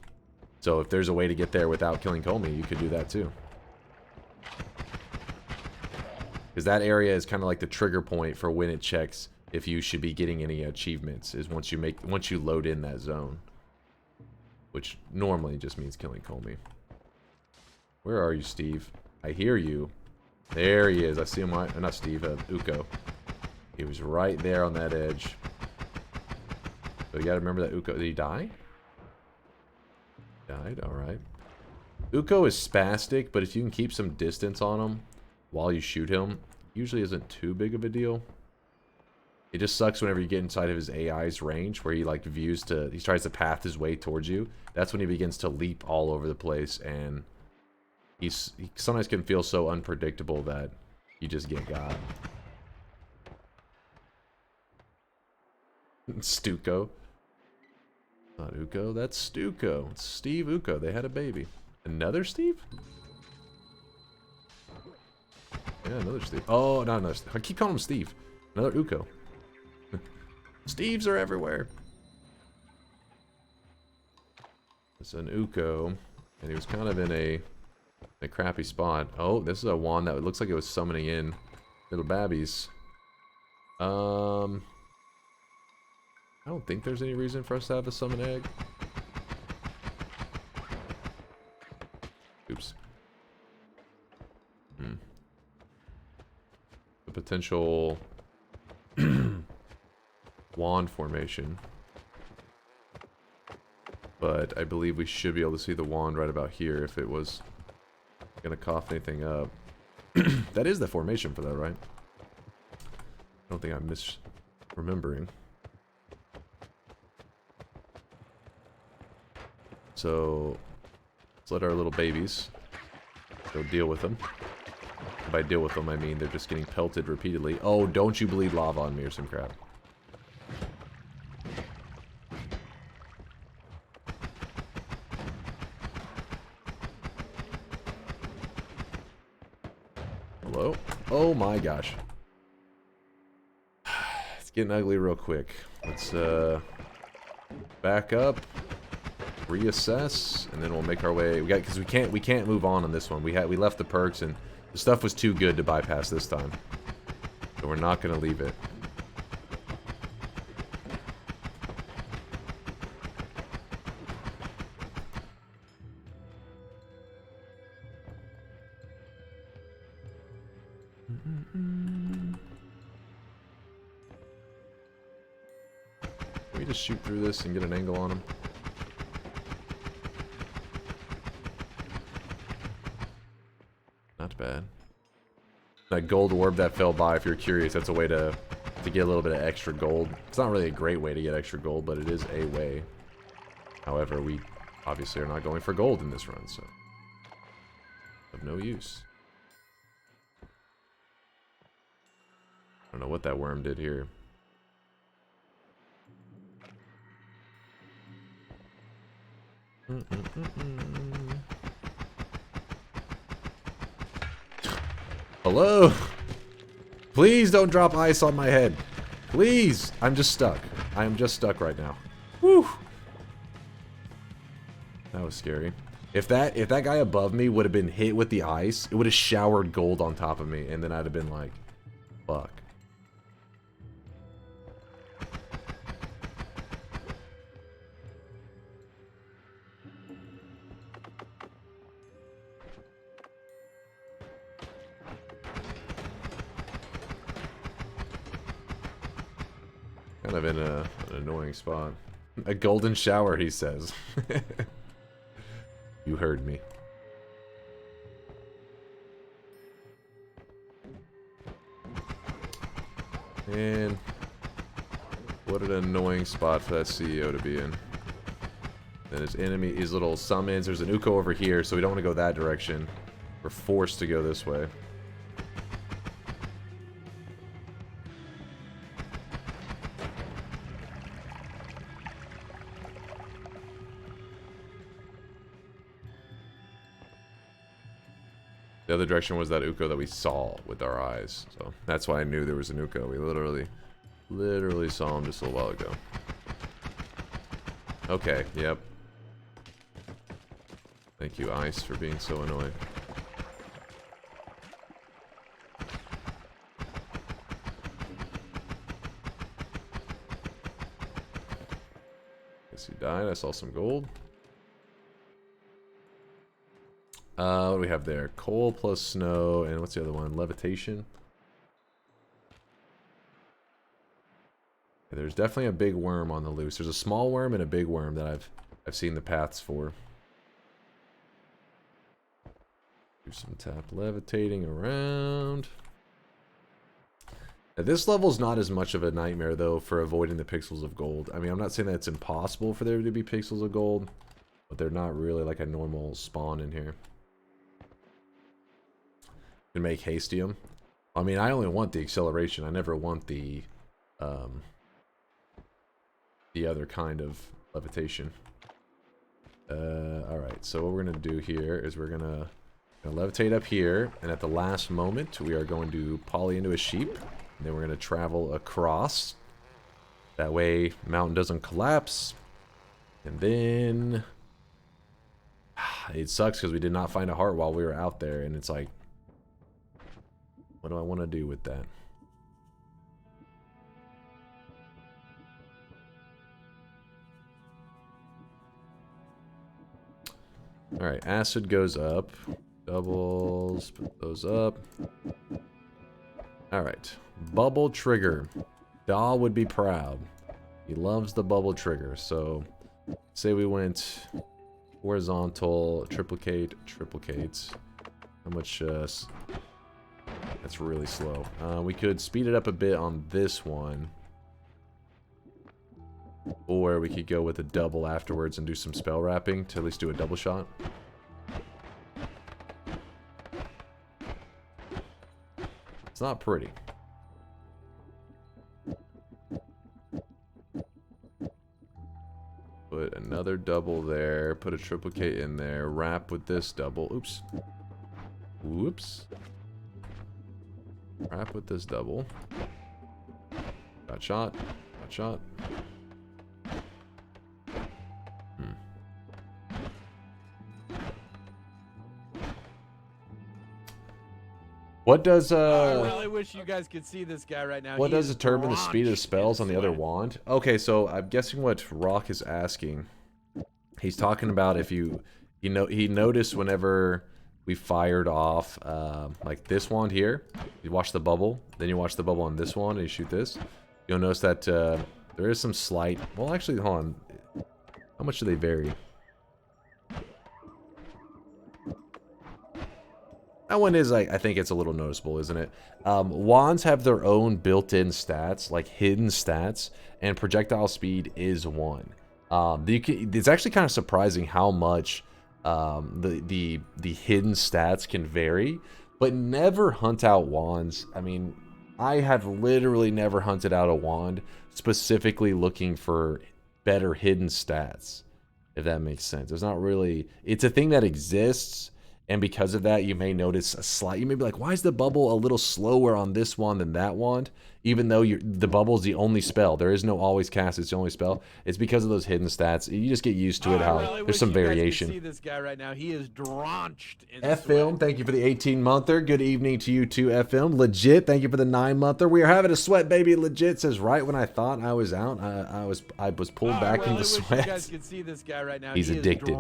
So if there's a way to get there without killing Colmy, you could do that too. Because that area is kind of like the trigger point for when it checks if you should be getting any achievements, is once you load in that zone. Which normally just means killing Colmy. Where are you, Steve? I hear you. There he is. I see him. Not Steve, Uko. He was right there on that edge. So you gotta remember that Uko. Did he die? Died? Alright. Uko is spastic, but if you can keep some distance on him while you shoot him, usually isn't too big of a deal. It just sucks whenever you get inside of his AI's range, where he like he tries to path his way towards you. That's when he begins to leap all over the place, and he sometimes can feel so unpredictable that you just get got. Stuco. Not Uko, that's Stuco. It's Steve Uko. They had a baby. Another Steve? Yeah, another Steve. Oh, not another Steve. I keep calling him Steve. Another Uko. Steves are everywhere. It's an Uko, and he was kind of in a crappy spot. Oh, this is a wand that looks like it was summoning in little babbies. I don't think there's any reason for us to have a summon egg. Oops. The potential wand formation. But I believe we should be able to see the wand right about here if it was gonna cough anything up. That is the formation for that, right? I don't think I'm misremembering. So let's let our little babies go deal with them. And by deal with them, I mean they're just getting pelted repeatedly. Oh, don't you bleed lava on me or some crap. Hello? Oh my gosh. It's getting ugly real quick. Let's back up, reassess, and then we'll make our way. Because we can't move on this one. We left the perks, and the stuff was too good to bypass this time. So we're not gonna leave it. Can we just shoot through this and get an angle on him? Not bad. That gold orb that fell by, if you're curious, that's a way to get a little bit of extra gold. It's not really a great way to get extra gold, but it is a way. However, we obviously are not going for gold in this run, so of no use. I don't know what that worm did here. Hello? Please don't drop ice on my head. Please. I'm just stuck. I am just stuck right now. Whew. That was scary. If that guy above me would have been hit with the ice, it would have showered gold on top of me, and then I'd have been like, fuck. Kind of in an annoying spot. A golden shower, he says. You heard me. And what an annoying spot for that CEO to be in. And his enemy, his little summons. There's an Uko over here, so we don't want to go that direction. We're forced to go this way. The other direction was that Uko that we saw with our eyes. So that's why I knew there was an Uko. We literally saw him just a little while ago. Okay, yep. Thank you, Ice, for being so annoying. Guess he died. I saw some gold. What do we have there? Coal plus snow, and what's the other one? Levitation. Yeah, there's definitely a big worm on the loose. There's a small worm and a big worm that I've seen the paths for. Do some tap levitating around. Now, this level's not as much of a nightmare though for avoiding the pixels of gold. I mean, I'm not saying that it's impossible for there to be pixels of gold, but they're not really like a normal spawn in here. Can make hastium. I mean, I only want the acceleration. I never want the other kind of levitation. Alright, so what we're gonna do here is we're gonna levitate up here, and at the last moment we are going to poly into a sheep, and then we're gonna travel across. That way mountain doesn't collapse. And then it sucks because we did not find a heart while we were out there, and it's like, what do I want to do with that? Alright, acid goes up. Doubles, put those up. Alright, bubble trigger. Daw would be proud. He loves the bubble trigger. So, say we went horizontal, triplicates. How much, that's really slow. We could speed it up a bit on this one. Or we could go with a double afterwards and do some spell wrapping to at least do a double shot. It's not pretty. Put another double there. Put a triplicate in there. Wrap with this double. Oops. Whoops. Wrap with this double. Got shot. Got shot. What does
I really wish you guys could see this guy right now.
What does determine the speed of spells on the other wand? Okay, so I'm guessing what Rock is asking. He's talking about if he noticed whenever we fired off like this wand here. You watch the bubble, then you watch the bubble on this one, and you shoot this. You'll notice that there is some slight... Well, actually, hold on. How much do they vary? That one is, like, I think it's a little noticeable, isn't it? Wands have their own built-in stats, like hidden stats, and projectile speed is one. It's actually kind of surprising how much the hidden stats can vary, but never hunt out wands. I mean, I have literally never hunted out a wand specifically looking for better hidden stats, if that makes sense. There's not really... It's a thing that exists, and because of that, you may notice a slight... You may be like, why is the bubble a little slower on this wand than that wand? Even though the bubble's the only spell. There is no always cast, it's the only spell. It's because of those hidden stats. You just get used to it, how there's some variation.
See this guy right now. He is drenched in
F-Film, thank you for the 18-monther. Good evening to you too, F-Film. Legit, thank you for the 9-monther. We are having a sweat, baby. Legit says, right when I thought I was out, I was pulled back into sweat.
You guys can see this guy right now.
He's addicted.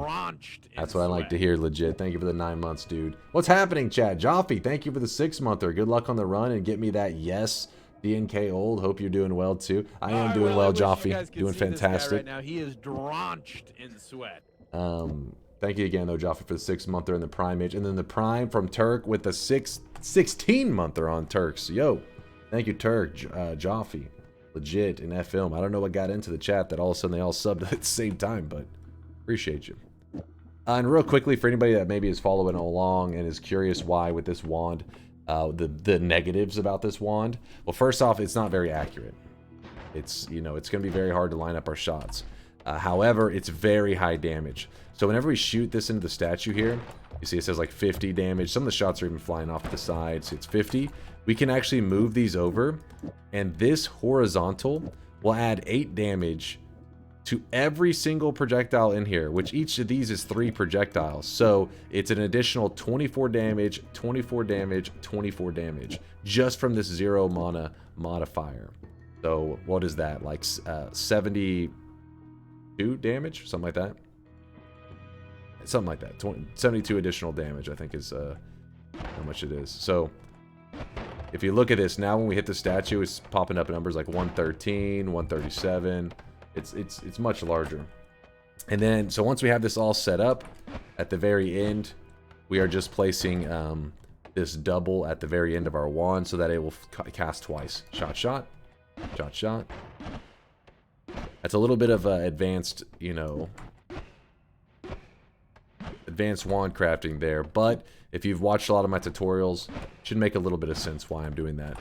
That's what I like to hear, legit. Thank you for the 9 months, dude. What's happening, chat? Joffy, thank you for the 6-monther. Good luck on the run and get me that yes. DNK old, hope you're doing well too. I am doing well, Joffy. Doing fantastic.
Right now, he is drenched in sweat.
Thank you again though, Joffy, for the 6-monther and the prime age, and then the prime from Turk with the 16-monther on Turks. Yo, thank you, Turk, Joffy, legit, and F-Film. I don't know what got into the chat that all of a sudden they all subbed at the same time, but appreciate you. And real quickly, for anybody that maybe is following along and is curious why with this wand. The negatives about this wand. Well, first off, it's not very accurate. It's, you know, it's going to be very hard to line up our shots. However, it's very high damage. So whenever we shoot this into the statue here, you see it says like 50 damage. Some of the shots are even flying off to the side, so it's 50. We can actually move these over, and this horizontal will add 8 damage to every single projectile in here, which each of these is 3 projectiles. So it's an additional 24 damage, 24 damage, 24 damage, just from this 0 mana modifier. So what is that, like 72 damage, something like that? Something like that. 72 additional damage, I think, is how much it is. So if you look at this now, when we hit the statue, it's popping up numbers like 113, 137. It's much larger. And then, so once we have this all set up, at the very end, we are just placing this double at the very end of our wand so that it will cast twice. Shot, shot, shot, shot. That's a little bit of advanced, you know, advanced wand crafting there. But if you've watched a lot of my tutorials, it should make a little bit of sense why I'm doing that.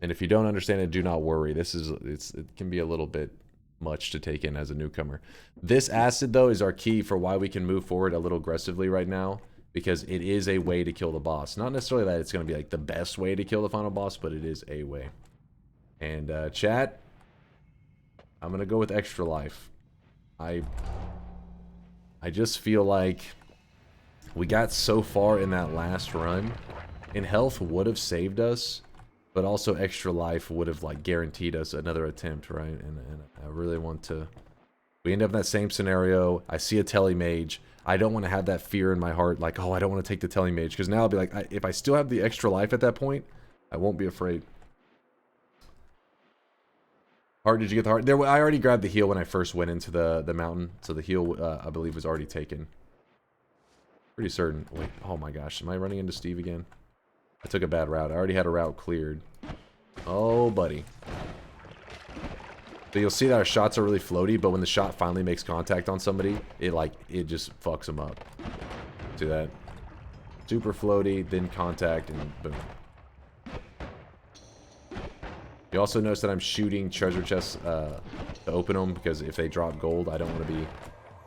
And if you don't understand it, do not worry. It can be a little bit much to take in as a newcomer. This acid, though, is our key for why we can move forward a little aggressively right now, because it is a way to kill the boss. Not necessarily that it's going to be like the best way to kill the final boss, but it is a way. And chat, I'm going to go with extra life. I just feel like we got so far in that last run, and health would have saved us. But also extra life would have like guaranteed us another attempt, right? And I really want to... We end up in that same scenario. I see a telemage. I don't want to have that fear in my heart, like, oh, I don't want to take the telemage. Because now I'll be like, if I still have the extra life at that point, I won't be afraid. Heart, did you get the heart? I already grabbed the heal when I first went into the mountain. So the heal, I believe, was already taken. Pretty certain. Wait, oh my gosh. Am I running into Steve again? I took a bad route. I already had a route cleared. Oh, buddy. So you'll see that our shots are really floaty, but when the shot finally makes contact on somebody, it just fucks them up. See that? Super floaty, then contact, and boom. You also notice that I'm shooting treasure chests to open them, because if they drop gold, I don't want to be...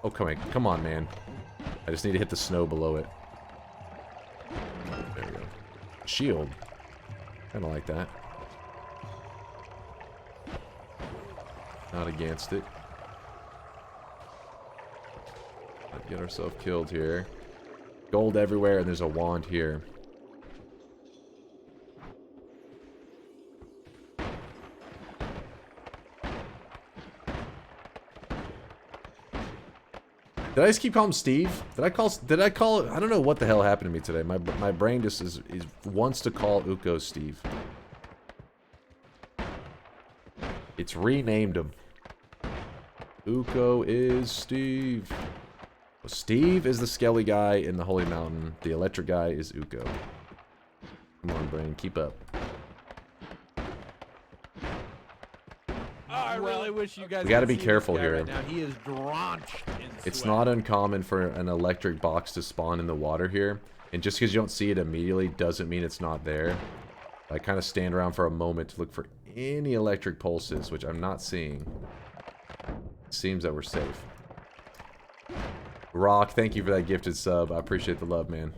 Oh, come on, man. I just need to hit the snow below it. There we go. Shield. Kind of like that. Not against it. Let's get ourselves killed here. Gold everywhere, and there's a wand here. Did I just keep calling him Steve? Did I call I don't know what the hell happened to me today. My brain just wants to call Uko Steve. It's renamed him. Uko is Steve. Steve is the skelly guy in the Holy Mountain. The electric guy is Uko. Come on, brain, keep up.
I really wish you guys.
We gotta
could
be
see
careful
this guy
here.
Right now. He is drenched in
It's
sweat.
not uncommon for an electric box to spawn in the water here. And just because you don't see it immediately doesn't mean it's not there. I kind of stand around for a moment to look for any electric pulses, which I'm not seeing. Seems that we're safe. Rock, thank you for that gifted sub. I appreciate the love, man.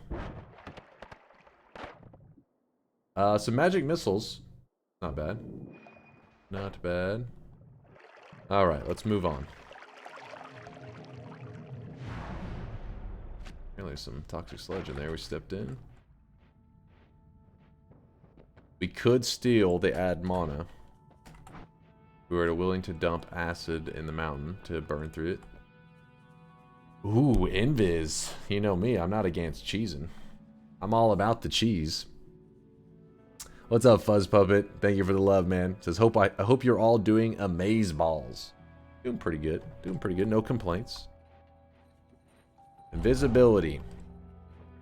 Some magic missiles. Not bad. Not bad. Alright, let's move on. There's some toxic sludge in there. We stepped in. We could steal the add mana. We were willing to dump acid in the mountain to burn through it. Ooh, Invis. You know me, I'm not against cheesing. I'm all about the cheese. What's up, Fuzz Puppet? Thank you for the love, man. Says, I hope you're all doing amaze balls. Doing pretty good. Doing pretty good. No complaints. Invisibility.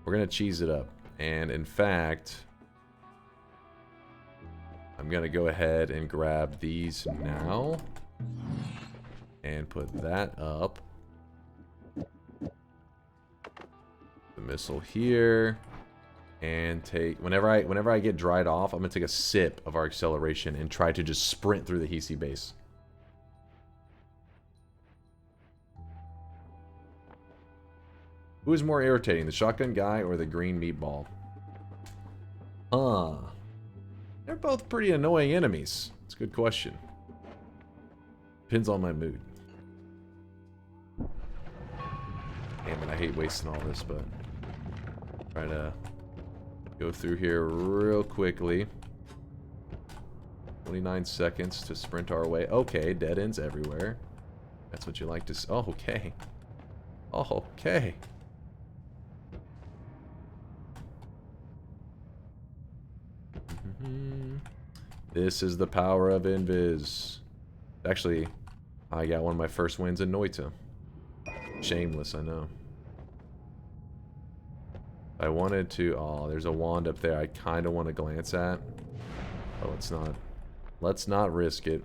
We're gonna cheese it up. And in fact, I'm gonna go ahead and grab these now. And put that up. The missile here. And take whenever I get dried off, I'm gonna take a sip of our acceleration and try to just sprint through the Hisi base. Who is more irritating, the shotgun guy or the green meatball? Huh. They're both pretty annoying enemies. It's a good question. Depends on my mood. Damn it, I hate wasting all this, but try to go through here real quickly. 29 seconds to sprint our way. Okay, dead ends everywhere. That's what you like to see. Oh, okay. Oh, okay. This is the power of Invis. Actually, I got one of my first wins in Noita. Shameless, I know. I wanted to... Oh, there's a wand up there I kind of want to glance at. But let's not. Let's not risk it.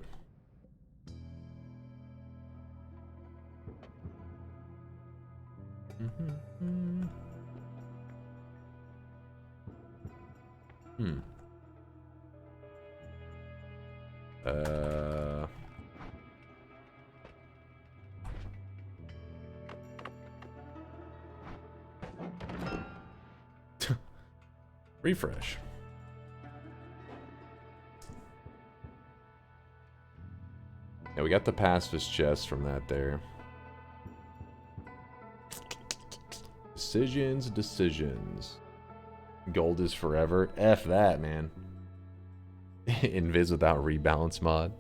Refresh. Yeah, we got the pacifist chest from that there. Decisions. Gold is forever. F that, man. Invis without rebalance mod.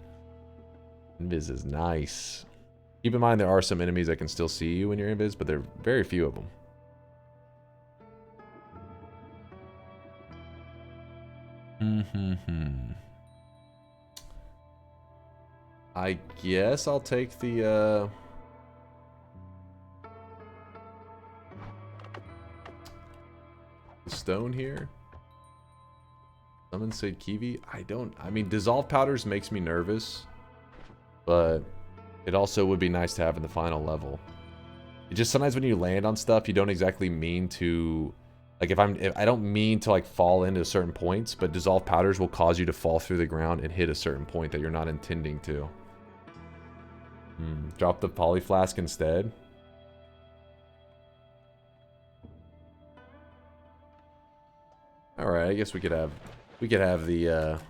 Invis is nice. Keep in mind there are some enemies that can still see you when you're invis, but there are very few of them. I guess I'll take the stone here. Summon Said Kiwi. I mean, dissolve powders makes me nervous, but it also would be nice to have in the final level. It just sometimes when you land on stuff, you don't exactly mean to, like if I don't mean to like fall into certain points, but dissolve powders will cause you to fall through the ground and hit a certain point that you're not intending to. Drop the poly flask instead. All right, I guess we could have the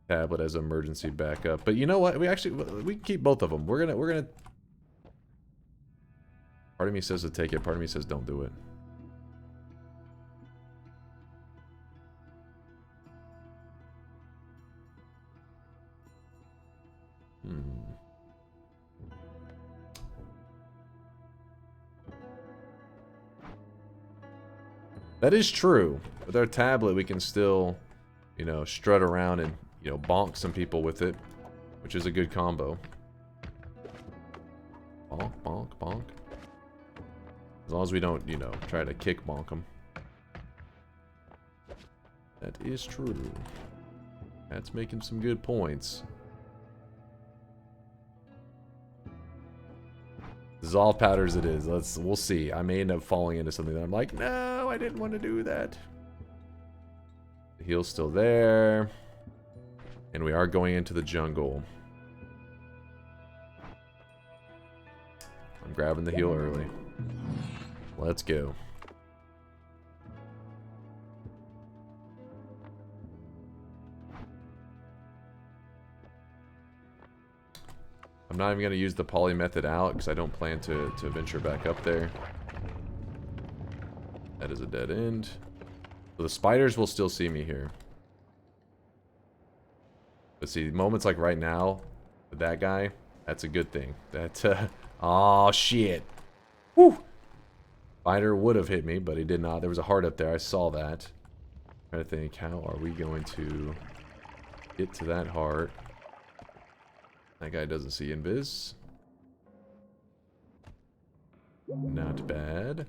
tablet as emergency backup. But you know what? We can keep both of them. We're gonna. Part of me says to take it. Part of me says don't do it. That is true. With our tablet, we can still, you know, strut around and, you know, bonk some people with it, which is a good combo. Bonk, bonk, bonk. As long as we don't, you know, try to kick bonk them. That is true. That's making some good points. Dissolve powders it is. We'll see. I may end up falling into something that I'm like, no, I didn't want to do that. The heal's still there. And we are going into the jungle. I'm grabbing the heal early. Let's go. I'm not even going to use the poly method out because I don't plan to venture back up there. That is a dead end. So the spiders will still see me here. But see, moments like right now, with that guy, that's a good thing. That, oh shit. Whew. Spider would have hit me, but he did not. There was a heart up there. I saw that. I'm trying to think, how are we going to get to that heart? That guy doesn't see invis. Not bad.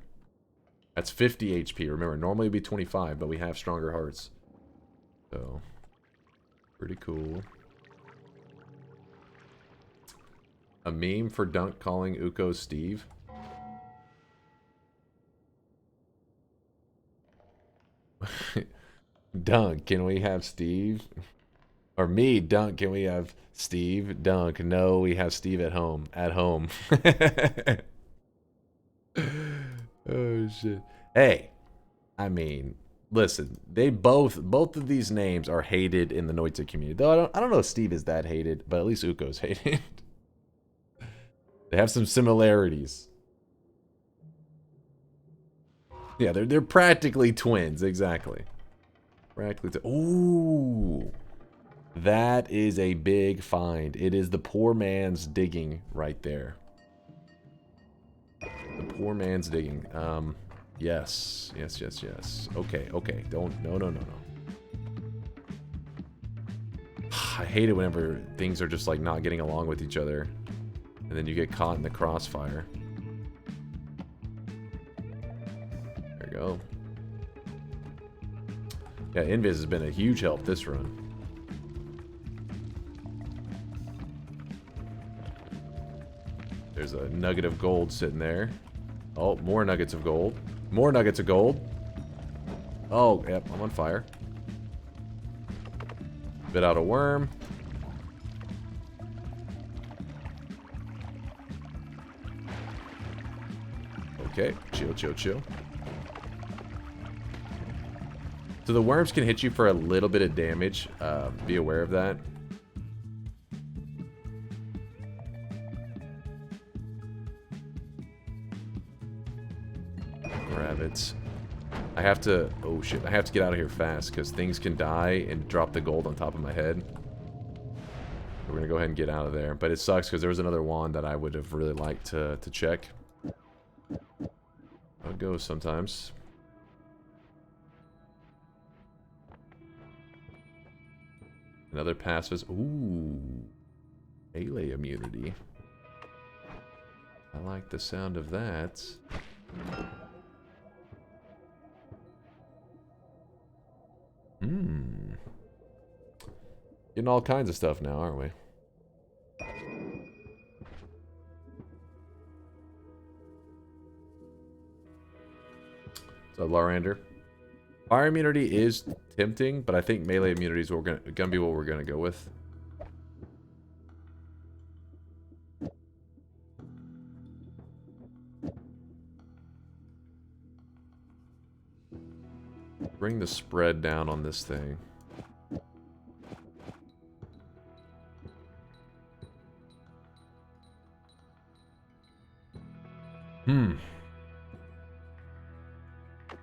That's 50 HP. Remember, normally it'd be 25, but we have stronger hearts. So, pretty cool. A meme for Dunk calling Uko Steve. Dunk, can we have Steve? Or me, Dunk, can we have Steve? Dunk, no, we have Steve at home. At home. Oh, shit. Hey, I mean, listen, they both of these names are hated in the Noita community. Though I don't know if Steve is that hated, but at least Uko's hated. They have some similarities. Yeah, they're practically twins, exactly. Practically. Ooh. That is a big find. It is the poor man's digging right there. The poor man's digging. Yes. Yes, yes, yes. Okay, okay. Don't. No, no, no, no. I hate it whenever things are just like not getting along with each other. And then you get caught in the crossfire. There we go. Yeah, Invis has been a huge help this run. There's a nugget of gold sitting there. Oh, more nuggets of gold. More nuggets of gold. Oh, yep, I'm on fire. Bit out a worm. Okay, chill, chill, chill. So the worms can hit you for a little bit of damage. Be aware of that. Rabbits. I have to... Oh shit, I have to get out of here fast because things can die and drop the gold on top of my head. We're gonna go ahead and get out of there. But it sucks because there was another wand that I would have really liked to check. How it goes sometimes. Another passive. Ooh. Melee immunity. I like the sound of that. Getting all kinds of stuff now, aren't we? So, Larander. Fire immunity is tempting, but I think melee immunity is gonna be what we're gonna go with. Bring the spread down on this thing.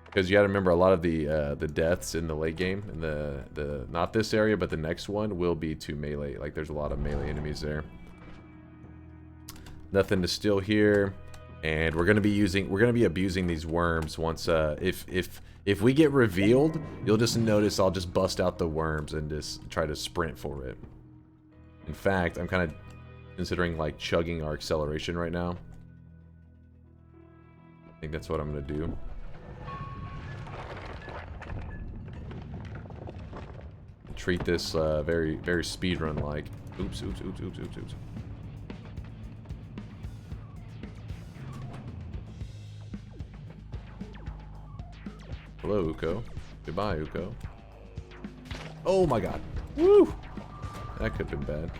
Because you got to remember, a lot of the deaths in the late game, in the not this area, but the next one, will be to melee. Like, there's a lot of melee enemies there. Nothing to steal here. And we're gonna be abusing these worms once if we get revealed, you'll just notice I'll just bust out the worms and just try to sprint for it. In fact, I'm kind of considering like chugging our acceleration right now. I think that's what I'm gonna do. Treat this very speedrun like. Oops. Hello, Uko. Goodbye, Uko. Oh my god. Woo! That could have been bad.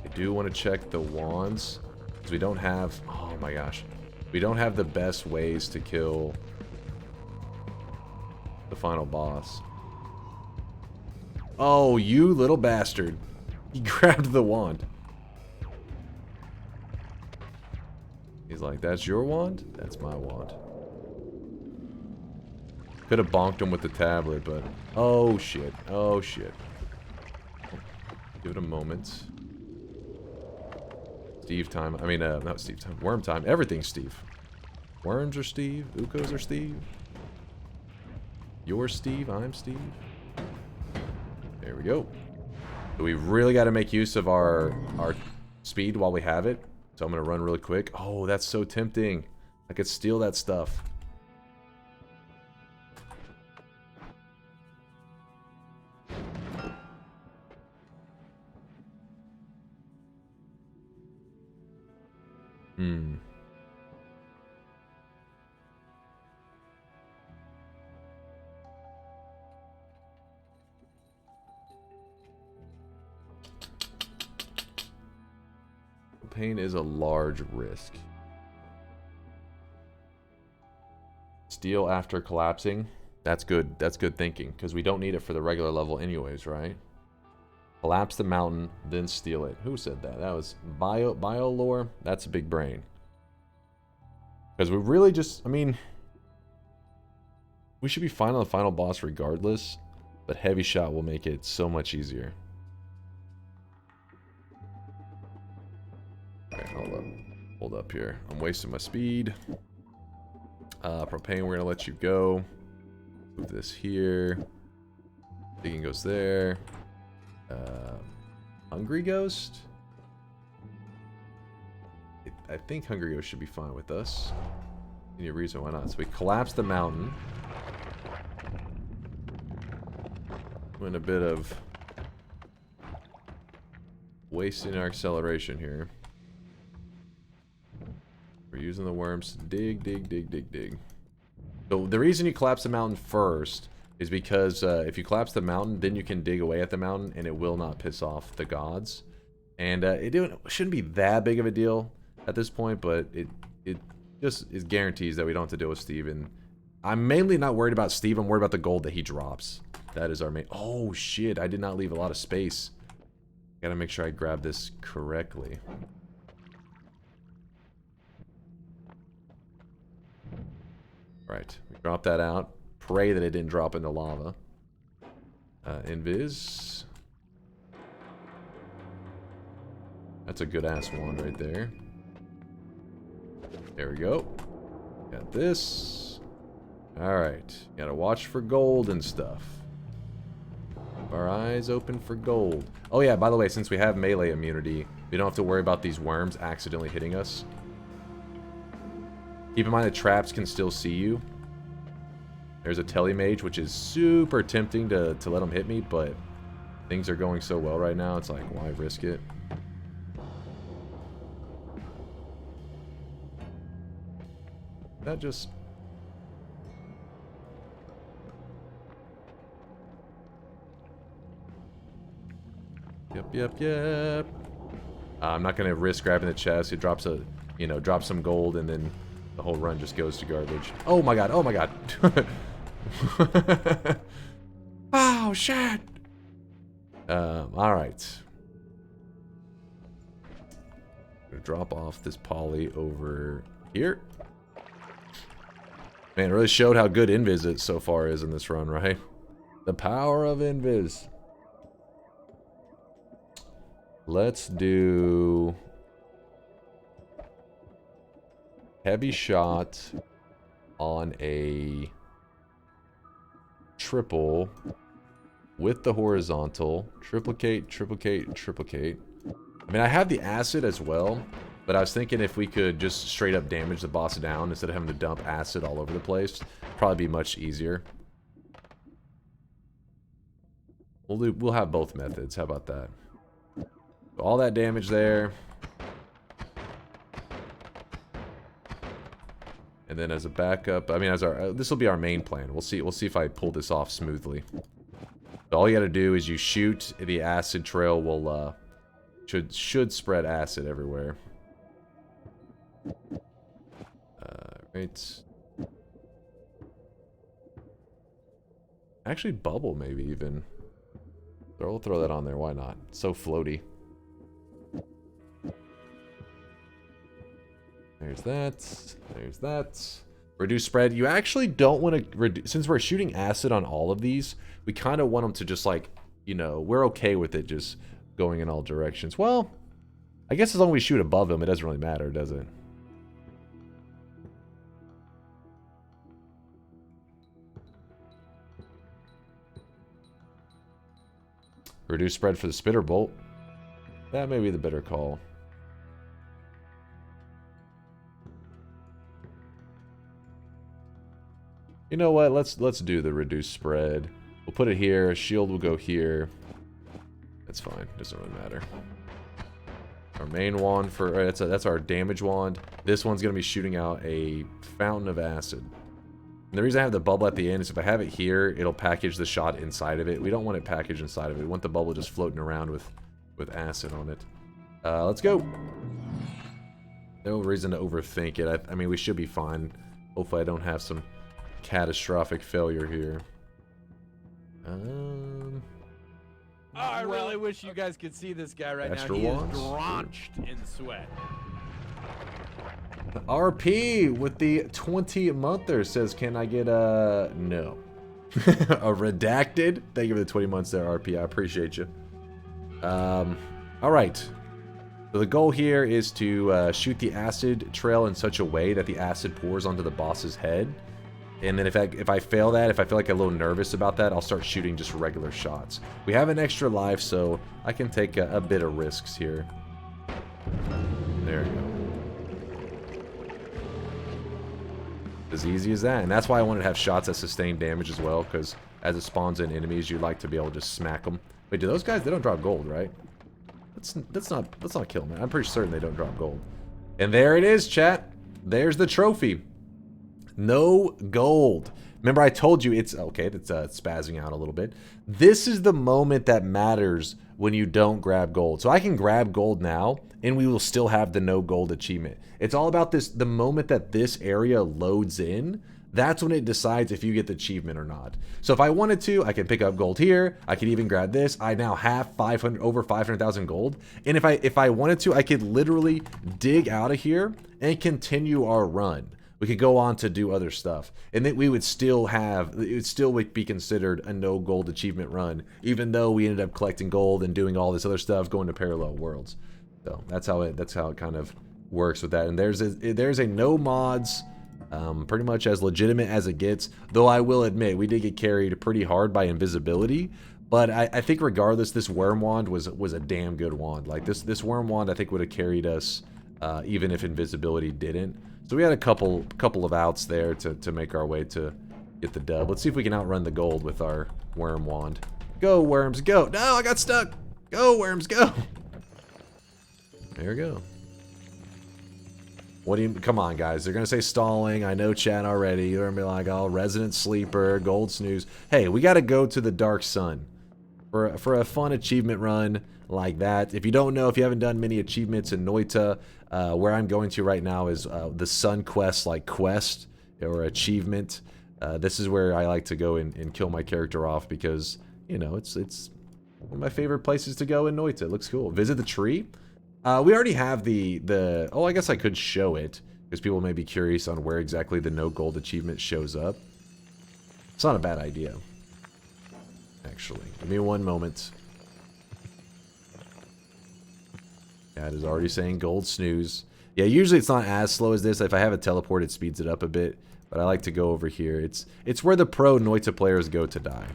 I do want to check the wands. Because we don't have... Oh my gosh. We don't have the best ways to kill the final boss. Oh, you little bastard. He grabbed the wand. He's like, that's your wand? That's my wand. Could have bonked him with the tablet, but... Oh, shit. Oh, shit. Give it a moment. Steve time. I mean, not Steve time. Worm time. Everything's Steve. Worms are Steve. Ukos are Steve. You're Steve. I'm Steve. There we go. So we really got to make use of our speed while we have it. So I'm going to run really quick. Oh, that's so tempting. I could steal that stuff. Pain is a large risk. Steal after collapsing. That's good. That's good thinking, because we don't need it for the regular level anyways, right? Collapse the mountain, then steal it. Who said that? That was bio lore. That's a big brain. Because we really just, I mean, we should be fine on the final boss regardless, but heavy shot will make it so much easier. Hold up here. I'm wasting my speed. Propane, we're gonna let you go. Move this here. Digging goes there. Hungry Ghost? I think Hungry Ghost should be fine with us. Any reason why not? So we collapse the mountain. Doing a bit of wasting our acceleration here. We're using the worms to dig. So the reason you collapse the mountain first is because if you collapse the mountain, then you can dig away at the mountain and it will not piss off the gods. And it shouldn't be that big of a deal at this point, but it just is guarantees that we don't have to deal with Steve. And I'm mainly not worried about Steve, I'm worried about the gold that he drops. That is our main... Oh shit, I did not leave a lot of space. Gotta make sure I grab this correctly. Right, we drop that out. Pray that it didn't drop into lava. Invis. That's a good ass wand right there. There we go. Got this. Alright, gotta watch for gold and stuff. Keep our eyes open for gold. Oh yeah, by the way, since we have melee immunity, we don't have to worry about these worms accidentally hitting us. Keep in mind that traps can still see you. There's a telemage, which is super tempting to let them hit me, but things are going so well right now, it's like, why risk it? That just... Yep. I'm not going to risk grabbing the chest. It drops a, drops some gold, and then the whole run just goes to garbage. Oh my god, oh my god. Oh, shit. Alright. Gonna drop off this poly over here. Man, it really showed how good Invis it so far is in this run, right? The power of Invis. Let's do... heavy shot on a triple with the horizontal. Triplicate, triplicate, triplicate. I mean, I have the acid as well, but I was thinking if we could just straight up damage the boss down instead of having to dump acid all over the place, probably be much easier. We'll have both methods. How about that? So all that damage there. And then as a backup, I mean, as our this will be our main plan. We'll see if I pull this off smoothly. So all you got to do is you shoot, the acid trail will should spread acid everywhere. Right. Actually, bubble maybe even. We'll throw that on there. Why not? It's so floaty. There's that. There's that. Reduce spread. You actually don't want to reduce, since we're shooting acid on all of these, we kind of want them to just like, you know, we're okay with it just going in all directions. Well, I guess as long as we shoot above them, it doesn't really matter, does it? Reduce spread for the spitter bolt. That may be the better call. You know what? Let's do the reduced spread. We'll put it here. Shield will go here. That's fine. Doesn't really matter. Our main wand for that's our damage wand. This one's gonna be shooting out a fountain of acid. And the reason I have the bubble at the end is if I have it here, it'll package the shot inside of it. We don't want it packaged inside of it. We want the bubble just floating around with acid on it. Let's go. No reason to overthink it. I mean, we should be fine. Hopefully, I don't have some catastrophic failure here.
I really wish you guys could see this guy right
Extra
now. He
wands?
is drenched in sweat.
RP with the 20-monther says, can I get a... No. A redacted? Thank you for the 20 months there, RP. I appreciate you. Alright. So the goal here is to shoot the acid trail in such a way that the acid pours onto the boss's head. And then if I fail that, if I feel like I'm a little nervous about that, I'll start shooting just regular shots. We have an extra life, so I can take a bit of risks here. There we go. As easy as that. And that's why I wanted to have shots that sustain damage as well, because as it spawns in enemies, you'd like to be able to just smack them. Wait, do those guys, they don't drop gold, right? Let's not kill them. I'm pretty certain they don't drop gold. And there it is, chat. There's the trophy. No gold. Remember I told you it's okay, that's spazzing out a little bit. This is the moment that matters when you don't grab gold. So I can grab gold now and we will still have the no gold achievement. It's all about this, the moment that this area loads in, that's when it decides if you get the achievement or not. So if I wanted to, I can pick up gold here. I could even grab this. I now have over 500,000 gold. And if I wanted to, I could literally dig out of here and continue our run. We could go on to do other stuff, and then we would still have, it would still be considered a no gold achievement run, even though we ended up collecting gold and doing all this other stuff, going to parallel worlds. So that's how it kind of works with that. And there's a no mods, pretty much as legitimate as it gets. Though I will admit we did get carried pretty hard by invisibility. But I think regardless, this worm wand was a damn good wand. Like this worm wand, I think would have carried us even if invisibility didn't. So we had a couple of outs there to make our way to get the dub. Let's see if we can outrun the gold with our worm wand. Go, worms, go. No, I got stuck. Go, worms, go. There we go. What do you... Come on, guys. They're going to say stalling. I know chat already. They're going to be like, oh, resident sleeper, gold snooze. Hey, we got to go to the dark sun for a fun achievement run like that. If you don't know, if you haven't done many achievements in Noita, where I'm going to right now is the Sun Quest, like quest or achievement. This is where I like to go and kill my character off because, you know, it's one of my favorite places to go in Noita. It looks cool. Visit the tree. We already have the oh, I guess I could show it because people may be curious on where exactly the no gold achievement shows up. It's not a bad idea, actually. Give me one moment. Cat is already saying gold snooze. Yeah, usually it's not as slow as this. If I have it teleport, it speeds it up a bit. But I like to go over here. It's where the pro Noita players go to die.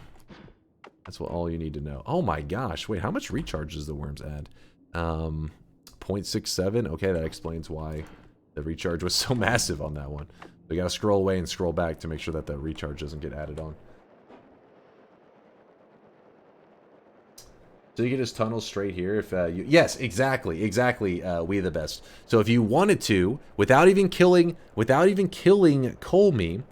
That's what all you need to know. Oh my gosh. Wait, how much recharge does the worms add? 0.67. Okay, that explains why the recharge was so massive on that one. We gotta scroll away and scroll back to make sure that the recharge doesn't get added on. So you can just tunnel straight here if you... Yes, exactly, we the best. So if you wanted to, without even killing Colmy,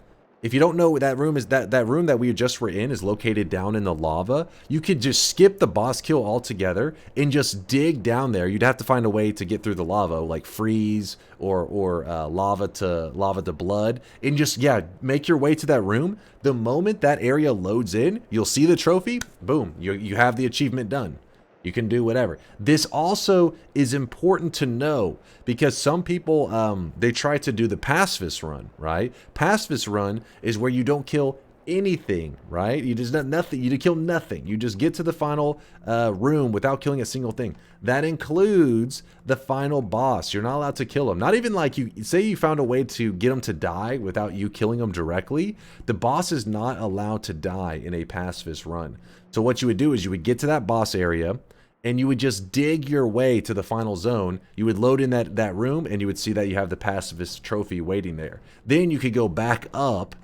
if you don't know what that room is, that room that we just were in is located down in the lava, you could just skip the boss kill altogether and just dig down there. You'd have to find a way to get through the lava, like freeze or lava to blood, and just, yeah, make your way to that room. The moment that area loads in, you'll see the trophy, boom, you have the achievement done. You can do whatever. This also is important to know because some people, they try to do the pacifist run, right? Pacifist run is where you don't kill anything, right? You just nothing. You kill nothing. You just get to the final room without killing a single thing. That includes the final boss. You're not allowed to kill him. Not even like you say you found a way to get him to die without you killing him directly. The boss is not allowed to die in a pacifist run. So what you would do is you would get to that boss area and you would just dig your way to the final zone. You would load in that room and you would see that you have the pacifist trophy waiting there. Then you could go back up,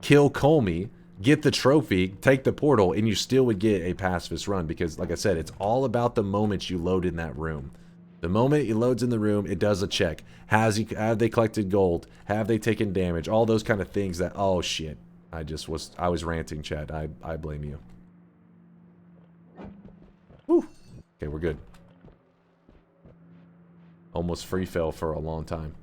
kill Colmy, get the trophy, take the portal, and you still would get a pacifist run because, like I said, it's all about the moment you load in that room. The moment it loads in the room, it does a check. Have they collected gold? Have they taken damage? All those kind of things that, oh shit. I was ranting, chat. I blame you. Whew. Okay, we're good. Almost free fell for a long time.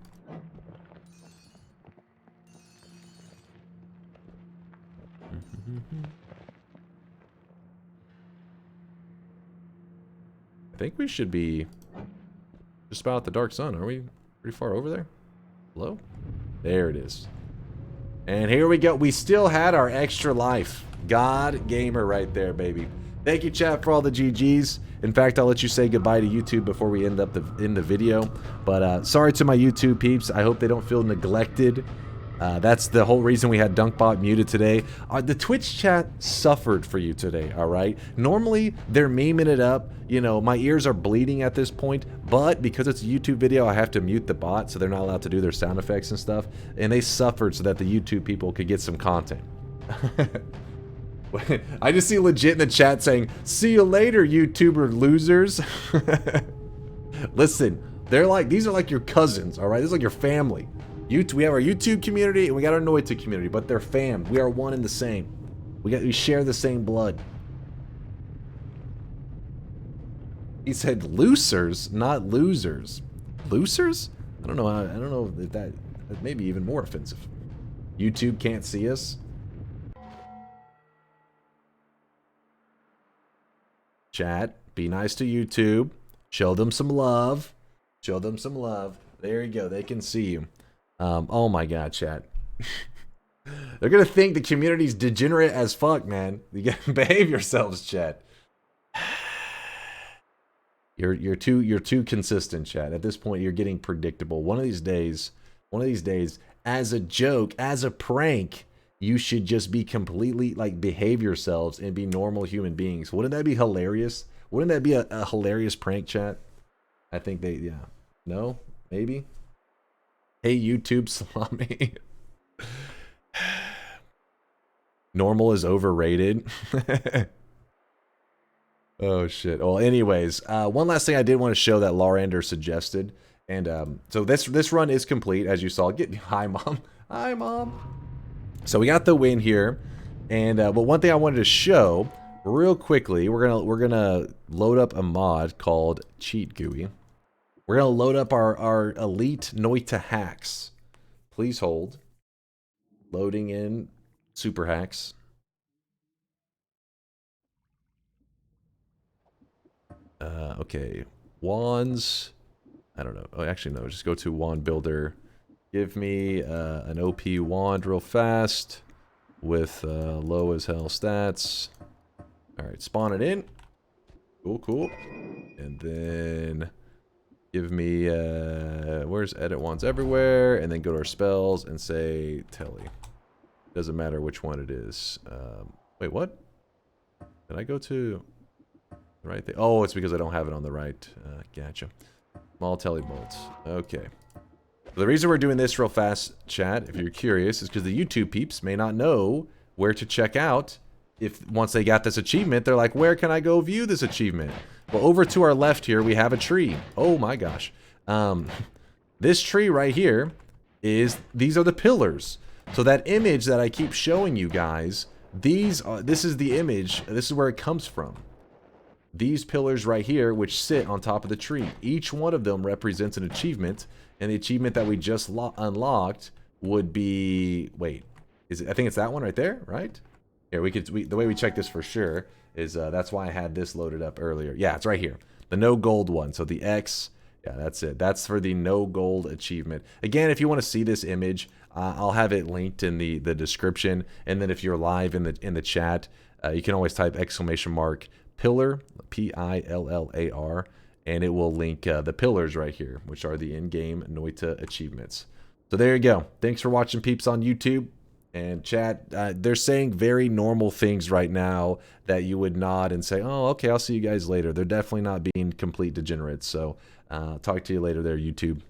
I think we should be just about the dark sun. Are we pretty far over there? Hello? There it is. And here we go. We still had our extra life. God Gamer right there, baby. Thank you, chat, for all the GGs. In fact, I'll let you say goodbye to YouTube before we end up in the video. But sorry to my YouTube peeps. I hope they don't feel neglected. That's the whole reason we had DunkBot muted today. The Twitch chat suffered for you today, all right? Normally, they're memeing it up. You know, my ears are bleeding at this point, but because it's a YouTube video, I have to mute the bot, so they're not allowed to do their sound effects and stuff. And they suffered so that the YouTube people could get some content. I just see legit in the chat saying, "See you later, YouTuber losers." Listen, they're like, these are like your cousins, all right? This is like your family. We have our YouTube community and we got our Noita community, but they're fam. We are one and the same. We share the same blood. He said losers, not losers. Losers? I don't know if that may be even more offensive. YouTube can't see us. Chat, be nice to YouTube. Show them some love. Show them some love. There you go. They can see you. Oh my god, chat. They're gonna think the community's degenerate as fuck, man. You gotta behave yourselves, chat. You're too consistent, chat. At this point, you're getting predictable. One of these days, as a joke, as a prank, you should just be completely, like, behave yourselves and be normal human beings. Wouldn't that be hilarious? Wouldn't that be a hilarious prank, chat? I think they, yeah. No? Maybe? Hey, YouTube salami. Normal is overrated. Oh, shit. Well, anyways, one last thing I did want to show that Larander suggested. And so this run is complete, as you saw. Hi, Mom. Hi, Mom. So we got the win here. And but one thing I wanted to show real quickly, we're gonna load up a mod called Cheat GUI. We're gonna load up our elite Noita hacks. Please hold. Loading in super hacks. Okay, wands. I don't know. Oh, actually no. Just go to wand builder. Give me an OP wand real fast with low as hell stats. All right, spawn it in. Cool, cool. And then Give me, where's edit ones everywhere? And then go to our spells and say telly. Doesn't matter which one it is. Wait, what? Did I go to the right thing? Oh, it's because I don't have it on the right. Gotcha. Small telly bolts. Okay. The reason we're doing this real fast, chat, if you're curious, is because the YouTube peeps may not know where to check out. If once they got this achievement, they're like, where can I go view this achievement? Well, over to our left here, we have a tree. Oh my gosh. This tree right here these are the pillars. So that image that I keep showing you guys, this is the image, this is where it comes from. These pillars right here, which sit on top of the tree. Each one of them represents an achievement, and the achievement that we just unlocked would be, wait, I think it's that one right there, right? Here, the way we check this for sure is, that's why I had this loaded up earlier. Yeah, it's right here. The no gold one. So the X, yeah, that's it. That's for the no gold achievement. Again, if you want to see this image, I'll have it linked in the description. And then if you're live in the chat, you can always type !pillar, Pillar, and it will link the pillars right here, which are the in-game Noita achievements. So there you go. Thanks for watching, peeps, on YouTube. And chat, they're saying very normal things right now that you would nod and say, oh, okay, I'll see you guys later. They're definitely not being complete degenerates. So talk to you later there, YouTube.